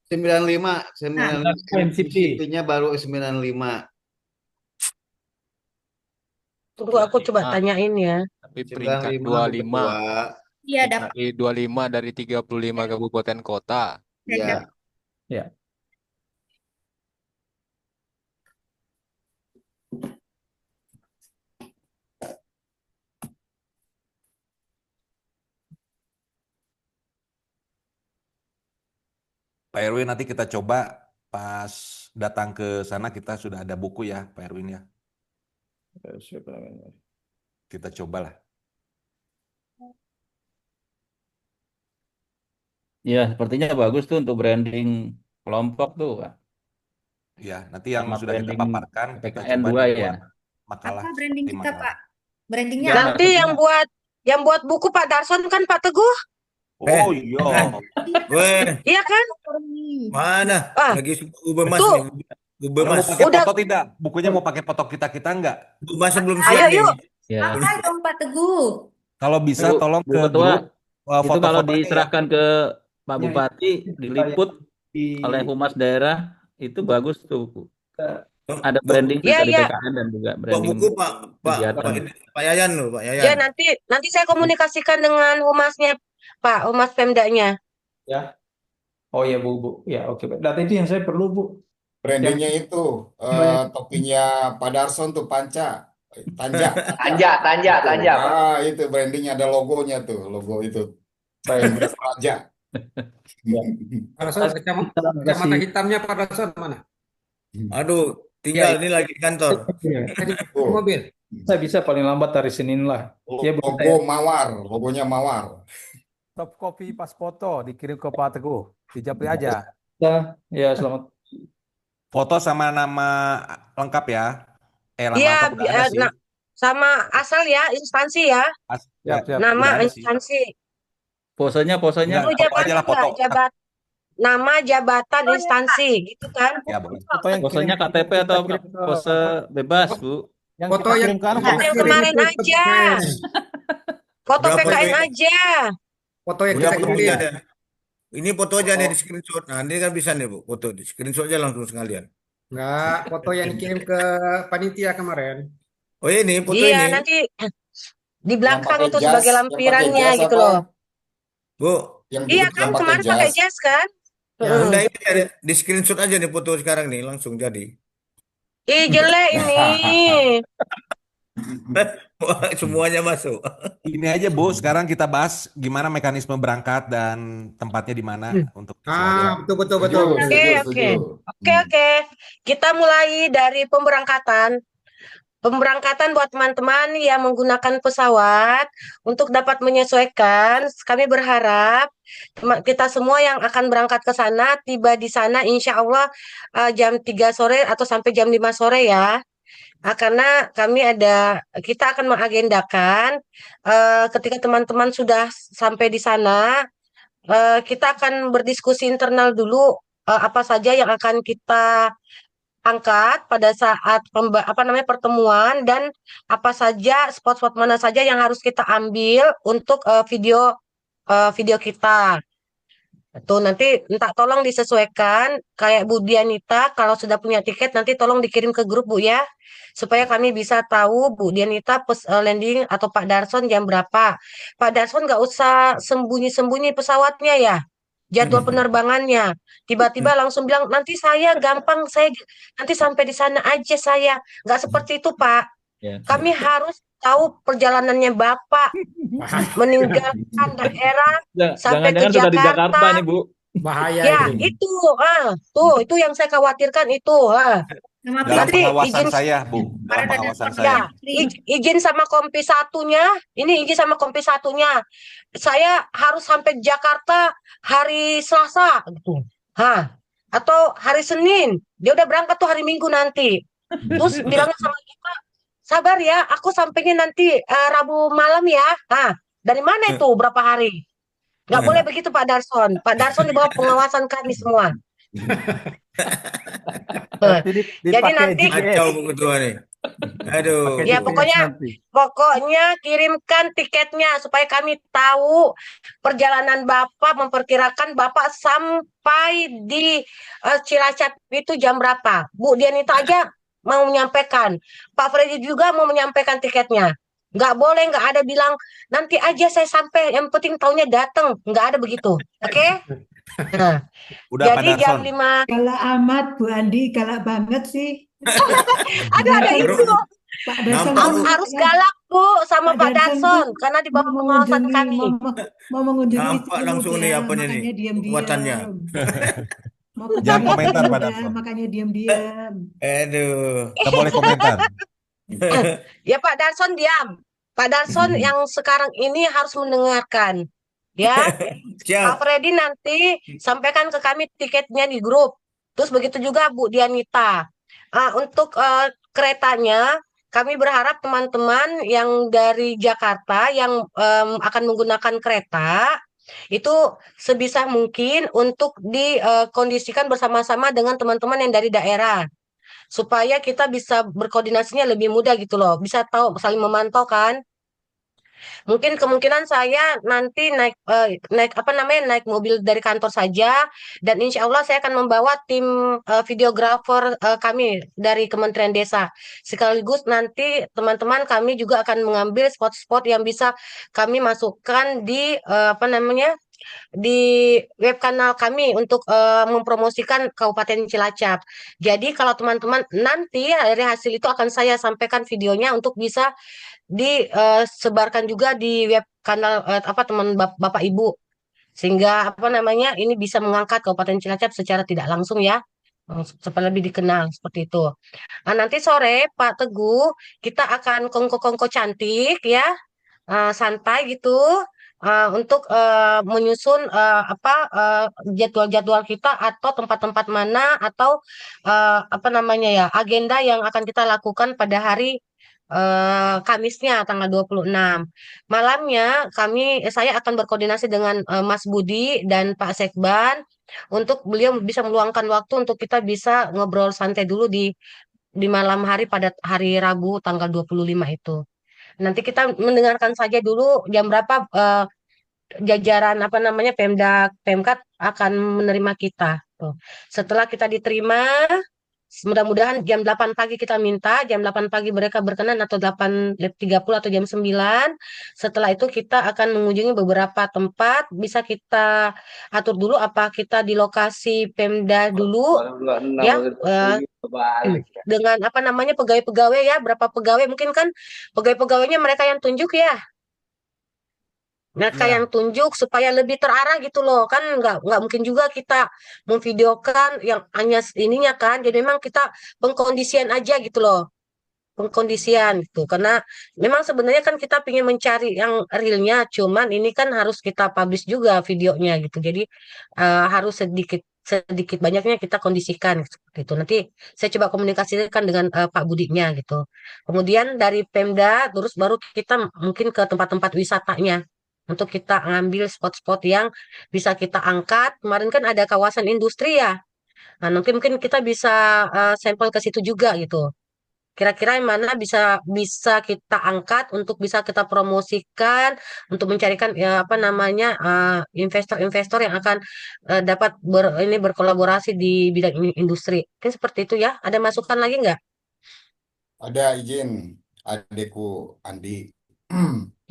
S16: 95 MCP-nya baru 95.
S9: Tunggu aku coba tanyain ya.
S17: Tapi peringkat 25.
S13: Iya dapat.
S17: 25 dari 35 kabupaten kota.
S16: Iya.
S17: Ya.
S14: Pak Erwin, nanti kita coba pas datang ke sana kita sudah ada buku ya Pak Erwin ya. Kita cobalah.
S6: Ya, sepertinya bagus tuh untuk branding kelompok tuh, Pak.
S14: Ya, nanti yang
S6: Sama
S14: sudah kita
S6: branding
S14: paparkan kita
S6: PKN
S14: coba
S6: 2 ya.
S14: dibuat makalah.
S13: Apa branding
S14: seperti
S13: kita
S14: makalah.
S13: Pak? Brandingnya
S9: Nanti yang buat buku Pak Darson kan Pak Teguh?
S14: Oh iya.
S9: Iya kan?
S5: Mana? Lagi Ube Mas
S9: Tuh.
S5: nih. Ube
S14: Mau
S5: Mas.
S14: pakai foto tidak? Bukunya mau pakai foto kita tidak?
S5: Ube Mas belum
S9: Ayo
S5: siap nih.
S9: yuk.
S6: Ya.
S13: Pakai dong Pak Teguh.
S14: Kalau bisa
S6: Bu-
S14: tolong
S6: Bu
S14: ke
S6: Ketua,
S14: grup
S6: itu kalau
S14: foto-fotonya ya.
S6: diserahkan ke Pak Bupati, diliput oleh Humas Daerah, itu bagus tuh, Bu. Ada branding
S9: Iya,
S6: dari
S9: iya.
S6: PKN dan juga
S5: Pak
S6: branding
S5: buku
S6: kegiatan.
S5: Pak Yayan loh, Pak Yayan.
S9: Ya nanti saya komunikasikan dengan humasnya Pak, humas Pemdanya.
S18: Ya. Oh ya Bu. Ya oke. Data itu yang saya perlu Bu.
S8: Brandingnya itu topinya Pak Darson tuh Tanja.
S16: Tanja, Pak.
S8: Ah, itu brandingnya ada logonya tuh, logo itu. Raja.
S7: Kacamata hitamnya Pak Darson mana?
S5: Aduh, tinggal ini lagi di kantor.
S7: Mobil.
S18: Saya bisa paling lambat hari Senin lah. Ya, Bu,
S8: Logo Mawar, logonya Mawar.
S1: Top copy pas foto dikirim ke Pak Teguh. Dijapri aja.
S18: Ya, selamat.
S14: Foto sama nama lengkap ya. Nama
S9: Iya,
S14: lengkap udah ada sih.
S9: sama asal ya, instansi ya.
S14: Ya,
S9: Nama
S14: udah ada sih.
S9: instansi.
S6: Posenya
S9: Perlu
S14: Foto aja
S9: jabatan
S14: lah, foto.
S9: nggak? Nama, jabatan, instansi, gitu kan?
S14: Ya, boleh.
S1: Foto yang
S6: Posenya
S1: kirim
S6: KTP
S1: kita
S6: atau
S1: kirim ke
S6: pose bebas, Bu.
S1: yang
S7: Foto
S1: kita
S7: yang
S1: kirim ke anu,
S9: Bukan
S1: Bu.
S9: yang
S7: kirim
S9: kemarin
S7: itu
S9: aja.
S7: PKN.
S9: Foto
S5: Berapa
S9: PKN
S5: ini?
S9: aja.
S7: Foto yang
S5: Udah
S7: kita
S5: foto
S7: kirim.
S5: aja deh. Ini foto aja nih di screenshot. Nah, ini kan bisa nih Bu, foto di screenshot aja langsung sekalian.
S7: Enggak, foto yang dikirim ke panitia kemarin.
S5: Oh ini foto
S9: Iya,
S5: ini.
S9: nanti di
S16: Yang
S9: belakang
S16: pakai
S9: itu
S16: jas,
S9: sebagai
S16: yang pakai
S9: lampirannya
S16: jas
S9: gitu
S16: apa?
S9: loh.
S5: Bu,
S16: Yang
S9: Iya
S16: duduk
S9: kan,
S16: yang pakai
S9: kemarin pakai
S16: jas.
S9: jas kan?
S7: Ya.
S9: Mm-mm.
S5: udah ini ada di screenshot aja nih foto sekarang nih langsung jadi.
S9: Ih, jelek ini.
S5: Wah, semuanya masuk.
S14: Ini aja Bu, sekarang kita bahas gimana mekanisme berangkat dan tempatnya di mana untuk selanjutnya.
S7: Betul.
S16: Setuju,
S9: Oke,
S16: setuju,
S9: oke.
S16: setuju.
S9: Oke. Kita mulai dari pemberangkatan. Pemberangkatan buat teman-teman yang menggunakan pesawat untuk dapat menyesuaikan, kami berharap kita semua yang akan berangkat ke sana tiba di sana insya Allah jam 3 sore atau sampai jam 5 sore ya. Karena kita akan mengagendakan ketika teman-teman sudah sampai di sana, kita akan berdiskusi internal dulu apa saja yang akan kita angkat pada saat pertemuan dan apa saja spot-spot mana saja yang harus kita ambil untuk video kita. Tuh nanti tolong disesuaikan kayak Bu Dianita kalau sudah punya tiket nanti tolong dikirim ke grup Bu ya supaya kami bisa tahu Bu Dianita landing atau Pak Darson jam berapa. Pak Darson nggak usah sembunyi-sembunyi pesawatnya ya. Jadwal penerbangannya tiba-tiba langsung bilang nanti saya gampang saya nanti sampai di sana aja saya nggak seperti itu Pak. Kami harus tahu perjalanannya Bapak meninggalkan daerah sampai ke
S6: Jangan-jangan sudah di
S9: Jakarta.
S6: Jakarta nih, Bu.
S7: Bahaya
S9: Ya
S7: itu.
S9: itu yang saya khawatirkan itu.
S14: Dalam
S9: Nanti
S14: pengawasan
S9: izin
S14: saya, Bu. Dalam pengawasan
S9: ya,
S14: saya.
S9: izin sama kompi satunya, ini izin sama kompi satunya. Saya harus sampai Jakarta hari Selasa gitu. Atau hari Senin. Dia udah berangkat tuh hari Minggu nanti. Terus bilangnya sama kita, sabar ya, aku sampainya nanti Rabu malam ya. Dari mana itu berapa hari? Nggak boleh begitu Pak Darson. Pak Darson di bawah pengawasan kami semua. Jadi nanti
S5: Kacau Bu Ketua nih. Aduh.
S9: ya pokoknya kirimkan tiketnya supaya kami tahu perjalanan Bapak memperkirakan Bapak sampai di Cilacap itu jam berapa. Bu Dianita aja mau menyampaikan. Pak Freddy juga mau menyampaikan tiketnya. Nggak boleh, nggak ada bilang nanti aja saya sampai, yang penting taunya datang. Nggak ada begitu. Oke? Nah,
S14: Udah
S9: jadi
S14: Pak
S9: jam
S14: Darson.
S9: 5.
S10: Galak amat Bu Andi, galak banget sih.
S9: Ada itu.
S10: Pak Darson
S9: Harus galak Bu sama Pak Darson
S10: tuh
S9: karena di bawah pengawasan kami.
S10: mau mengunjungi
S5: Nampak
S10: istri
S5: langsung nih
S10: muda,
S5: apanya nih,
S10: makanya diam-diam.
S5: kekuatannya.
S10: Mau ketemu
S14: Jangan komentar,
S10: istri
S14: Pak
S10: muda,
S14: Darson.
S10: makanya diam-diam.
S5: Aduh.
S14: Nggak boleh komentar.
S9: Ya Pak Darson diam. Pak Darson yang sekarang ini harus mendengarkan. Ya, Pak Freddy nanti sampaikan ke kami tiketnya di grup. Terus begitu juga Bu Dianita. Untuk keretanya, kami berharap teman-teman yang dari Jakarta yang akan menggunakan kereta itu sebisa mungkin untuk dikondisikan bersama-sama dengan teman-teman yang dari daerah. Supaya kita bisa berkoordinasinya lebih mudah gitu loh. Bisa tahu saling memantau kan. Mungkin kemungkinan saya nanti naik mobil dari kantor saja dan insya Allah saya akan membawa tim videografer kami dari Kementerian Desa. Sekaligus nanti teman-teman kami juga akan mengambil spot-spot yang bisa kami masukkan di di web kanal kami untuk mempromosikan Kabupaten Cilacap. Jadi kalau teman-teman nanti dari hasil itu akan saya sampaikan videonya untuk bisa disebarkan juga di web kanal teman Bapak Ibu sehingga ini bisa mengangkat Kabupaten Cilacap secara tidak langsung ya supaya lebih dikenal seperti itu. Nah, nanti sore Pak Teguh kita akan kongko-kongko cantik ya santai gitu untuk menyusun jadwal-jadwal kita atau tempat-tempat mana atau agenda yang akan kita lakukan pada hari Kamisnya tanggal 26. Malamnya saya akan berkoordinasi dengan Mas Budi dan Pak Sekban untuk beliau bisa meluangkan waktu untuk kita bisa ngobrol santai dulu di malam hari pada hari Rabu tanggal 25 itu. Nanti kita mendengarkan saja dulu jam berapa jajaran apa namanya Pemkat akan menerima kita. Tuh. Setelah kita diterima, mudah-mudahan jam 8 pagi kita minta, jam 8 pagi mereka berkenan atau 8.30 atau jam 9. Setelah itu kita akan mengunjungi beberapa tempat, bisa kita atur dulu apa kita di lokasi Pemda dulu ya dengan apa namanya pegawai-pegawai ya, berapa pegawai mungkin kan pegawai-pegawainya mereka yang tunjuk ya. Mereka yang tunjuk supaya lebih terarah gitu loh kan nggak mungkin juga kita memvideokan yang hanya ininya kan jadi memang kita pengkondisian aja gitu loh pengkondisian gitu karena memang sebenarnya kan kita ingin mencari yang realnya cuman ini kan harus kita publish juga videonya gitu jadi harus sedikit banyaknya kita kondisikan seperti itu nanti saya coba komunikasikan dengan Pak Budinya gitu kemudian dari Pemda terus baru kita mungkin ke tempat-tempat wisatanya untuk kita ngambil spot-spot yang bisa kita angkat. Kemarin kan ada kawasan industri ya. Nah, nanti mungkin kita bisa sampel ke situ juga gitu. Kira-kira yang mana bisa kita angkat untuk bisa kita promosikan untuk mencarikan ya apa namanya investor-investor yang akan dapat berkolaborasi di bidang industri. Kan seperti itu ya. Ada masukan lagi nggak?
S8: Ada izin adikku Andi.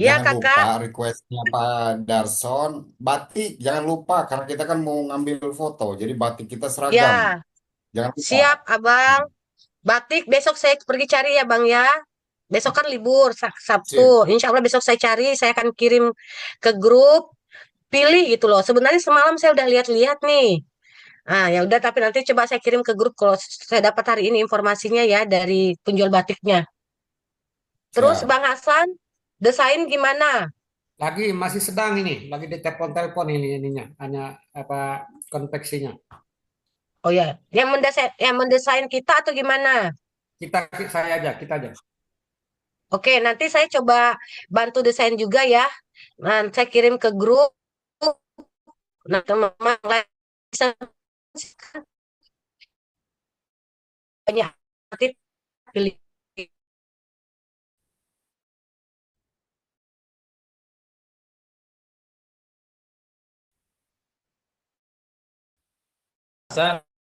S9: Iya,
S8: Jangan
S9: Kakak.
S8: lupa requestnya Pak Darson, batik jangan lupa karena kita kan mau ngambil foto, jadi batik kita seragam.
S9: Ya,
S8: Jangan lupa.
S9: siap, Abang. Batik besok saya pergi cari ya Bang ya. Besok kan libur Sabtu. Insya Allah besok saya cari, saya akan kirim ke grup. Pilih gitu loh. Sebenarnya semalam saya udah lihat-lihat nih. Ah ya udah tapi nanti coba saya kirim ke grup kalau saya dapat hari ini informasinya ya dari penjual batiknya. Terus Bang Hasan, desain gimana?
S7: Lagi masih sedang ini, lagi di telepon ini ininya, hanya apa konveksinya.
S9: Oh ya, yang mendesain kita atau gimana?
S7: Saya aja, kita aja.
S9: Oke, nanti saya coba bantu desain juga ya. Nah, saya kirim ke grup. Nah, teman-teman bisa banyak nanti pilih.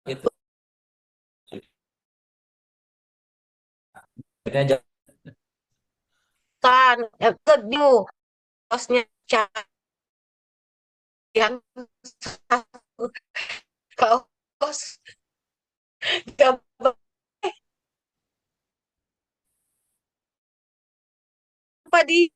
S6: Itu
S9: Kan, bingung. Kosnya yang kaos apa di